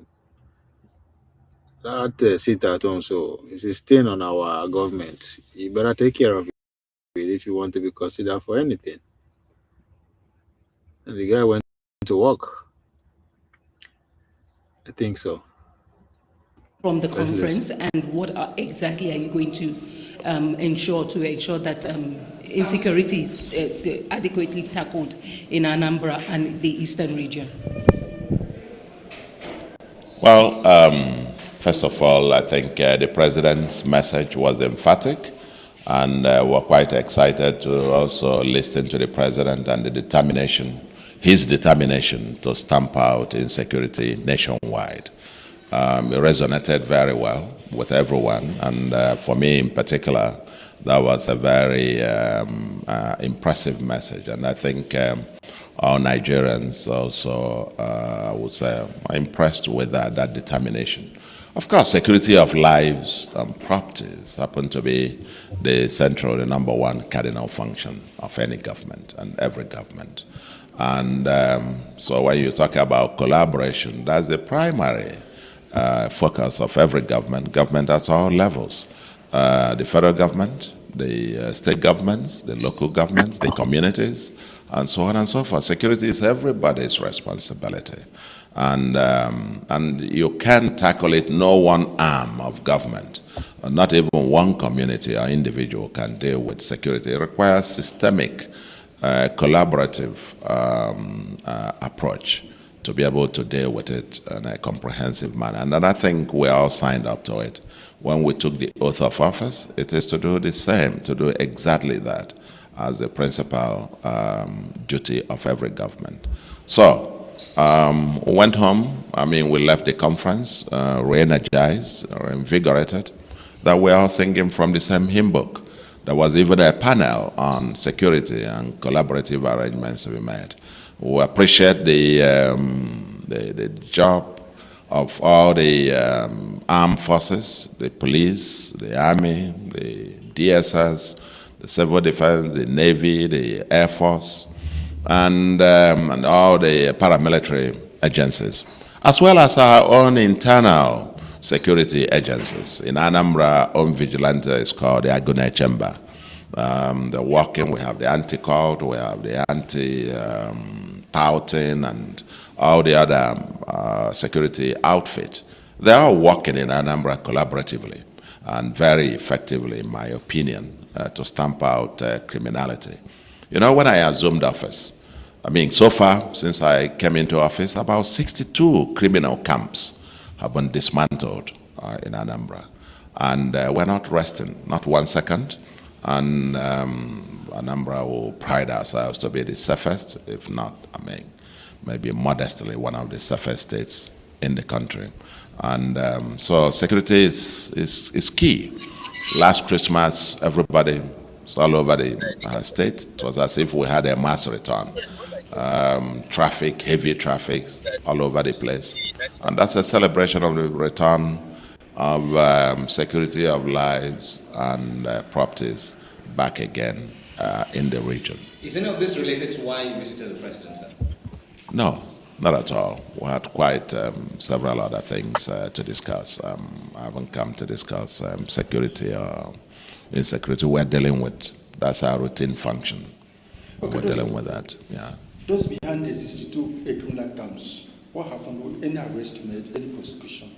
That sit at home, so it's a stain on our government. You better take care of it if you want to be considered for anything. And the guy went to work. I think so. From the conference, and what exactly are you going to ensure that insecurity is adequately tackled in Anambra and the eastern region? Well, first of all, I think the president's message was emphatic, and we're quite excited to also listen to the president and his determination to stamp out insecurity nationwide. It resonated very well with everyone, and for me in particular, that was a very impressive message, and I think all Nigerians also, I would say, are impressed with that determination. Of course, security of lives and properties happen to be the number one cardinal function of any government and every government. And so when you talk about collaboration, that's the primary focus of every government at all levels. The federal government, the state governments, the local governments, the communities, and so on and so forth. Security is everybody's responsibility. And you can't tackle it, no one arm of government, not even one community or individual can deal with security. It requires systemic, collaborative approach to be able to deal with it in a comprehensive manner. And I think we all signed up to it. When we took the oath of office, it is to do the same, to do exactly that as the principal duty of every government. So, we went home. We left the conference re-energized, invigorated, that we're all singing from the same hymn book. There was even a panel on security and collaborative arrangements to be made. We appreciate the job of all the armed forces, the police, the army, the DSS, the civil defense, the Navy, the Air Force, and all the paramilitary agencies, as well as our own internal security agencies. In Anambra, own vigilante is called the Agune Chamber. They're working, we have the anti-cult, we have the anti-touting, and all the other security outfit. They are working in Anambra collaboratively and very effectively, in my opinion, to stamp out criminality. You know, when I assumed office, so far, since I came into office, about 62 criminal camps have been dismantled in Anambra. And we're not resting, not 1 second. And Anambra will pride ourselves to be the safest, if not, maybe modestly, one of the safest states in the country. And so security is key. Last Christmas, everybody, all over the state, it was as if we had a mass return. Traffic, heavy traffic, all over the place. And that's a celebration of the return of security of lives and properties back again in the region. Is any of this related to why you visited the president, sir? No, not at all. We had quite several other things to discuss. I haven't come to discuss security or insecurity. We're dealing with, that's our routine function. Okay, we're dealing with that, yeah. Those behind the 62 criminal camps, what happened? With any arrest made, any prosecution?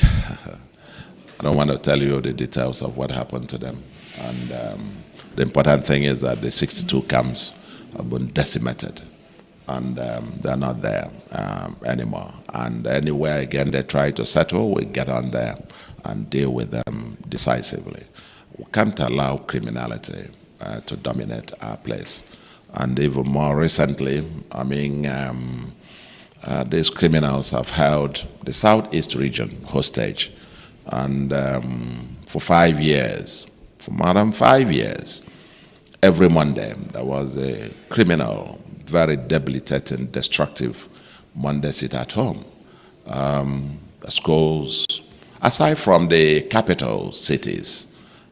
I don't want to tell you the details of what happened to them. And the important thing is that the 62 camps have been decimated, and they're not there anymore. And anywhere again they try to settle, we get on there and deal with them decisively. We can't allow criminality to dominate our place. And even more recently, these criminals have held the Southeast region hostage. And for 5 years, for more than 5 years, every Monday there was a criminal, very debilitating, destructive Monday sit at home. The schools, aside from the capital cities,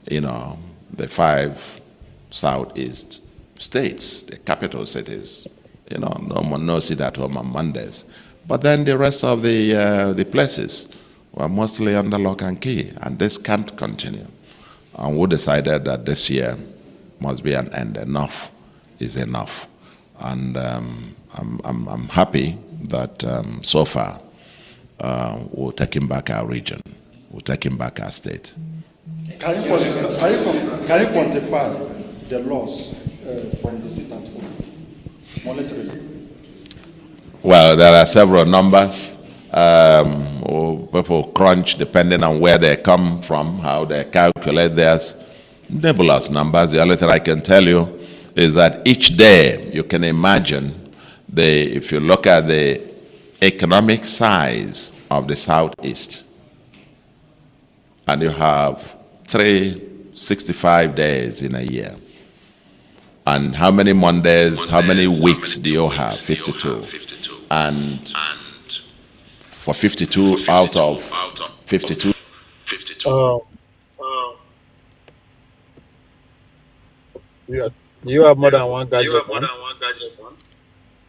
the 5 Southeast states, the capital cities, no sit at home on Mondays. But then the rest of the places were mostly under lock and key, and this can't continue. And we decided that this year must be an end. Enough is enough. And I'm happy that so far we're taking back our region, we're taking back our state. Can you quantify the loss from the sit-at home monetarily? Well, there are several numbers. People crunch depending on where they come from, how they calculate. There's nebulous numbers. The only thing I can tell you is that each day you can imagine if you look at the economic size of the Southeast, and you have 365 days in a year. And how many Mondays, how many weeks do you have? 52. And for 52 out of 52. You have more than one gadget.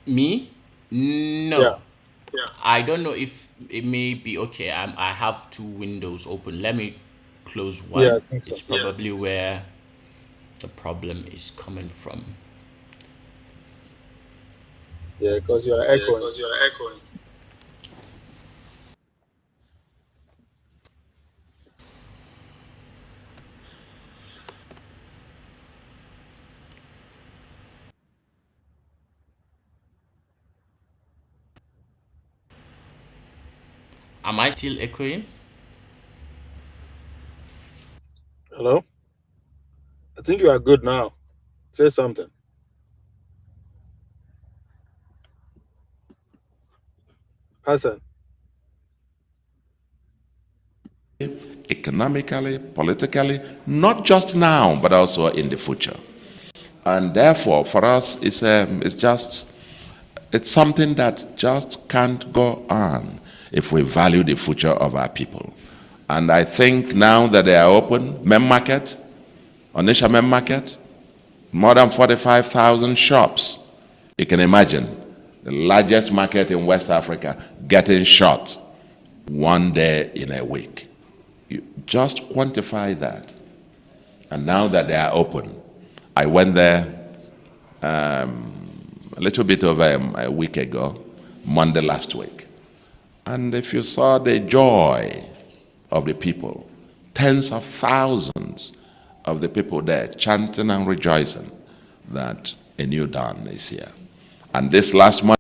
Me? No. Yeah. I don't know if it may be okay. I have two windows open. Let me close one. Yeah, I think so. It's probably where the problem is coming from. Yeah, because you are echoing. Am I still echoing? Hello? I think you are good now. Say something. Hassan. Economically, politically, not just now, but also in the future. And therefore, for us, it's something that just can't go on if we value the future of our people. And I think now that they are open, Mem Market, Onitsha Mem Market, more than 45,000 shops. You can imagine the largest market in West Africa getting shut one day in a week. You just quantify that. And now that they are open, I went there a little bit over a week ago, Monday last week. And if you saw the joy of the people, tens of thousands of the people there chanting and rejoicing that a new dawn is here. And this last month,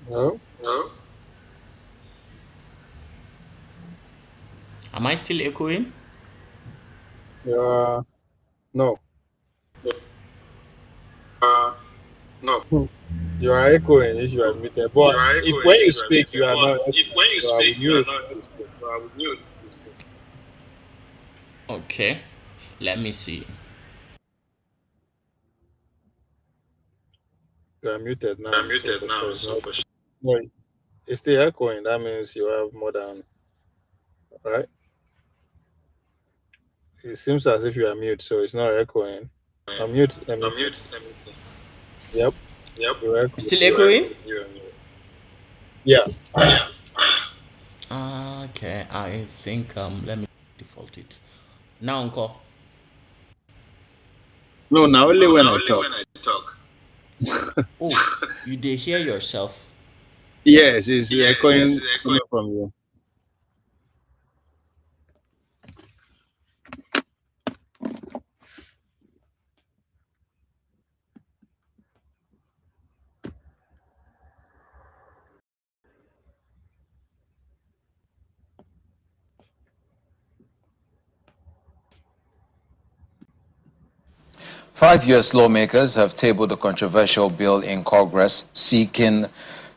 No? Am I still echoing? No. No. You are echoing if you are muted. But if when you speak, you are not. Okay. Let me see. You are muted now. No, it's still echoing. That means you have more than. Right? It seems as if you are mute, so it's not echoing. Unmute. Let me see. Yep. You're echoing. Still echoing? Yeah. Okay. I think let me default it. Now, Uncle. No, now only when I talk. Oh, you did hear yourself? Yes, it's echoing coming from you. Five U.S. lawmakers have tabled a controversial bill in Congress seeking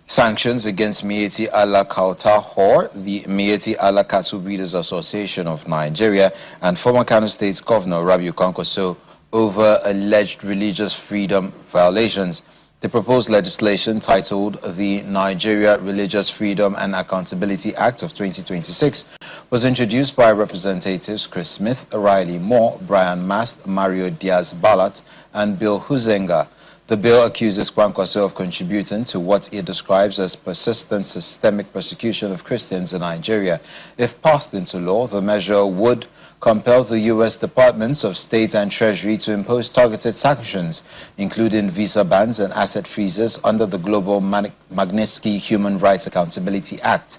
sanctions against Miyetti Allah Kauta Hor, the Miyetti Allah Cattle Breeders Association of Nigeria, and former Kano State Governor Kwankwaso over alleged religious freedom violations. The proposed legislation, titled the Nigeria Religious Freedom and Accountability Act of 2026, was introduced by Representatives Chris Smith, Riley Moore, Brian Mast, Mario Diaz-Balart, and Bill Huizenga. The bill accuses Kwankwaso of contributing to what it describes as persistent systemic persecution of Christians in Nigeria. If passed into law, the measure would compel the U.S. Departments of State and Treasury to impose targeted sanctions, including visa bans and asset freezes under the Global Magnitsky Human Rights Accountability Act.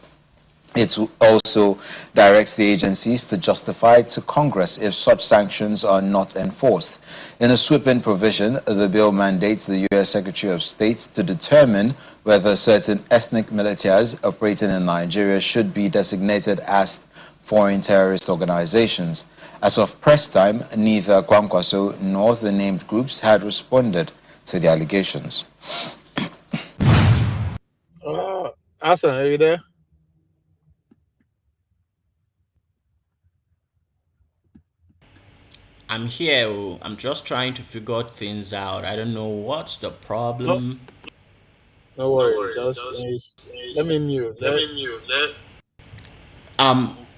It also directs the agencies to justify to Congress if such sanctions are not enforced. In a sweeping provision, the bill mandates the U.S. Secretary of State to determine whether certain ethnic militias operating in Nigeria should be designated as foreign terrorist organizations. As of press time, neither Kwankwaso nor the named groups had responded to the allegations. Hassan, are you there? I'm here. I'm just trying to figure things out. I don't know what's the problem. No worries. Let me mute.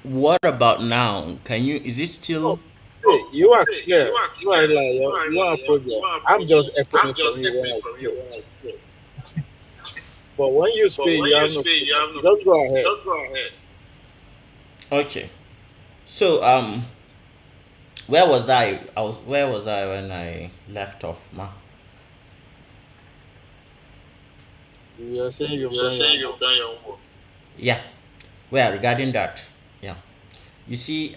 What about now? Can you? Is it still? Hey, you are clear. You are like you are a project. I'm just echoing from you when I speak. But when you speak, you have no. Just go ahead. Okay. So where was I? Where was I when I left off, ma? You are saying you've done your homework. Yeah. Well, regarding that, yeah. You see,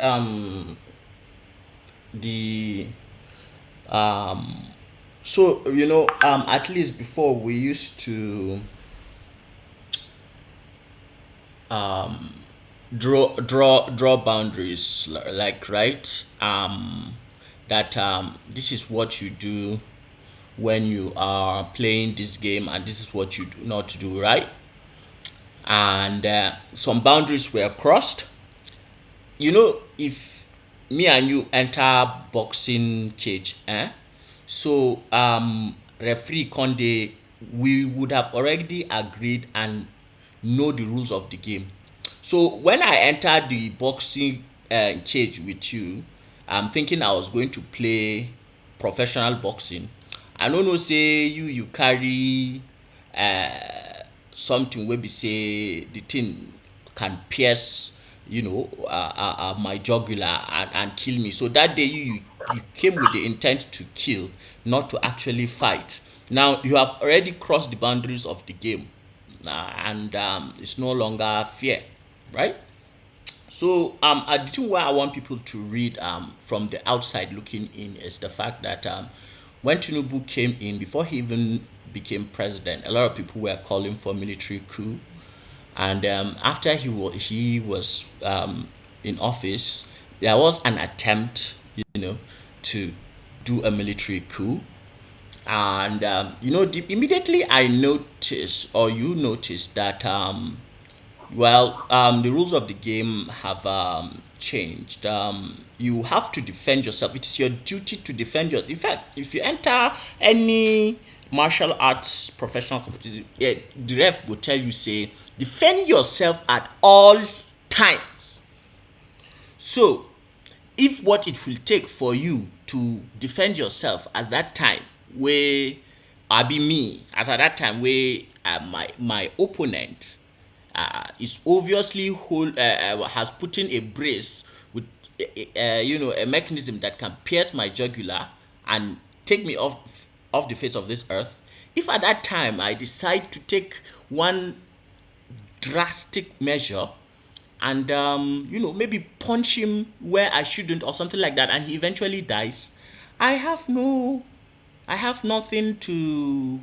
the so at least before we used to draw boundaries, like, right, that this is what you do when you are playing this game, and this is what you do not do, right? And some boundaries were crossed. If me and you enter boxing cage, so referee Conde, we would have already agreed and know the rules of the game. So when I entered the boxing cage with you, I'm thinking I was going to play professional boxing. I don't know, say you carry something where we say the thing can pierce my jugular and kill me. So that day you came with the intent to kill, not to actually fight. Now you have already crossed the boundaries of the game, and it's no longer fair, right? So the thing where I want people to read from the outside looking in is the fact that when Tinubu came in, before he even became president, a lot of people were calling for military coup. And after he was in office, there was an attempt, to do a military coup. And immediately I noticed, or you noticed, that the rules of the game have changed. You have to defend yourself. It's your duty to defend yourself. In fact, if you enter any martial arts professional competition, the ref will tell you, say, defend yourself at all times. So if what it will take for you to defend yourself at that time, where I be me, as at that time where my opponent is obviously has put in a brace with a mechanism that can pierce my jugular and take me off the face of this earth. If at that time I decide to take one drastic measure and maybe punch him where I shouldn't or something like that, and he eventually dies, I have nothing to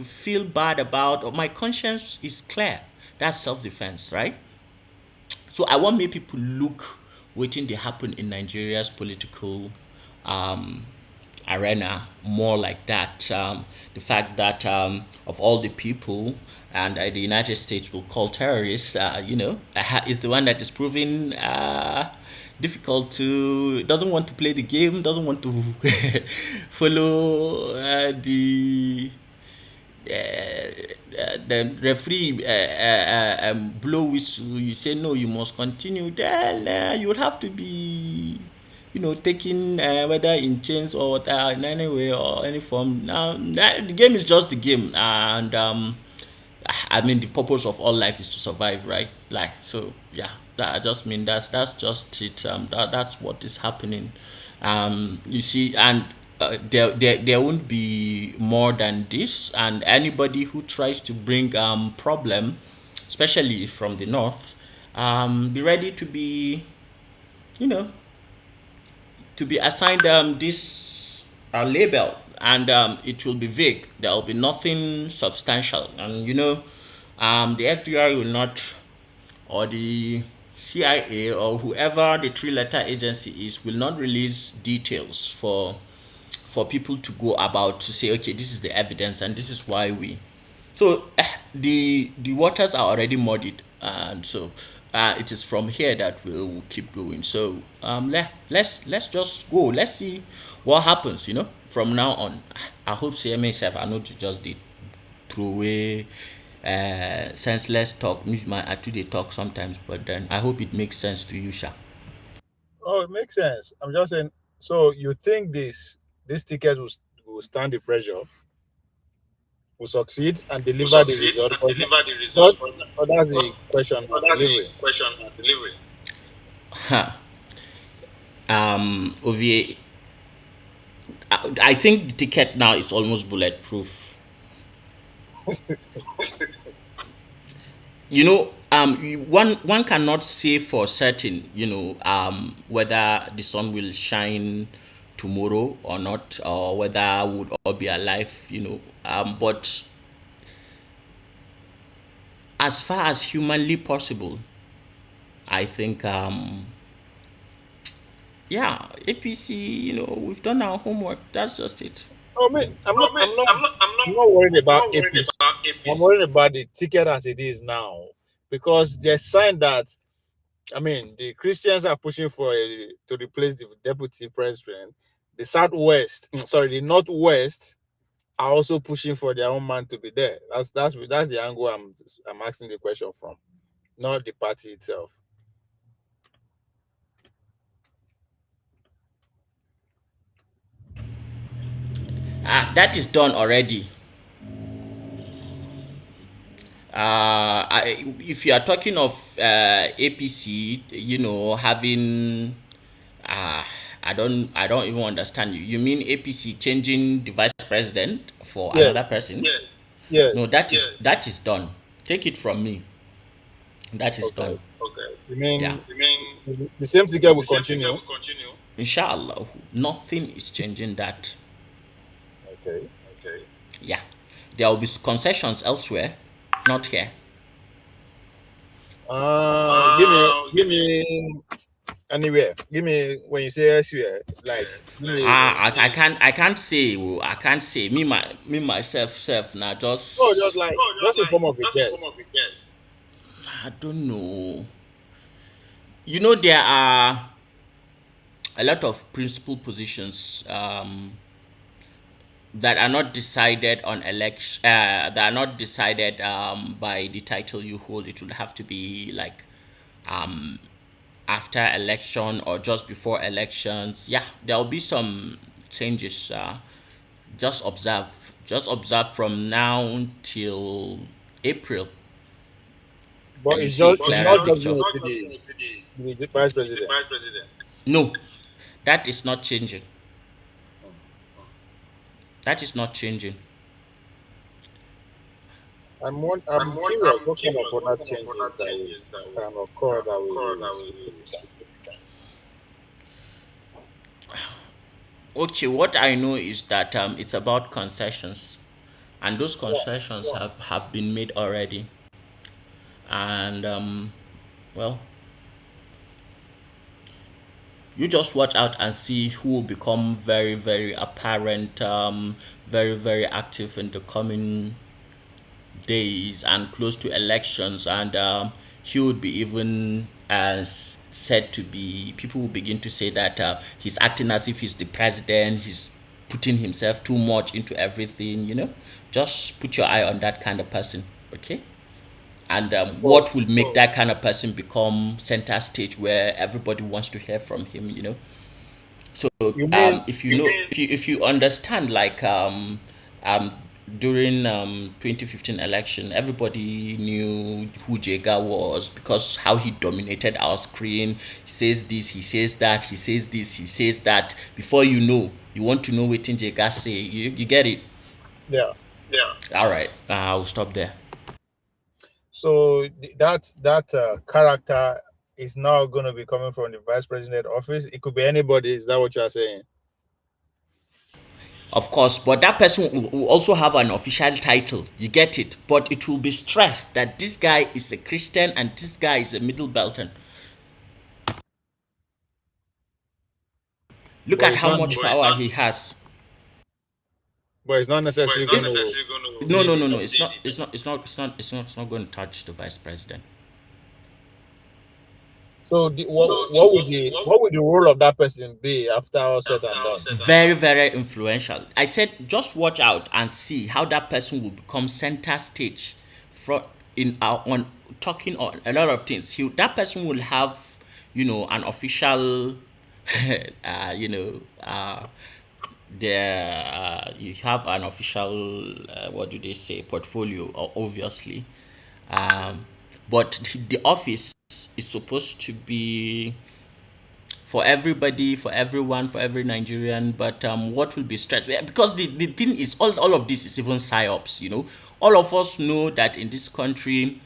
feel bad about, or my conscience is clear. That's self-defense, right? So I want make people look wetin dey happen in Nigeria's political arena more like that. The fact that of all the people and the United States will call terrorists, is the one that is proving difficult to, doesn't want to play the game, doesn't want to follow the referee blow whistle. You say no, you must continue. Then you would have to be, taken whether in chains or in any way or any form. Now the game is just the game, and I mean the purpose of all life is to survive, right? Like, so yeah, that I just mean that's just it. That's what is happening. You see, and there won't be more than this. And anybody who tries to bring problem, especially from the north, be ready to be, to be assigned this label, and it will be vague. There will be nothing substantial, and the FBI will not, or the CIA, or whoever the three-letter agency is, will not release details for people to go about to say, okay, this is the evidence and this is why we. So the waters are already muddied, and so it is from here that we'll keep going. So let's just go. Let's see what happens. From now on. I hope CMA I know you just did throw away senseless talk. I do they talk sometimes, but then I hope it makes sense to you, Sha. Oh, it makes sense. I'm just saying. So you think this ticket will stand the pressure, will succeed and deliver the result? But that's the question. Delivery. OVA, I think the ticket now is almost bulletproof. One cannot say for certain, whether the sun will shine tomorrow or not, or whether we would all be alive, but as far as humanly possible, I think, APC, we've done our homework. That's just it. I'm not worried about APC. I'm worried about the ticket as it is now, because there's sign that, the Christians are pushing to replace the deputy president. The Northwest are also pushing for their own man to be there. That's the angle I'm asking the question from, not the party itself. That is done already. If you are talking of APC, having, I don't even understand you. You mean APC changing the vice president for another person? Yes. No, that is done. Take it from me. That is done. Okay. You mean the same ticket will continue? Inshallah, nothing is changing that. Okay. Yeah, there will be concessions elsewhere, not here. Give me anywhere. Give me, when you say elsewhere, like. I can't say. Me myself now just. Just in form of a guess. I don't know. There are a lot of principal positions that are not decided on election. That are not decided by the title you hold. It would have to be like after election or just before elections. Yeah, there will be some changes. Just observe from now till April. But it's not just going to be the vice president. No, that is not changing. That is not changing. I'm curious what kind of other changes that can occur that will. Okay, what I know is that it's about concessions, and those concessions have been made already. And well, you just watch out and see who will become very, very apparent, very, very active in the coming days and close to elections, and he would be even said to be, people will begin to say that he's acting as if he's the president, he's putting himself too much into everything, just put your eye on that kind of person, okay? And what will make that kind of person become center stage where everybody wants to hear from him. So if you understand, like during 2015 election, everybody knew who Jega was because how he dominated our screen. He says this, he says that, he says this, he says that. Before you know, you want to know what Jega say. You get it? Yeah. All right, I'll stop there. So that character is now going to be coming from the vice president office. It could be anybody. Is that what you are saying? Of course, but that person will also have an official title. You get it? But it will be stressed that this guy is a Christian and this guy is a Middle Belton. Look at how much power he has. But it's not necessarily going to. No. It's not going to touch the vice president. So what would the role of that person be after all said and done? Very, very influential. I said just watch out and see how that person will become center stage on talking on a lot of things. That person will have, an official, you have an official, what do they say, portfolio, obviously. But the office is supposed to be for everybody, for everyone, for every Nigerian. But what will be stressed? Because the thing is, all of this is even psyops. All of us know that in this country,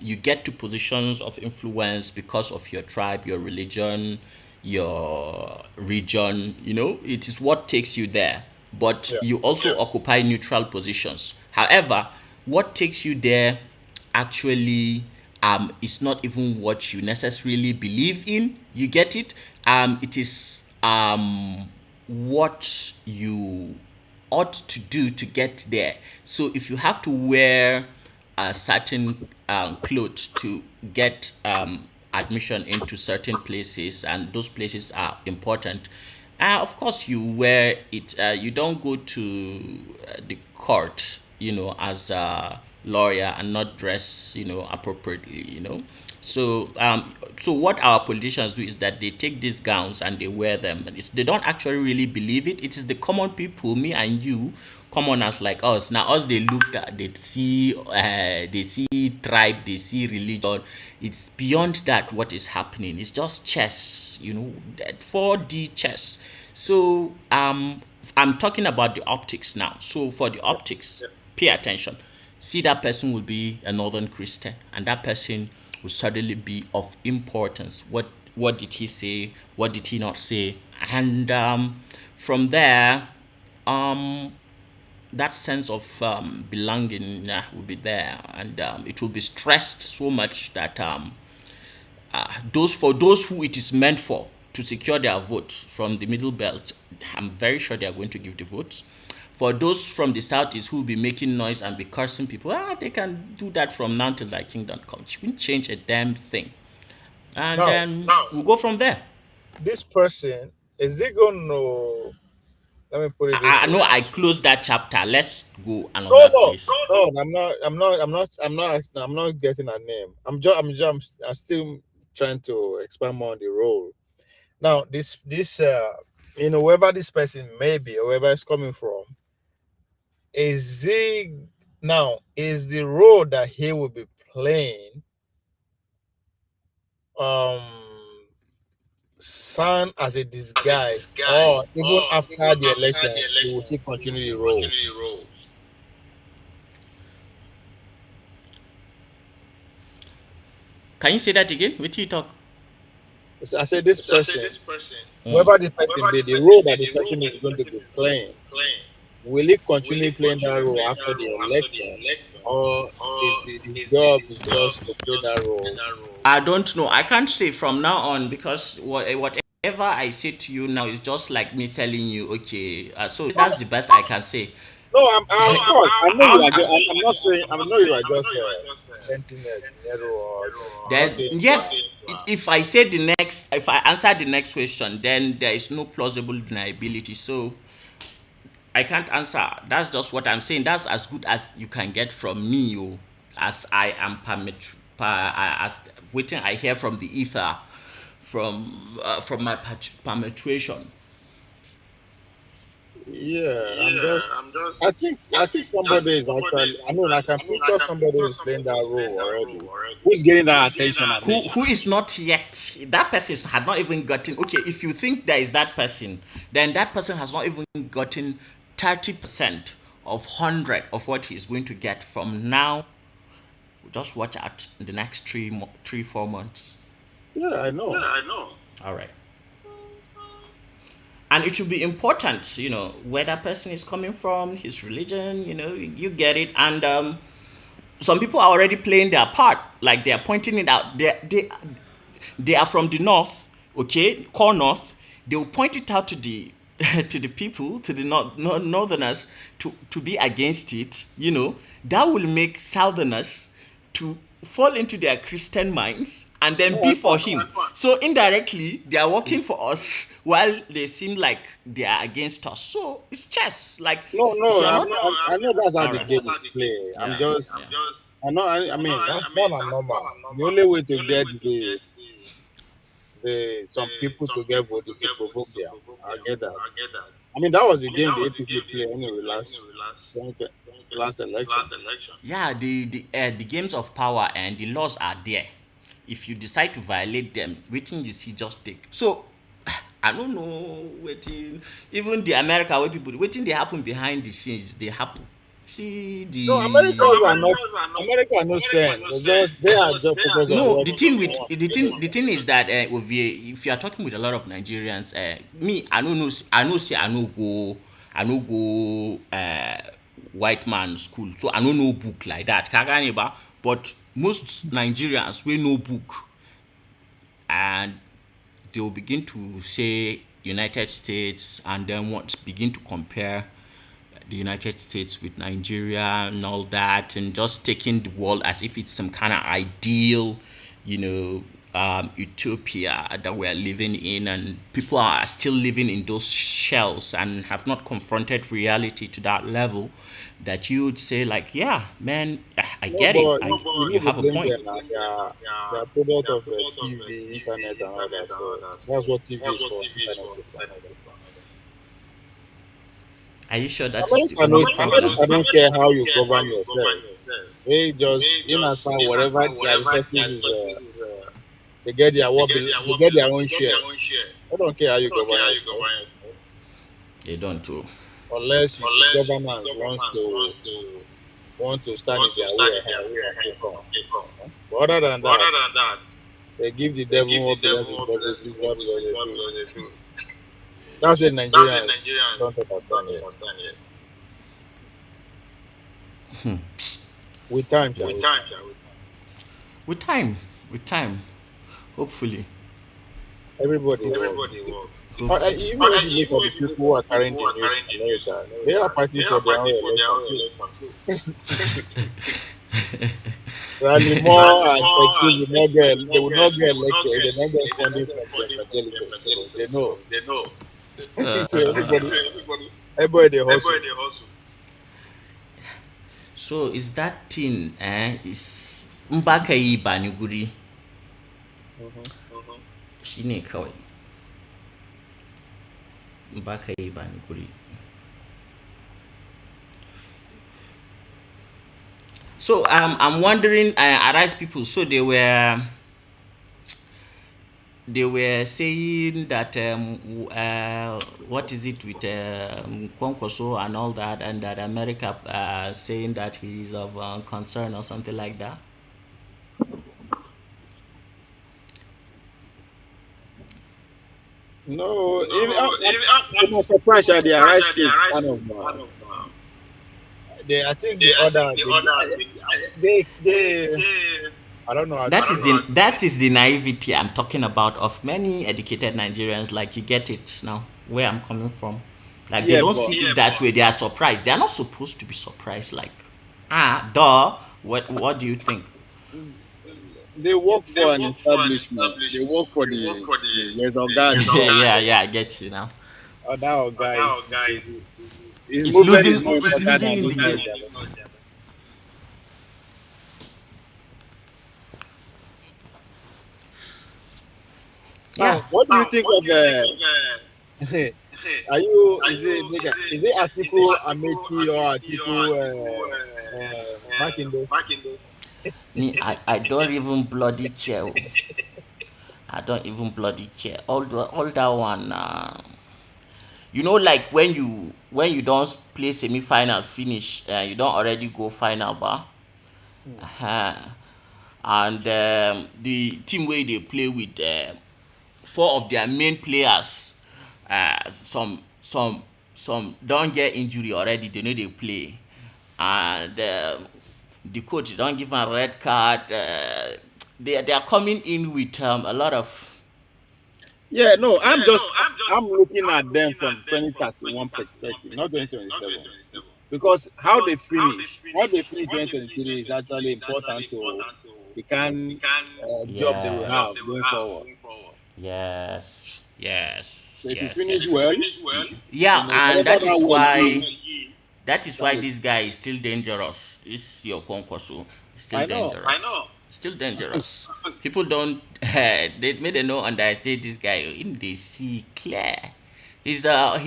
you get to positions of influence because of your tribe, your religion, your region. It is what takes you there. But you also occupy neutral positions. However, what takes you there actually is not even what you necessarily believe in. You get it? It is what you ought to do to get there. So if you have to wear a certain clothes to get admission into certain places, and those places are important, of course you wear it. You don't go to the court, as a lawyer and not dress, appropriately, So what our politicians do is that they take these gowns and they wear them. They don't actually really believe it. It is the common people, me and you, commoners like us. Now, us, they look at, they see tribe, they see religion. It's beyond that what is happening. It's just chess, that 4D chess. So I'm talking about the optics now. So for the optics, pay attention. See, that person will be a Northern Christian, and that person will suddenly be of importance. What did he say? What did he not say? And from there, that sense of belonging will be there, and it will be stressed so much that those who it is meant for to secure their vote from the Middle Belt, I'm very sure they are going to give the votes. For those from the Southeast who will be making noise and be cursing people, they can do that from now till thy kingdom comes. We change a damn thing. And then we'll go from there. This person, is it going to, let me put it this way. No, I closed that chapter. Let's go another place. No, I'm not getting a name. I'm still trying to expand more on the role. Now, this whoever this person may be, or whoever it's coming from, is the role that he will be playing sound as a disguise, or even after the election he will still continue the role? Can you say that again? What do you talk? I said this person, whoever the person be, the role that the person is going to be playing, will he continue playing that role after the election, or is his job is just to play that role? I don't know. I can't say from now on, because whatever I say to you now is just like me telling you, okay. So that's the best I can say. No, of course, I know you are. I'm not saying. I know you are just painting a scenario, or I'm not Then saying you are. yes, if I answer the next question, then there is no plausible deniability. So I can't answer. That's just what I'm saying. That's as good as you can get from me, as I am as waiting. I hear from the ether, from my permutation. Yeah, I'm just. I think somebody is actually. I mean, I can picture somebody who's playing that role already. Who's getting that attention? Who is not yet, that person had not even gotten, okay, if you think there is that person, then that person has not even gotten 30% of 100 of what he's going to get from now. Just watch out in the next 4 months. Yeah, I know. All right. And it should be important, where that person is coming from, his religion, you get it. And some people are already playing their part, like they are pointing it out. They are from the north, okay, core north. They will point it out to the to the people, to the northerners, to be against it. That will make southerners to fall into their Christian minds and then be for him. So indirectly, they are working for us while they seem like they are against us. So it's chess. Like No, I know that's how the game is played. I'm just. I know. I mean, that's not normal. The only way to get some people to get votes is to provoke them. I get that. I mean, that was the game the APC played anyway last election. Yeah, the games of power and the laws are there. If you decide to violate them, waiting you see just take. So I don't know waiting. Even the America where people waiting they happen behind the scenes, they happen. See the No, America are no sense. They are just focused on no. what The thing they with want. the thing is that if you are talking with a lot of Nigerians, me I don't know. I no go white man school, so I don't know book like that. Kaganiba, but most Nigerians we know book, and they will begin to say United States, and then begin to compare the United States with Nigeria and all that, and just taking the world as if it's some kind of ideal, utopia that we're living in, and people are still living in those shells and have not confronted reality to that level that you would say like, yeah, man, I get it. You have a point. They are product of TV, internet, and all that. So that's what TV is for. Internet. Are you sure that's America don't care how you govern yourself. They just, in as far whatever their resources is, they get their they get their own share. They don't care how you govern yourself. They don't too. Unless the government want to stand in their way and take on. But other than that, they give the devil more billions in devils. That's what Nigerians don't understand yet. With time, With time, hopefully. Everybody work. Even if you look at the people who are carrying the news in America, they are fighting for their own election too. Rally more and they will not get elected. They will not get funding from the evangelicals. So they know. So everybody they hustle. So is that thing is mbaka yi baniguri. Shine kawai. Mbaka yi baniguri. So I'm wondering, Arise people. So they were saying that what is it with Kwankwaso and all that, and that America saying that he's of concern or something like that. No, I'm surprised at the Arise kind of. I think the other I don't know. That is the naivety I'm talking about of many educated Nigerians. Like, you get it now, where I'm coming from. Like they don't see it that way. They are surprised. They are not supposed to be surprised. Like, duh. What do you think? They work for an establishment. They work for there's a guy. Yeah, I get you now. That guy his It's movement losing. is more It's important losing than in those the guys. game. Now, what do you think of are you is it Atiku Amechi or Atiku Makinde? Me, I don't even bloody care. I don't even bloody care. All that one. You know, like when you don't play semi-final finish, you don't already go final, bar. And the team where they play with four of their main players, some don't get injury already. They know they play, and the coach don't give them a red card. They are coming in with a lot of. Yeah, no, I'm looking at them from 2031 perspective, not 2027. Because how they finish 2023 is actually important to the kind job they will have going forward. Yes. So if you finish well, yeah, and whatever that word is, that is why this guy is still dangerous. It's your Kwankwaso. Still I know. dangerous. Still dangerous. People don't. They don't understand this guy. In they see clear. He's a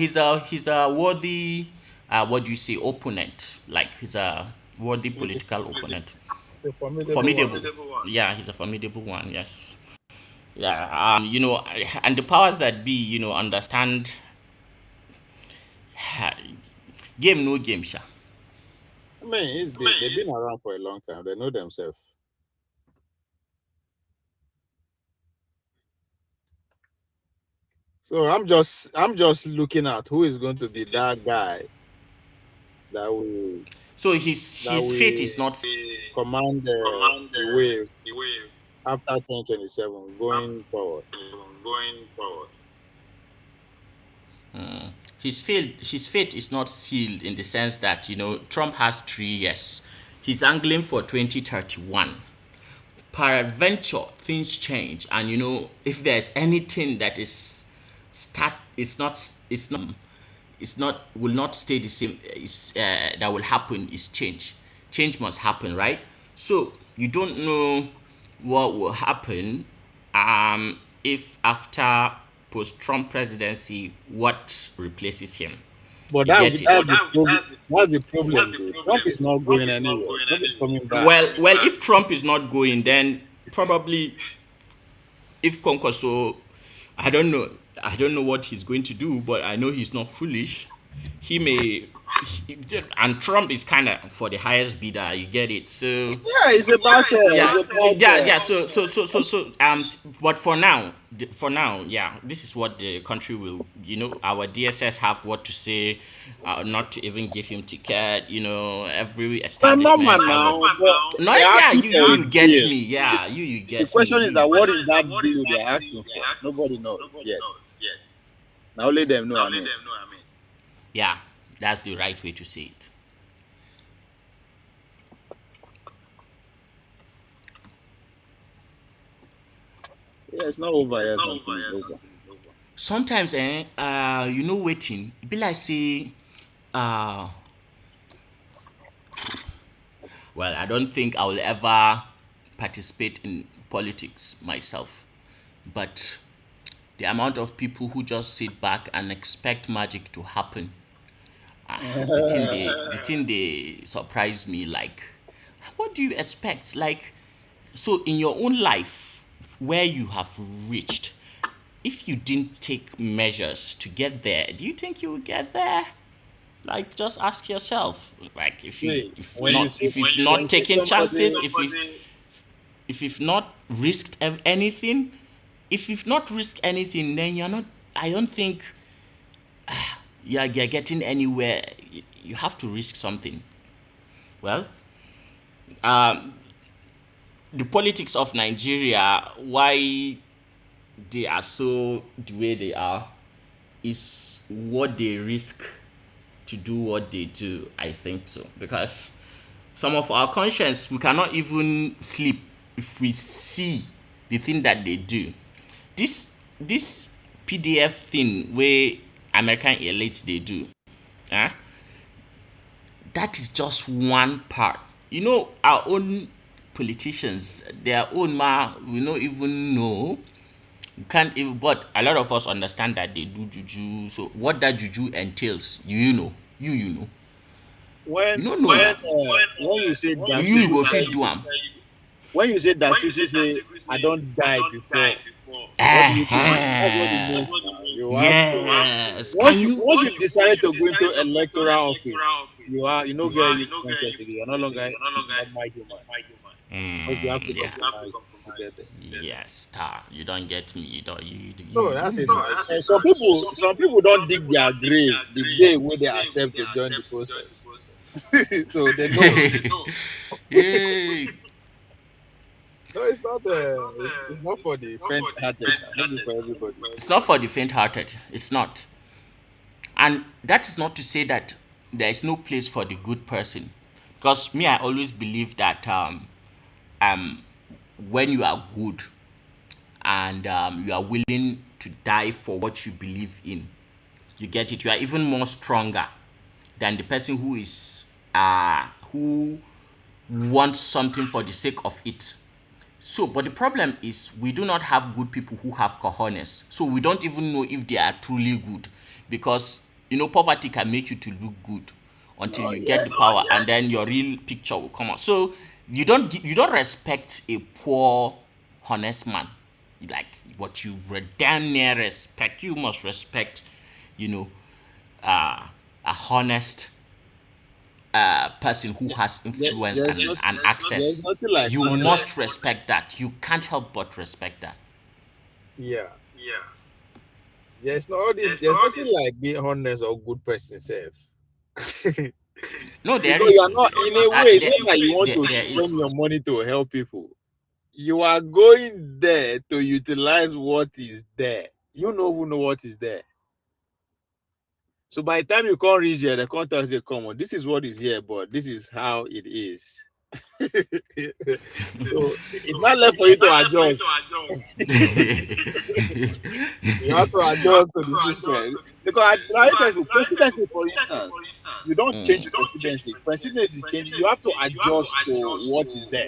worthy. What do you say? Opponent. Like he's a worthy political opponent. Formidable. Yeah, he's a formidable one. Yes. Yeah. And the powers that be, understand. Game no game, sha. I mean, they've been around for a long time. They know themselves. So I'm just looking at who is going to be that guy that will. So his fate is not command the wave after 2027 going forward. His fate is not sealed in the sense that Trump has 3 years. He's angling for 2031. Peradventure things change, and if there's anything that will not stay the same, that will happen is change. Change must happen, right? So you don't know what will happen if after post-Trump presidency, what replaces him. But that's the problem. Trump is not going anywhere. Trump is coming back. Well, if Trump is not going, then probably if Kwankwaso, I don't know what he's going to do, but I know he's not foolish. He may, and Trump is kind of for the highest bidder. You get it? So yeah, it's about yeah. So but for now, yeah, this is what the country will. Our DSS have what to say, not to even give him ticket. Every establishment. You get me. Yeah, you get me. The question is that what is that deal they're asking for? Nobody knows yet. Now let them know. Yeah, that's the right way to say it. Yeah, it's not over. Sometimes, waiting. It be like say, well, I don't think I will ever participate in politics myself, but the amount of people who just sit back and expect magic to happen, the thing they surprise me. Like, what do you expect? Like, so in your own life, where you have reached, if you didn't take measures to get there, do you think you will get there? Like, just ask yourself. Like, if you've not taken chances, if you've not risked anything, then you're not. I don't think you're getting anywhere. You have to risk something. Well, the politics of Nigeria, why they are so the way they are, is what they risk to do what they do. I think so, because some of our conscience, we cannot even sleep if we see the thing that they do. This PDF thing where American elites they do, huh? That is just one part. You know, our own politicians, their own we don't even know. You can't even, but a lot of us understand that they do juju. So what that juju entails, you know. You know. When You don't know now. when you say You go fit do am. when you say that you say I don't die before, what do you think? That's what it means. You have Yes. to, once you decided to go into electoral office, you know get you conscious again. You're no longer a normal human. Because you have to compromise together. Yes, you don't get me. You don't. No, that's it. Man. Some people don't dig their grave the day when they accept to join the process. So they know. Hey. No, it's not. It's not for the faint-hearted. Maybe for everybody. It's not for the faint-hearted. It's not. And that is not to say that there is no place for the good person. Because me, I always believe that when you are good and you are willing to die for what you believe in, you get it. You are even more stronger than the person who is who wants something for the sake of it. So, but the problem is we do not have good people who have cojones. So we don't even know if they are truly good, because you know poverty can make you to look good until you get the power, and then your real picture will come out. So you don't respect a poor, honest man. Like what you damn near respect, you must respect, you know, a honest person who has influence and access. Like you must respect that. You can't help but respect that. Yeah. There's nothing like being honest or good person self. No, there because is. You are not in a way. It's not like you want to spend your money to help people. You are going there to utilize what is there. You don't even know what is there. So by the time you can't reach there, the contact say, "Come on, this is what is here, but this is how it is." So it's not left for you to adjust. You have to adjust to the system. Because presidency, for instance, you don't change presidency. Presidency change. You have to adjust to what is there.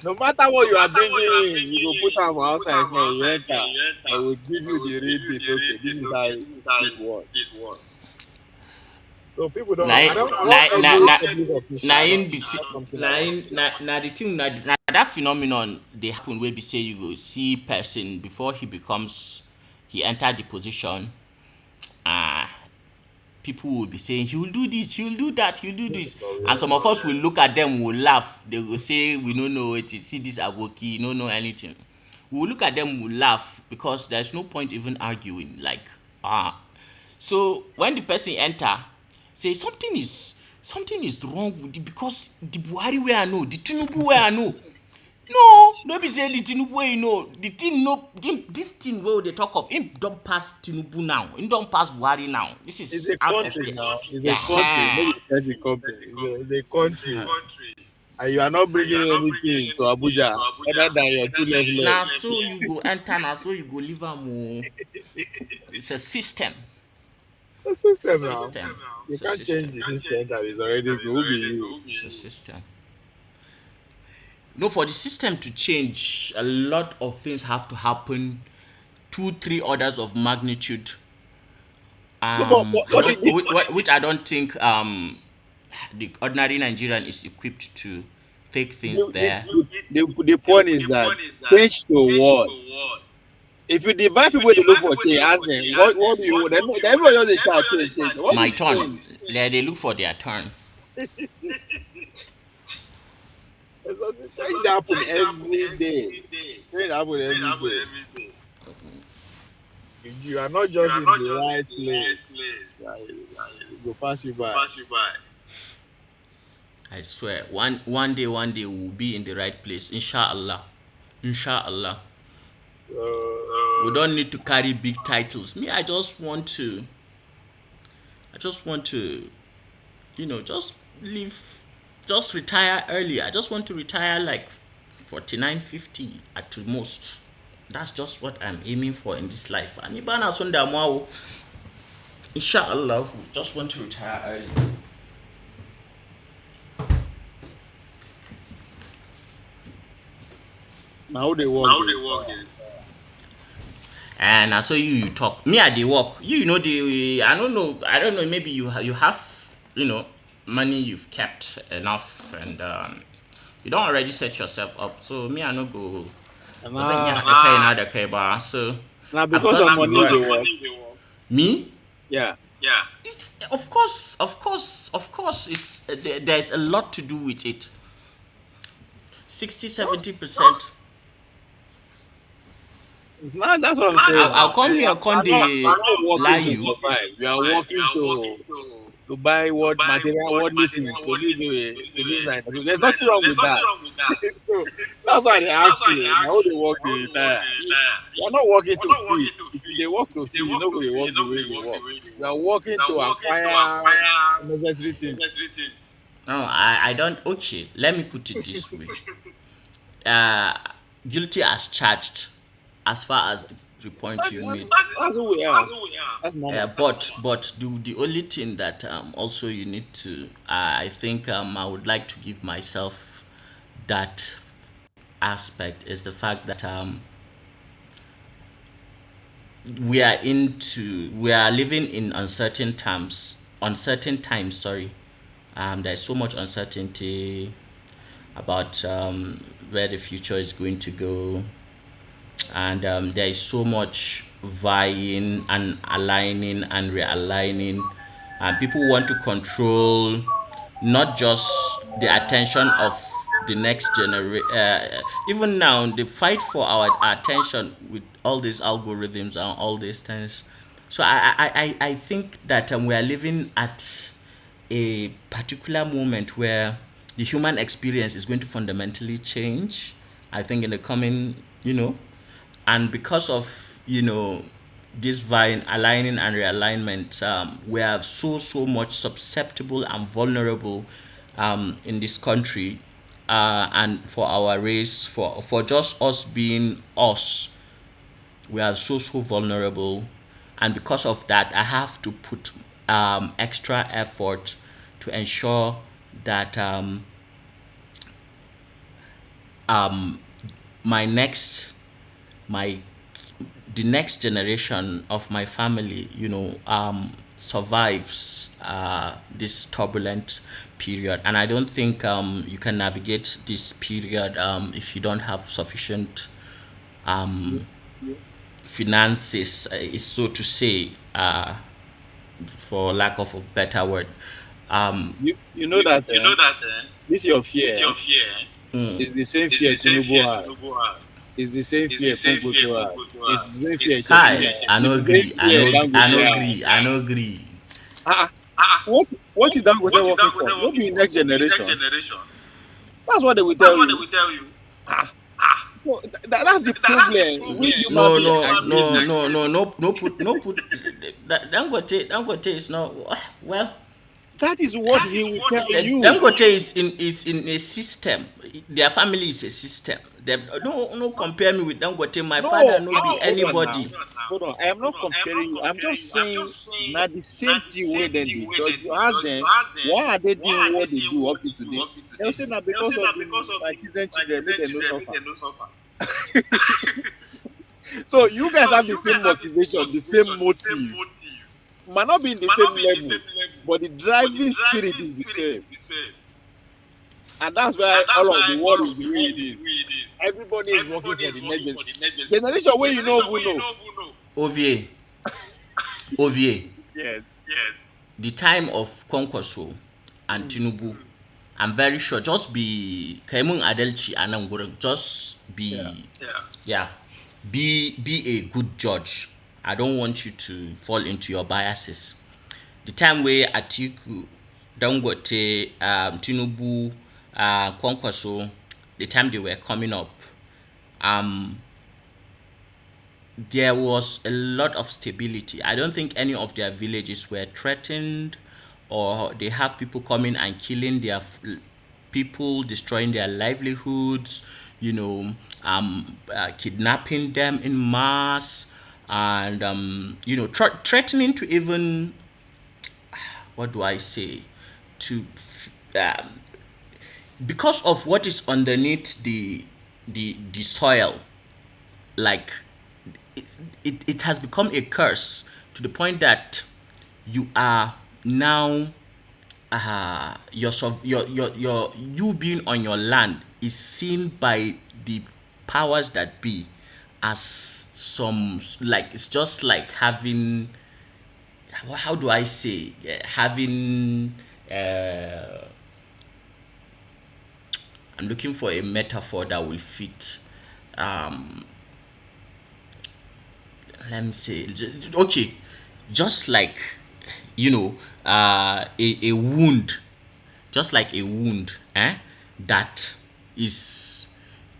No matter what you are bringing in, you go put them outside and you enter. I will give you the real this. Okay, this is how it works. So people don't. The thing that phenomenon they happen where we say you go see person before he enter the position. People will be saying he will do this, he will do that, he will do this, and some of us will look at them, will laugh. They will say we don't know it. See this aboki, don't know anything. We will look at them, will laugh, because there's no point even arguing. Like so when the person enter, say something is wrong with it, because the Buhari way I know, the Tinubu way I know. No be say the Tinubu way you know. The thing this thing where they talk of him don't pass Tinubu now. Him don't pass Buhari now. This is it's a country now. It's a country. Maybe it's a company. It's a country. And you are not bringing anything to Abuja other than your two left legs. Now so you go enter, now so you go leave them. It's a system. A system now. You can't change the system that is already good. It's a system. No, for the system to change, a lot of things have to happen. 2-3 orders of magnitude. Which I don't think the ordinary Nigerian is equipped to take things there. The point is that change to what? If you divide people to look for change, ask them, what do you want? Everybody just shout change. My turn. They look for their turn. Change happen every day. Change happen every day. You are not just in the right place. It will pass you by. I swear, one day we'll be in the right place. Inshallah. We don't need to carry big titles. Me, I just want to, just leave, just retire early. I just want to retire like 49, 50 at the most. That's just what I'm aiming for in this life. And Ibana Sundamwa, inshallah, just want to retire early. Now they work. And I saw you talk. Me, I dey work. I don't know. Maybe you have, money you've kept enough, and you don't already set yourself up. So me, I no go. So Now because of money they work. Me? Yeah. It's of course. It's there's a lot to do with it. 60-70%. It's not. That's what I'm saying. I'll come here, lie you. We are working to buy what material, what need to live like. There's nothing wrong with that. So that's why they ask you. How they work to retire? You are not working to feed. If they work to feed, you know they work the way they work. You are working to acquire necessary things. No, I don't. Okay, let me put it this way. Guilty as charged, as far as the point you made. That's who we are. That's normal. But the only thing that also you need to, I think I would like to give myself that aspect is the fact that we are living in uncertain times. There's so much uncertainty about where the future is going to go, and there is so much vying and aligning and realigning, and people want to control not just the attention of the next generation. Even now, the fight for our attention with all these algorithms and all these things. So I think that we are living at a particular moment where the human experience is going to fundamentally change, I think, in the coming, and because of, this aligning and realignment, we are so much susceptible and vulnerable in this country, and for our race, for just us being us, we are so vulnerable, and because of that, I have to put extra effort to ensure that the next generation of my family, survives this turbulent period. And I don't think you can navigate this period if you don't have sufficient finances, so to say, for lack of a better word. You know that this your fear. It's the same fear Tinubu has. It's the same fear Kwankwaso has. It's the same fear. I no agree. What is that working for? What be next generation? That's what they will tell you. No, that's the problem. No put. Dangote is not well. That is what he will tell you. Dangote is in a system. Their family is a system. No compare me with Dangote. My father no be anybody. Hold on. I am not comparing you. I'm just saying not the same thing way they did. So if you ask them, why are they doing what they do up to today? They'll say that because of my children they no suffer. So you guys have the same motivation, the same motive. Might not be in the same level, but the driving spirit is the same. And that's why all of the world is the way it is. Everybody is working for the next generation where you know who know. Ovie. Yes. The time of Kwankwaso and Tinubu, I'm very sure, just be Kaimun Adelchi Anangurang, just be be a good judge. I don't want you to fall into your biases. The time where Atiku, Dangote, Tinubu, Kwankwaso, the time they were coming up, there was a lot of stability. I don't think any of their villages were threatened, or they have people coming and killing their people, destroying their livelihoods, kidnapping them in mass, and threatening to even, what do I say, to because of what is underneath the soil, like it has become a curse to the point that you are now you being on your land is seen by the powers that be as some, like, it's just like having, how do I say, having I'm looking for a metaphor that will fit. Let me say, okay, just like, a wound, just like a wound that is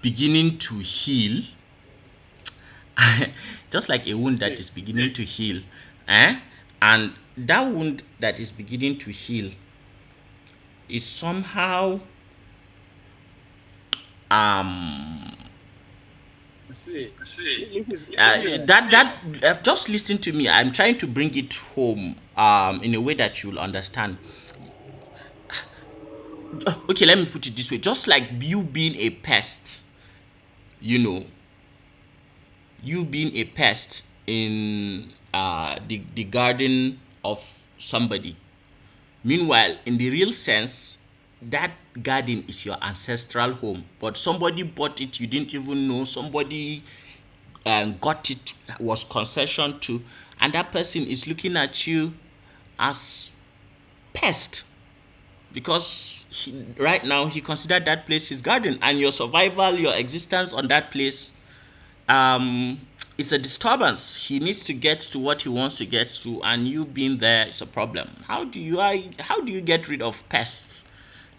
beginning to heal, just like a wound that is beginning to heal, and that wound that is beginning to heal is somehow just listen to me. I'm trying to bring it home in a way that you'll understand. Okay, let me put it this way. Just like you being a pest, you being a pest in the garden of somebody. Meanwhile, in the real sense, that garden is your ancestral home, but somebody bought it, you didn't even know. Somebody got it, was concession to, and that person is looking at you as pest, because right now he considered that place his garden, and your survival, your existence on that place, it's a disturbance. He needs to get to what he wants to get to, and you being there is a problem. How do you get rid of pests?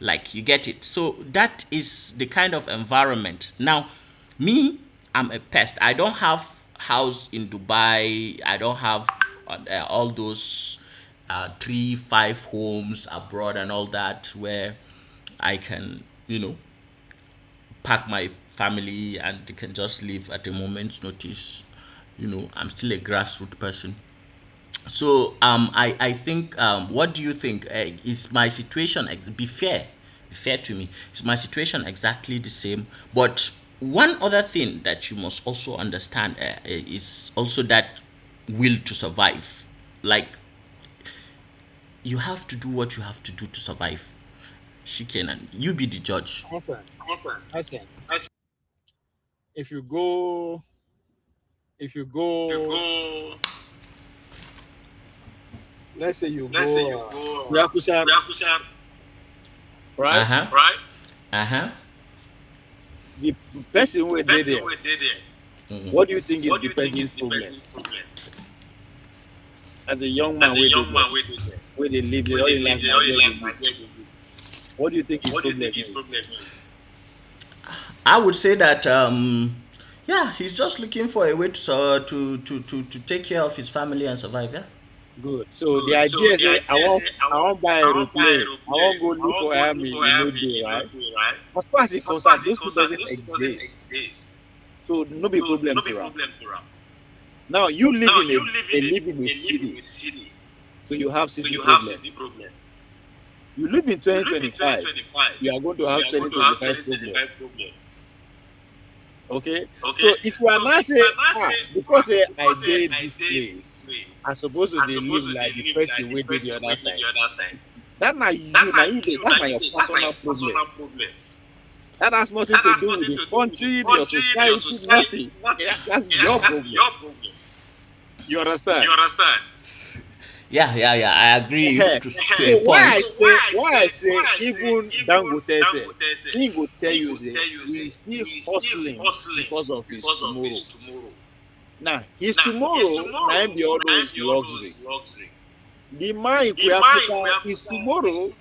Like, you get it. So that is the kind of environment. Now, me, I'm a pest. I don't have house in Dubai. I don't have all those 3-5 homes abroad and all that, where I can, pack my family and they can just leave at a moment's notice. I'm still a grassroots person. So I think, what do you think? Is my situation, be fair to me? Is my situation exactly the same? But one other thing that you must also understand is also that will to survive. Like, you have to do what you have to do to survive. Shikenan, you be the judge. Awesome. If you go, let's say you go, Yakushan, right? The person who did it, what do you think is the person's problem? As a young man, where they live their own life, what do you think his problem is? I would say that he's just looking for a way to take care of his family and survive. Yeah. Good. So the idea is that I won't buy a aeroplane. I won't go look for army in no day, right? As far as it concerns, those people doesn't exist. So no be problem to am. Now you live in a city. So you have city problem. You live in 2025. You are going to have 2025 problem. Okay? So if you are not saying, because I did this place, I'm supposed to live like the person who did the other side. That's not your personal problem. That has nothing to do with the country, your society, nothing. That's your problem. You understand? Yeah, I agree. So why I say even Dangote said, he will tell you he's still hustling because of his tomorrow. Now, his tomorrow might be all those luxury. The man in Kwankwaso, his tomorrow,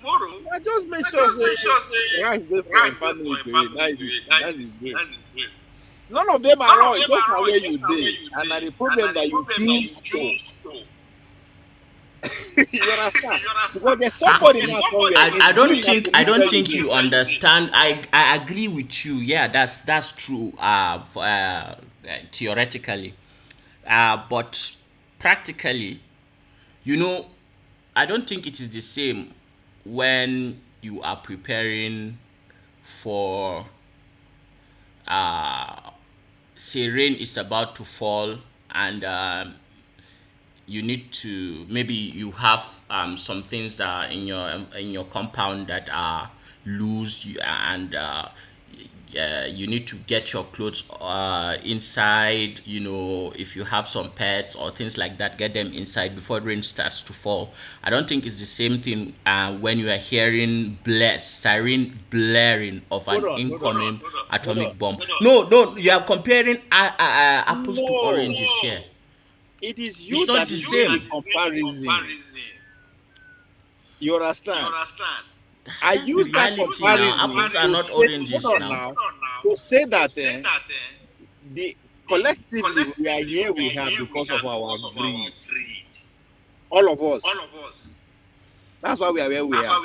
I just make sure say rice there for his family to eat. That is great. None of them are wrong. It's just the way you did. And the problem that you choose to. You understand? Because there's somebody now somewhere. I don't think you understand. I agree with you. Yeah, that's true. Theoretically, but practically, I don't think it is the same when you are preparing for say rain is about to fall, and you need to, maybe you have some things that in your compound that are loose, and you need to get your clothes inside. If you have some pets or things like that, get them inside before rain starts to fall. I don't think it's the same thing when you are hearing siren blaring of an incoming atomic bomb. No, you are comparing apples to oranges here. It is you not that the is same. doing the comparison. You understand? I That's use the that reality now. comparison Apples are to not say- oranges hold on now. to say that the collectively we are here we have because of our greed. All of us. That's why we are where we are.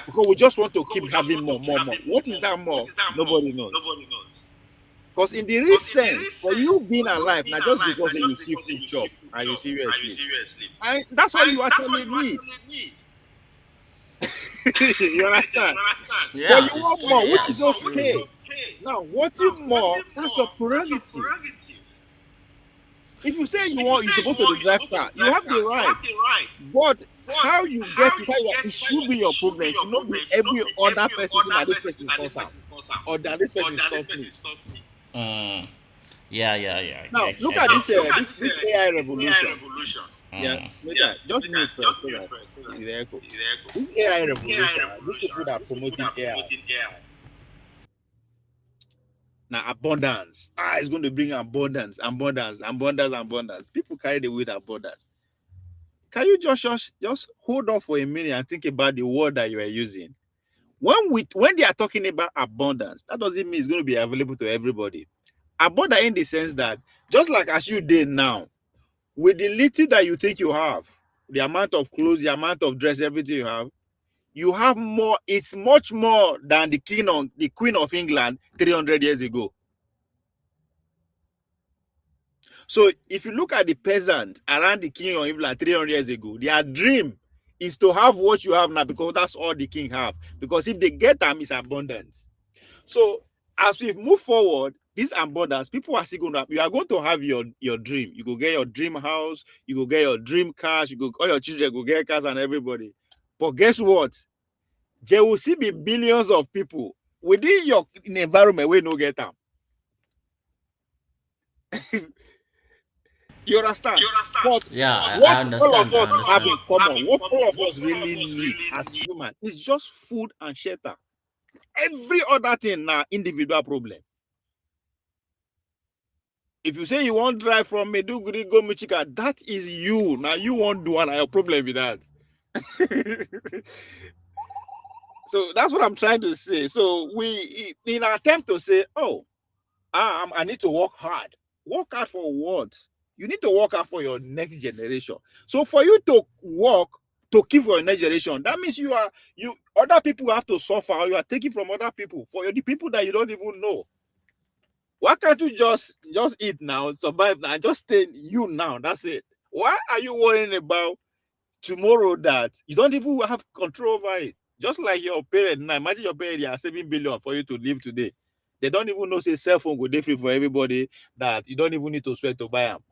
Because we just want to keep having more. What is that more? Nobody knows. Because in the real sense, for you being alive, not just because you see food chop and you seriously, and that's all you actually need. You understand? Yeah, But you want more, which is okay. Now, wanting more, that's your prerogative. If you say you're supposed to drive car, you have the right. But how you get it should be your problem. It should not be every other person that this person calls out or that this person stop me. Yeah. Now look at this AI revolution. Yeah, just mute first so that it echo. This AI revolution, these people that are promoting AI. Now abundance. It's going to bring abundance. People carry the weight abundance. Can you just hold on for a minute and think about the word that you are using? When they are talking about abundance, that doesn't mean it's going to be available to everybody. Abundance in the sense that just like as you did now, with the little that you think you have, the amount of clothes, the amount of dress, everything you have more. It's much more than the Queen of England 300 years ago. So if you look at the peasant around the King of England 300 years ago, their dream is to have what you have now because that's all the king have. Because if they get them, it's abundance. So as we move forward, this abundance, people are still you are going to have your dream. You go get your dream house, you go get your dream cars, all your children go get cars and everybody. But guess what? There will still be billions of people within your environment where no get them. You understand? But I understand. All of us have in common, what all of us really need as humans is just food and shelter. Every other thing now, individual problem. If you say you want to drive from Meduguri, go Michika, that is you. Now you won't do one, your problem with that. So that's what I'm trying to say. So we, in an attempt to say, I need to work hard. Work hard for what? You need to work hard for your next generation. So for you to work to keep for your next generation, that means other people have to suffer, or you are taking from other people for the people that you don't even know. Why can't you just eat now, survive now, and just stay you now? That's it. Why are you worrying about tomorrow that you don't even have control over it? Just like your parents now. Imagine your parents are saving billion for you to live today. They don't even know say cell phone go dey free for everybody, that you don't even need to sweat to buy them.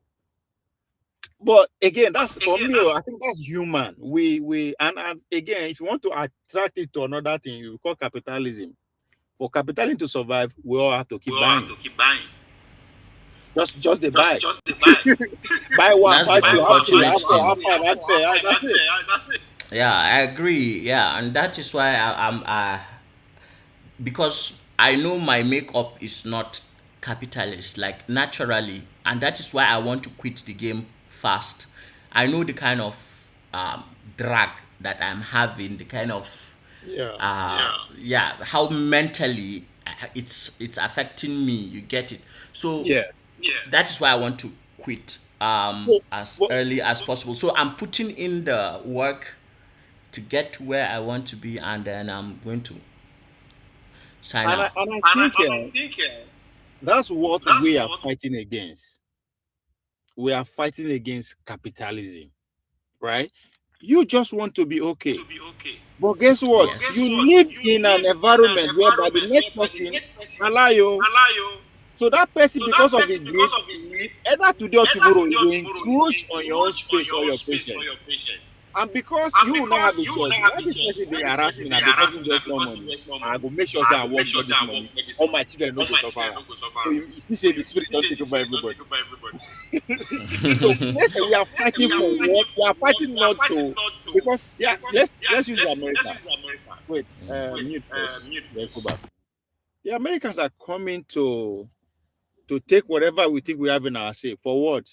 But again, that's for me. I think that's human. We and again, if you want to attract it to another thing, you call capitalism. For capitalism to survive, we all have to keep buying. Just the buy. Buy one, buy two, that's it. Yeah, I agree. Yeah, and that is why I'm because I know my makeup is not capitalist, like naturally, and that is why I want to quit the game fast. I know the kind of drag that I'm having, the kind of how mentally it's affecting me. You get it? So Yeah. that is why I want to quit as early as possible. So I'm putting in the work to get to where I want to be, and then I'm going to sign And out. I think that's what we are fighting against. We are fighting against capitalism, right? You just want to be okay. But guess what? Yes. You live in an environment whereby the next person allow you. So that person, because of the greed, either today or tomorrow, it will encroach on your own space or your patient. And because you will not have a choice, why this person they harass me now? The person just want money. I go make sure say I work get this money. All my children no go suffer. So you still say the spirit don't take over everybody. So let's say we are fighting for what? We are fighting not to, because let's use America. Wait, mute first. Then go back. The Americans are coming to take whatever we think we have in our say. For what?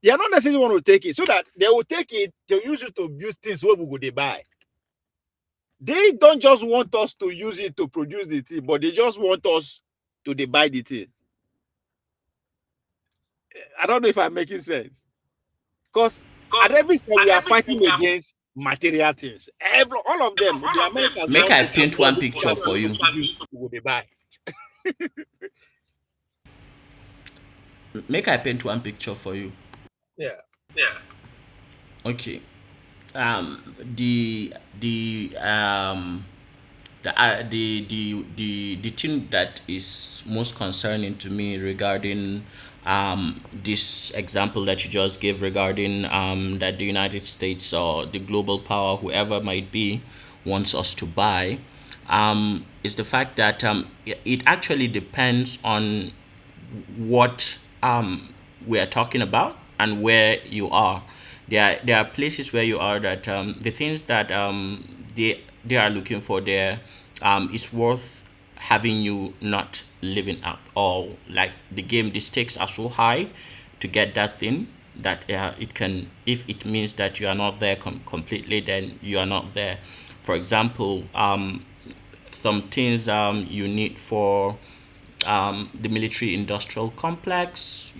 They are not necessarily want to take it, so that they will take it to use it to build things where we go they buy. They don't just want us to use it to produce the thing, but they just want us to they buy the thing. I don't know if I'm making sense. Because at every step we are fighting against material things. All of them, the Americans Make want I to paint one picture for you. Will they buy? Make I paint one picture for you. Yeah. Okay. The thing that is most concerning to me regarding this example that you just gave regarding that the United States or the global power, whoever might be, wants us to buy, is the fact that it actually depends on what we are talking about and where you are. There are places where you are that the things that they are looking for there is worth having you not living at all. Like the stakes are so high to get that thing that it can, if it means that you are not there completely, then you are not there. For example, some things you need for the military industrial complex,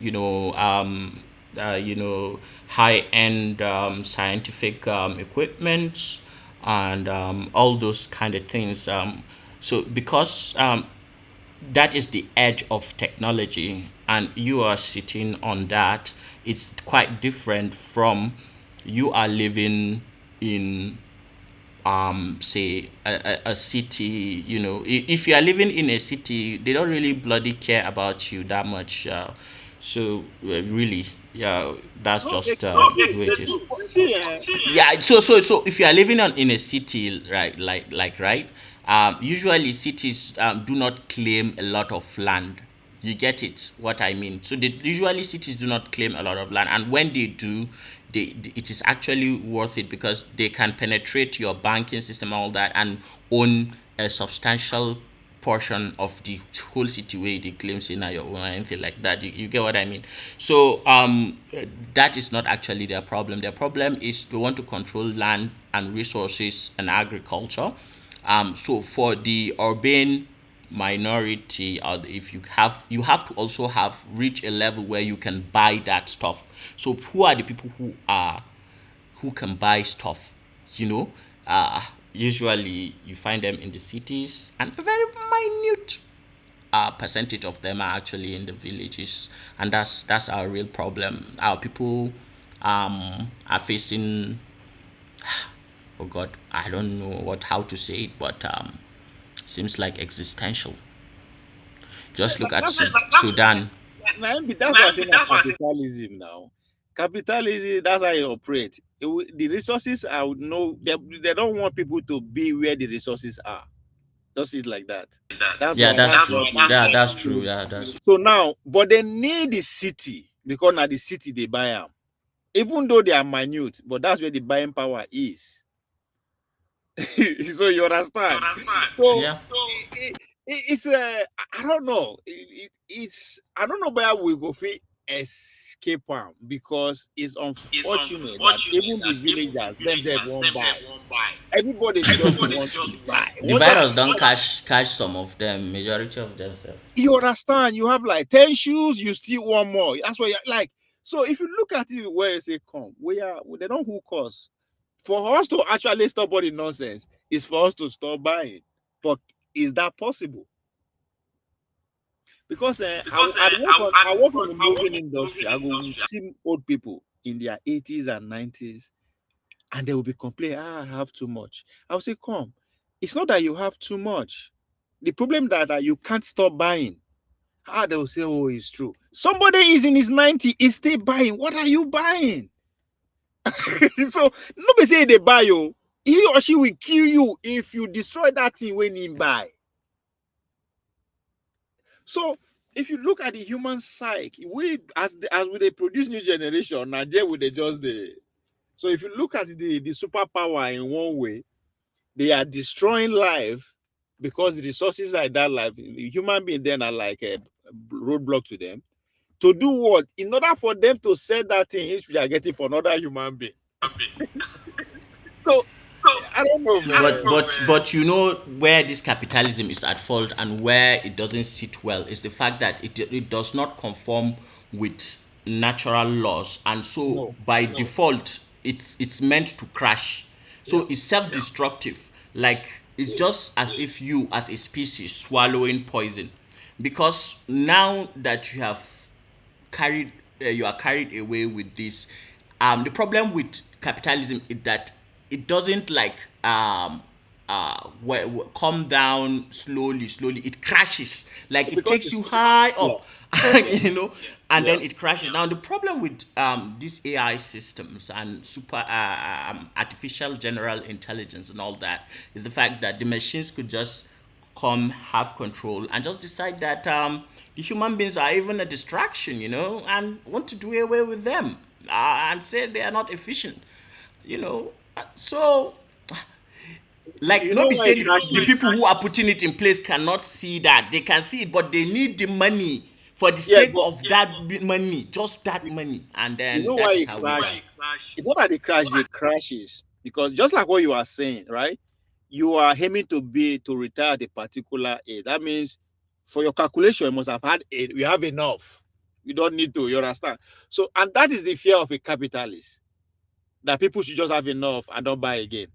high-end scientific equipment, and all those kind of things. So because that is the edge of technology, and you are sitting on that, it's quite different from you are living in say a city. If you are living in a city, they don't really bloody care about you that much. Really, yeah, that's just the way it is. Yeah, so if you are living in a city, right, right, usually cities do not claim a lot of land. You get it, what I mean? So usually cities do not claim a lot of land, and when they do, it is actually worth it because they can penetrate your banking system, all that, and own a substantial portion of the whole city where they claim say na your own or anything like that. You get what I mean? So that is not actually their problem. Their problem is they want to control land and resources and agriculture. So for the urban minority, or if you have to also have reach a level where you can buy that stuff. So who are the people who can buy stuff? Usually you find them in the cities, and a very minute percentage of them are actually in the villages, and that's our real problem. Our people are facing, oh God, I don't know how to say it, but seems like existential. Just look at Sudan. That's why I say capitalism now. Capitalism, that's how it operates. The resources are they don't want people to be where the resources are. Just it like that. That's true. That's true. Yeah, that's true. So now, but they need the city because now the city they buy them. Even though they are minute, but that's where the buying power is. So you understand? So yeah. It's I don't know. It's I don't know where we go fit escape am because it's unfortunate that even the villagers themselves won't buy. Everybody just want to buy. The virus don't catch some of them, majority of them. You understand? You have like 10 shoes, you still want more. That's what you're like. So if you look at it where you say come, they don't hook us. For us to actually stop all the nonsense is for us to stop buying. But is that possible? Because I work in the moving industry. I will see old people in their 80s and 90s, and they will be complaining, I have too much. I will say, come, it's not that you have too much. The problem that you can't stop buying. They will say, oh, it's true. Somebody is in his 90s, is still buying. What are you buying? So nobody say they buy you. He or she will kill you if you destroy that thing when he buy. So if you look at the human psyche, we as they produce new generation, and they will just the. So if you look at the superpower in one way, they are destroying life because the resources are that life. Human beings then are like a roadblock to them. To do what? In order for them to sell that thing, which we are getting for another human being. So I don't know, man. But you know where this capitalism is at fault and where it doesn't sit well is the fact that it does not conform with natural laws, and so by default it's meant to crash. So it's self-destructive. Like it's just as if you as a species swallowing poison, because now that you have you are carried away with this. The problem with capitalism is that it doesn't like come down slowly. It crashes. Like it takes you high up, you know, and then it crashes. Now the problem with these AI systems and super artificial general intelligence and all that is the fact that the machines could just come, have control, and just decide that the human beings are even a distraction, you know, and want to do away with them and say they are not efficient, you know. So, like, not be saying the people who are putting it in place cannot see that. They can see it, but they need the money for the sake of that money, just that money. And then you know that why is it how crashes? we It's not that it crashes, because just like what you are saying, right? You are aiming to retire at a particular age. That means for your calculation, you must have had it. You have enough. You don't need to, you understand? So, and that is the fear of a capitalist, that people should just have enough and don't buy again.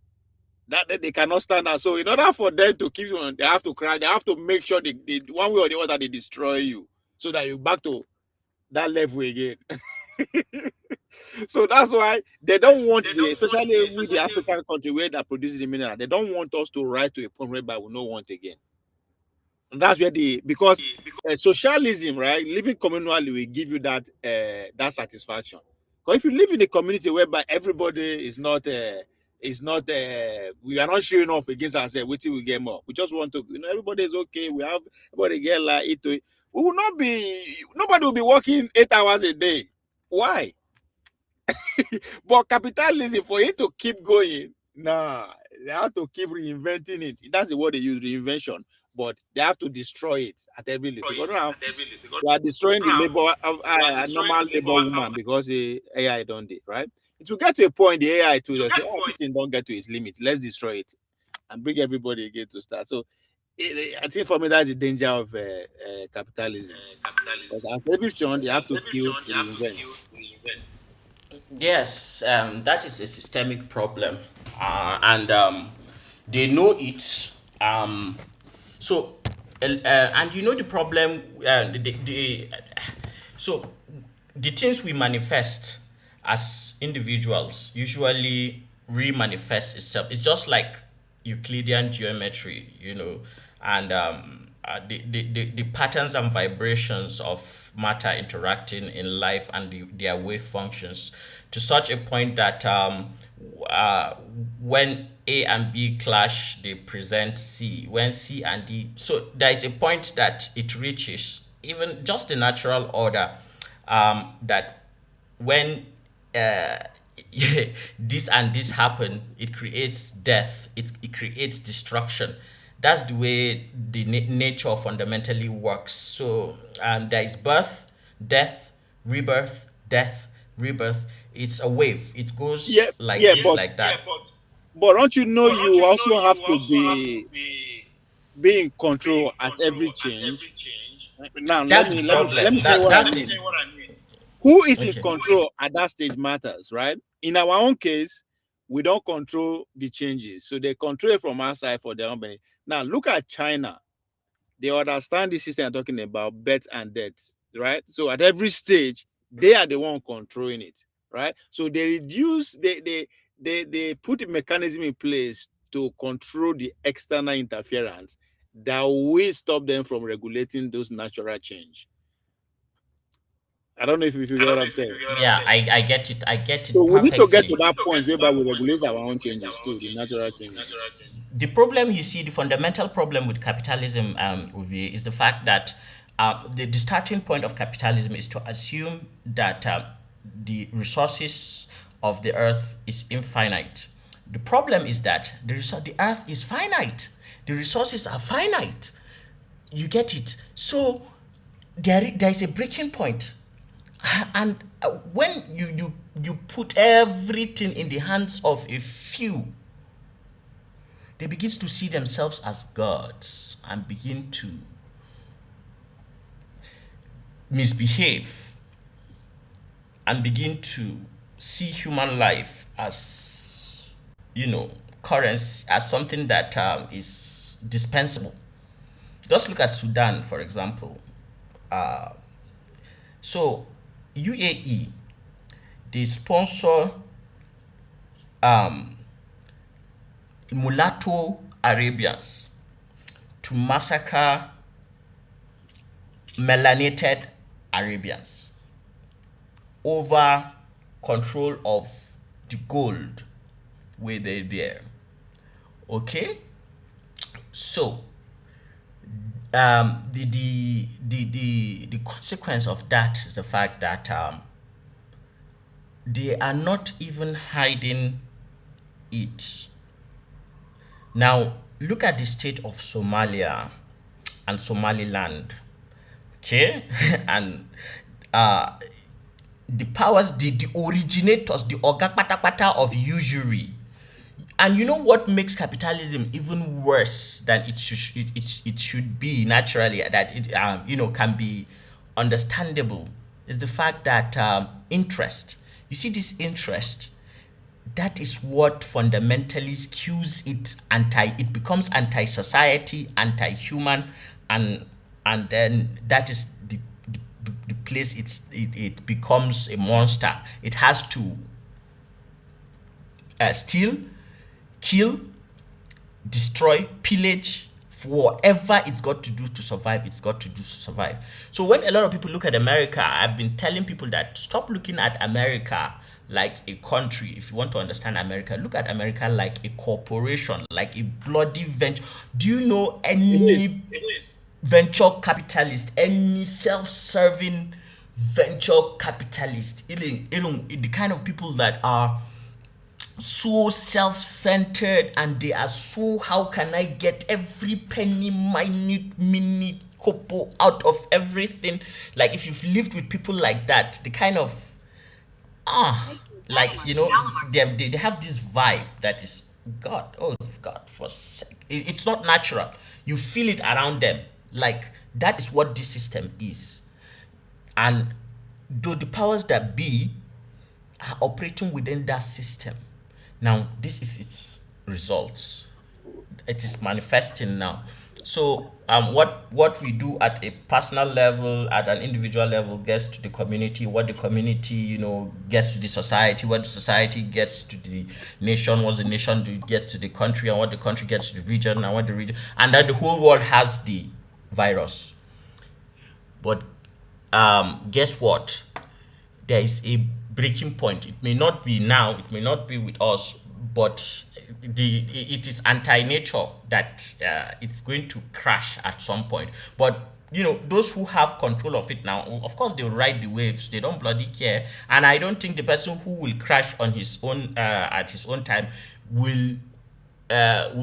That they cannot stand that. So in order for them to keep you on, they have to cry. They have to make sure they one way or the other they destroy you, so that you back to that level again. So that's why they don't want especially with the African country where they produce the mineral, they don't want us to rise to a point whereby we don't want again. And that's where because socialism, right? Living communally will give you that satisfaction. Because if you live in a community whereby everybody is not we are not showing off against ourselves, wait till we get more. We just want to, you know, everybody is okay. We have everybody get like it. We will not be, nobody will be working 8 hours a day. Why? But capitalism, for it to keep going, they have to keep reinventing it. That's the word they use, reinvention. But they have to destroy it at every level. They are destroying the labor, normal labor woman, because the AI don't do, right? It will get to a point, the AI too, they say, this thing don't get to its limit. Let's destroy it and bring everybody again to start. So I think for me, that's the danger of capitalism. Because at every turn, they have to kill, reinvent. Yes, that is a systemic problem, and they know it. So, and you know the problem. So the things we manifest as individuals usually re-manifest itself. It's just like Euclidean geometry, you know, and the patterns and vibrations of matter interacting in life and their wave functions to such a point that when A and B clash, they present C. When C and D, so there is a point that it reaches, even just the natural order, that when this and this happen, it creates death. It creates destruction. That's the way the nature fundamentally works. So there is birth, death, rebirth, death, rebirth. It's a wave. It goes Yeah, like yeah, this, but like that. don't you know you also have to be in control at every change? Now That's let the me problem. tell you what I That's mean. the Who is in okay. control at that stage matters, right? In our own case, we don't control the changes, so they control it from our side for their own benefit. Now look at China. They understand the system I'm talking about, birth and death, right? So at every stage, they are the one controlling it, right? So they reduce, they put a mechanism in place to control the external interference that will stop them from regulating those natural change. I don't know if you get what I'm saying. Yeah, I get it. I get So it we need to get to perfectly. that point whereby we regulate our own changes too, the natural changes. The problem, you see, the fundamental problem with capitalism, Uvi, is the fact that the starting point of capitalism is to assume that the resources of the earth is infinite. The problem is that the earth is finite. The resources are finite. You get it? So there is a breaking point. And when you put everything in the hands of a few, they begin to see themselves as gods and begin to misbehave and begin to see human life as, currency, as something that is dispensable. Just look at Sudan, for example. So UAE, they sponsor mulatto Arabians to massacre melanated Arabians over control of the gold where they bear. Okay? So the consequence of that is the fact that they are not even hiding it. Now, look at the state of Somalia and Somaliland, okay? And the powers, the originators, the ogakpatapata of usury. And you know what makes capitalism even worse than it should be naturally, that it can be understandable, is the fact that interest. You see, this interest, that is what fundamentally skews it it becomes anti-society, anti-human, and then that is the place it becomes a monster. It has to steal, kill, destroy, pillage, whatever it's got to do to survive, it's got to do to survive. So when a lot of people look at America, I've been telling people that stop looking at America like a country. If you want to understand America, look at America like a corporation, like a bloody venture. Do you know any venture capitalist, any self-serving venture capitalist, the kind of people that are so self-centered and they are so, how can I get every penny, minute kopo out of everything? Like, if you've lived with people like that, the kind of they have this vibe that is God, oh God, for sake. It's not natural. You feel it around them. Like, that is what this system is. And though the powers that be are operating within that system. Now, this is its results. It is manifesting now. So, what we do at a personal level, at an individual level, gets to the community. What the community, gets to the society. What the society gets to the nation. What the nation gets to the country, and what the country gets to the region, and what the region, and then the whole world has the virus. But guess what? There is a breaking point. It may not be now, it may not be with us, but it is anti-nature that it's going to crash at some point. But those who have control of it now, of course, they'll ride the waves. They don't bloody care. And I don't think the person who will crash on his own at his own time would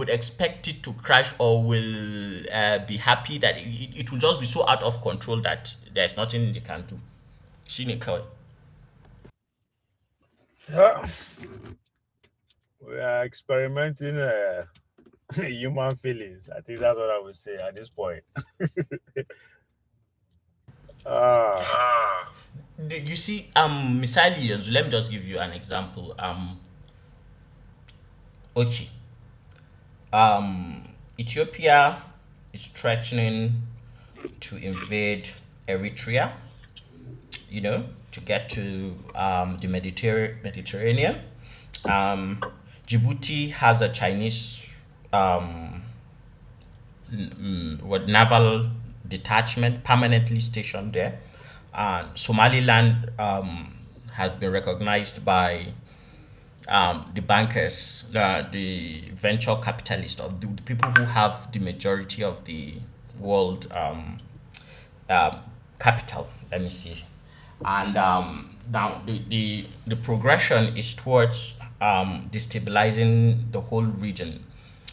expect it to crash, or will be happy that it will just be so out of control that there's nothing they can do. Shineko. Yeah, we are experimenting human feelings. I think that's what I would say at this point. Ah, You see, misali yanzu, let me just give you an example. Okay, Ethiopia is threatening to invade Eritrea, to get to the Mediterranean. Um, Djibouti has a Chinese naval detachment permanently stationed there. And Somaliland has been recognized by the bankers, the venture capitalists, of the people who have the majority of the world um, capital. Let me see. And now the progression is towards destabilizing the whole region.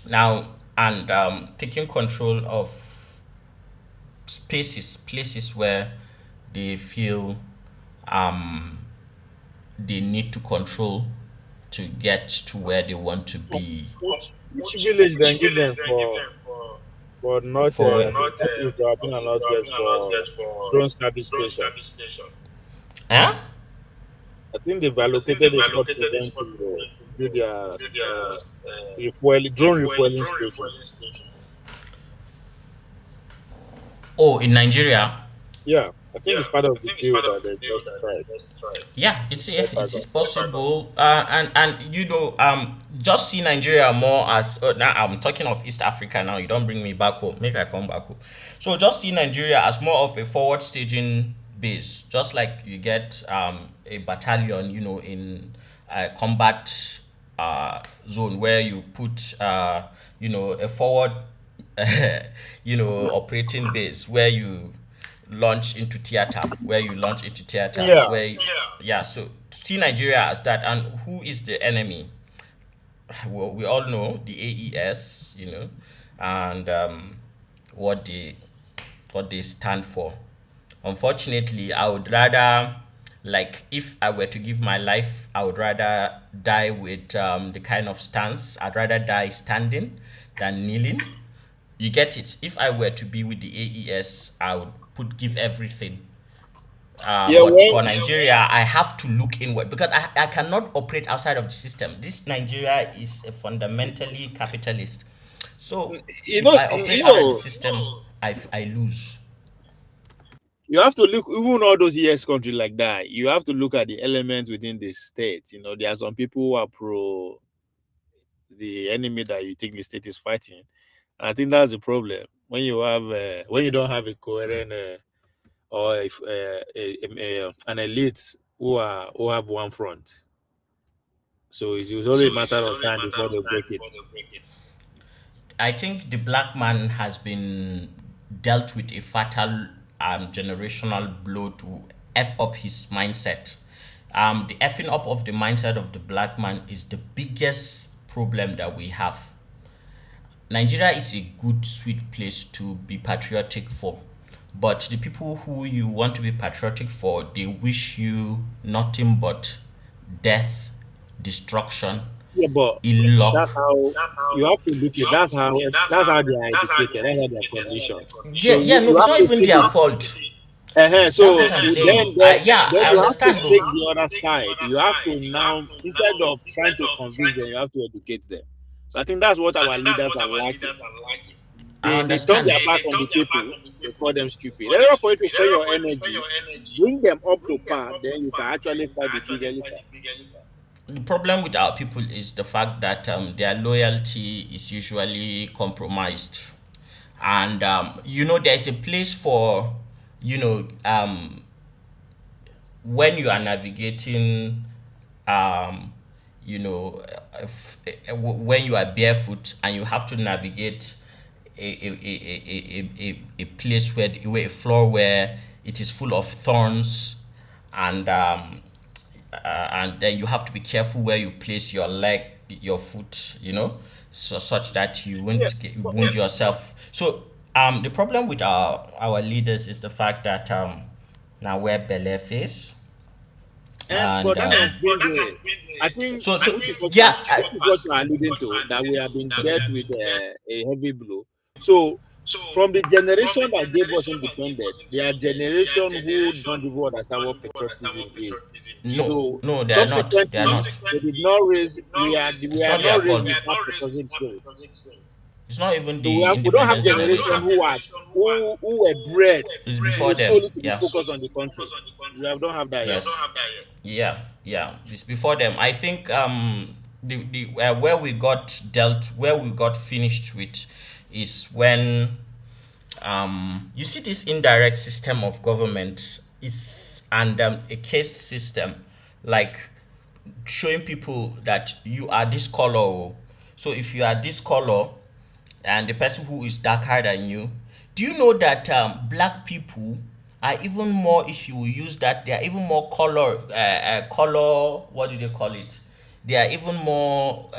Now, and taking control of places where they feel um, they need to control to get to where they want to be. which village then give them for north, For I think northeast or Abina northwest for drone service station. huh? I think they've allocated a spot for them to do their drone refueling station. Oh, in Nigeria. Yeah, I think it's part of the deal that they just tried. Yeah, Let her it is go. possible, and just see Nigeria more as now. I'm talking of East Africa now. You don't bring me back home. Make I come back home. So just see Nigeria as more of a forward staging base, just like you get a battalion, in a combat zone where you put a forward operating base where you launch into theater, Yeah, yeah. So see Nigeria as that. And who is the enemy? Well, we all know the AES, and what they stand for. Unfortunately, I would rather, like, if I were to give my life, I would rather die with the kind of stance. I'd rather die standing than kneeling. You get it. If I were to be with the AES, I would give everything. yeah. But When for Nigeria, I have to look inward because I cannot operate outside of the system. This Nigeria is a fundamentally capitalist. So you if know, I operate out of the system, I lose. you have to look even all those ES countries like that. You have to look at the elements within the state. There are some people who are pro the enemy that you think the state is fighting. And I think that's the problem when you have when you don't have a coherent or if, an elite who have one front. So it's only a matter of time before they break it. I think the black man has been dealt with a fatal generational blow to F up his mindset. The effing up of the mindset of the black man is the biggest problem that we have. Nigeria is a good, sweet place to be patriotic for. But the people who you want to be patriotic for, they wish you nothing but death, destruction, Yeah, but ill that's luck. how you have to look at. That's how they are educated. That's how they are conditioned. Yeah, So yeah, no, you it's have not to even see their the fault. That's so what I'm then saying. then Yeah, then I you have to understand take though. the other side. You have to now instead of trying to convince them, you have to educate them. So I think that's what our leaders are lacking. I They turn understand. their back on the people. They call them stupid. In order for you to spend your energy, bring them up to par. Then you can actually fight the big elephant. The problem with our people is the fact that their loyalty is usually compromised. And there's a place for, you know, um, when you are navigating, um, when you are barefoot and you have to navigate a place where a floor where it is full of thorns, and and then you have to be careful where you place your leg, your foot, so such that you Yeah, won't wound yourself. So the problem with our leaders is the fact that now wear belle face, And But that has been there. I think, so which is what yeah, you are alluding to, that we have been dealt with a heavy blow. So, from the generation that gave us independence, there are generation who don't even understand what patriotism is. So, no, they are not. They are subsequently, not. they did not raise. We It's are not their not raised fault. with that patriotism spirit. It's not even So the we don't have independence generation generation. who were bred It's before them. solely to be Yeah. focused on the country. Don't have that Yes. yet. Yeah. It's before them. I think the where we got finished with is when you see this indirect system of government is and a case system, like showing people that you are this color. Oh. So if you are this color and the person who is darker than you, do you know that black people are even more, if you use that, they are even more color, what do they call it? They are even more,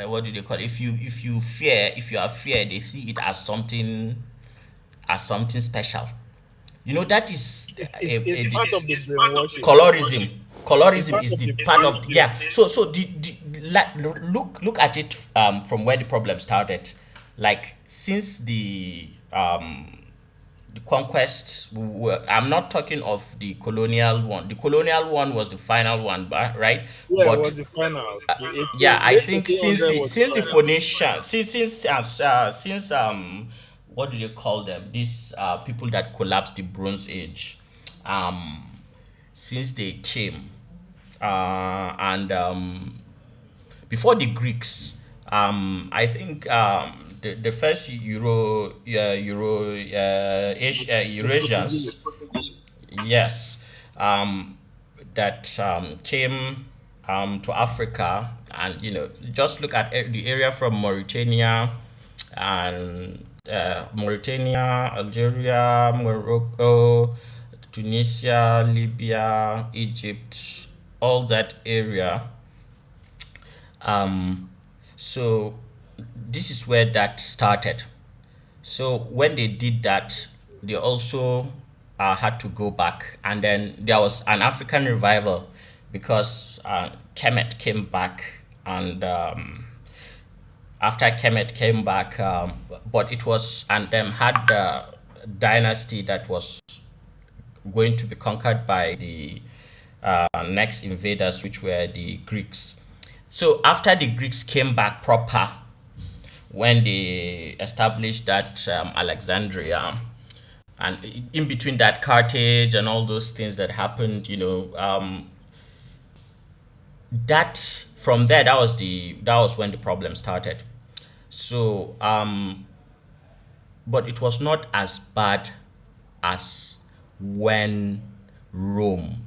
what do they call it? If you are fair, they see it as something special. You know, that is It's part of the brainwashing. colorism. It's Colorism part is of the the part of, brainwashing. yeah. So look at it from where the problem started. Like since the conquest, I'm not talking of the colonial one. The colonial one was the final one, right? Yeah, it But was the finals. yeah, I Late think 1800 was the since the finals. Phoenician, since what do they call them? These people that collapsed the Bronze Age, since they came, and before the Greeks, I think the first Eurasians, yes, that came to Africa, and just look at the area from Mauritania and Mauritania, Algeria, Morocco, Tunisia, Libya, Egypt, all that area. So this is where that started. So when they did that, they also had to go back, and then there was an African revival because Kemet came back, and after Kemet came back, but it was and had the dynasty that was going to be conquered by the next invaders, which were the Greeks. So after the Greeks came back proper, when they established that Alexandria, and in between that Carthage and all those things that happened, that from there, that was when the problem started. So but it was not as bad as when Rome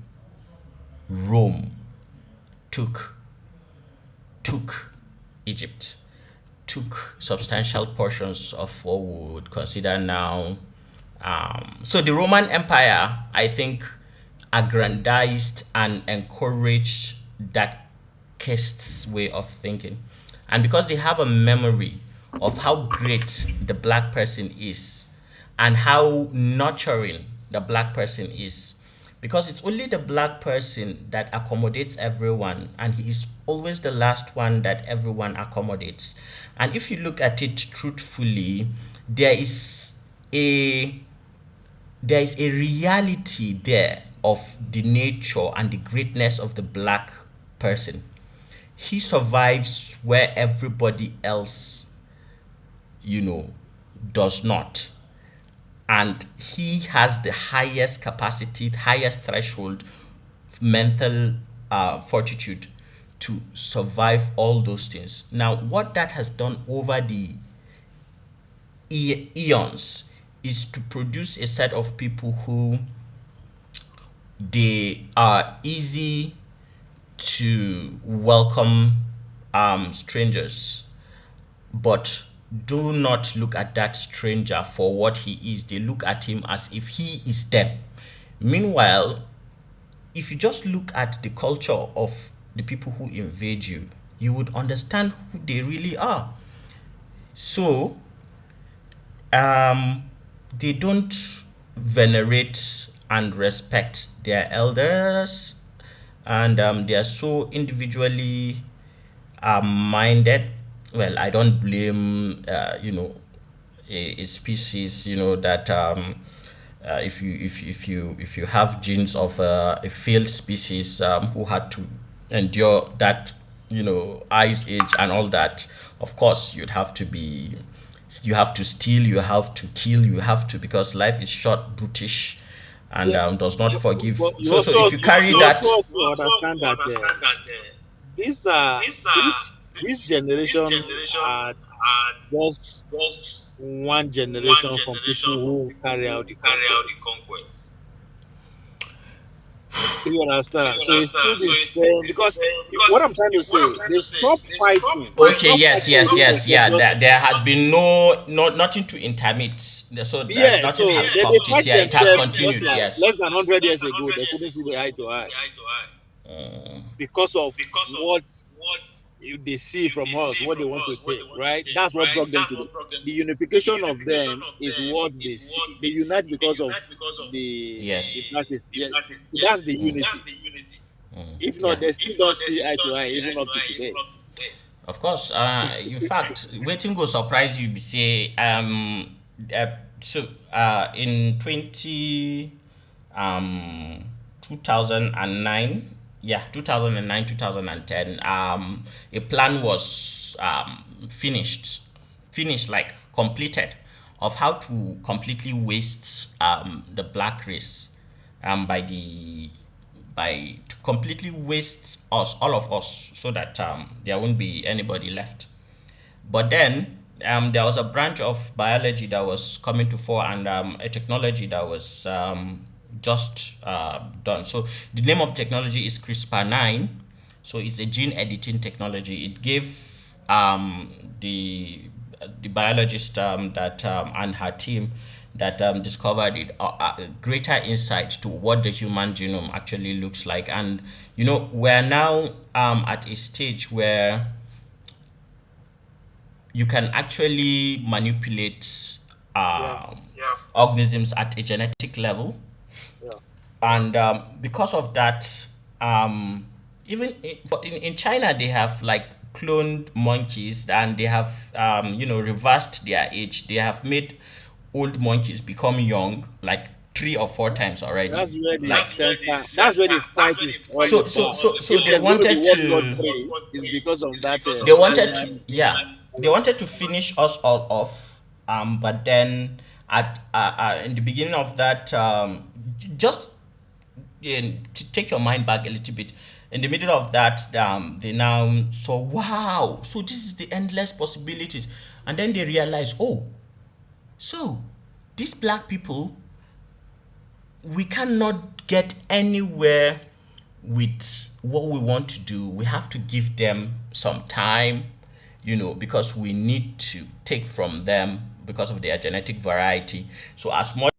took Egypt, took substantial portions of what we would consider now. So the Roman Empire, I think, aggrandized and encouraged that caste's way of thinking. And because they have a memory of how great the black person is and how nurturing the black person is, because it's only the black person that accommodates everyone, and he is always the last one that everyone accommodates. And if you look at it truthfully, there is a reality there of the nature and the greatness of the black person. He survives where everybody else does not. And he has the highest capacity, highest threshold, mental fortitude to survive all those things. Now, what that has done over the eons is to produce a set of people who they are easy to welcome strangers, but do not look at that stranger for what he is. They look at him as if he is them. Meanwhile, if you just look at the culture of the people who invade you, you would understand who they really are. So, they don't venerate and respect their elders. and they are so individually minded. Well, I don't blame a species, that if you have genes of a failed species who had to endure that, ice age and all that. Of course, you have to steal, you have to kill, you have to, because life is short, brutish, and Yeah, does not forgive. but you So also if you carry that, have to understand that these are this generation are just one generation from people who carry out the conquest. You understand? So it's still the same because what I'm trying to say, they stop fighting. They okay, stop yes, fighting yes, within yes, yeah. themselves. There has been nothing to intermit. So that Yeah, nothing so has they stopped it. fight Yeah, it has themselves just continued. like Yes. less than 100 years ago, they couldn't see the eye to eye because of what they see from us, what they want to take, right? That's what brought them to the unification of them is what they see. They unite because of the Yes. practice. Yeah, so that's the unity. If not, Yeah. they still don't see eye to eye, even up to today. Of course. In fact, waiting go surprise you. Be say in 2009, yeah, 2009, 2010, a plan was finished, like completed, of how to completely waste the black race, by to completely waste us, all of us, so that there won't be anybody left. But then there was a branch of biology that was coming to fore, and a technology that was just done. So the name of technology is CRISPR-9. So it's a gene editing technology. It gave the biologist that and her team that discovered it a greater insight to what the human genome actually looks like. And we're now at a stage where you can actually manipulate organisms at a genetic level. Yeah. And because of that, even in China, they have like cloned monkeys, and they have reversed their age. They have made old monkeys become young, like 3 or 4 times already. That's where the Like center. That's where the fight is all so so about. so so If they there's going to be wanted World War to III, it's because of that they wanted to human. yeah they wanted to finish us all off, but then in the beginning of that, just to take your mind back a little bit, in the middle of that, they now saw, wow, so this is the endless possibilities. And then they realized, oh, so these black people, we cannot get anywhere with what we want to do. We have to give them some time, because we need to take from them because of their genetic variety. So as much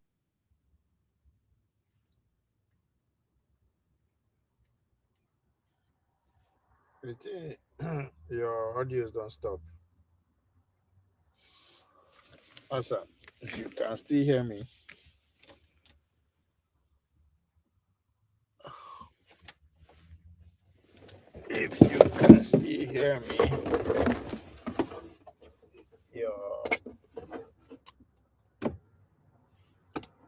Your audios don't stop. Awesome. If you can still hear me. If you can still hear me. Your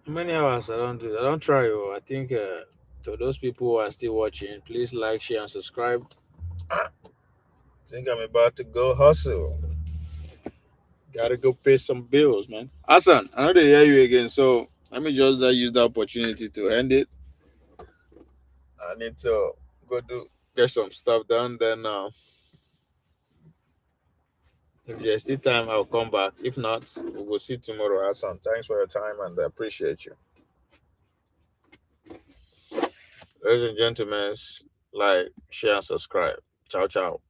many hours I don't do. I don't try. I think to those people who are still watching, please like, share, and subscribe. I think I'm about to go hustle. Gotta go pay some bills, man. Hassan, I know they hear you again, so let me just use the opportunity to end it. I need to get some stuff done. Then, if there's still time, I'll come back. If not, we will see tomorrow, Hassan. Thanks for your time, and I appreciate you. Ladies and gentlemen, like, share, and subscribe. Ciao, ciao.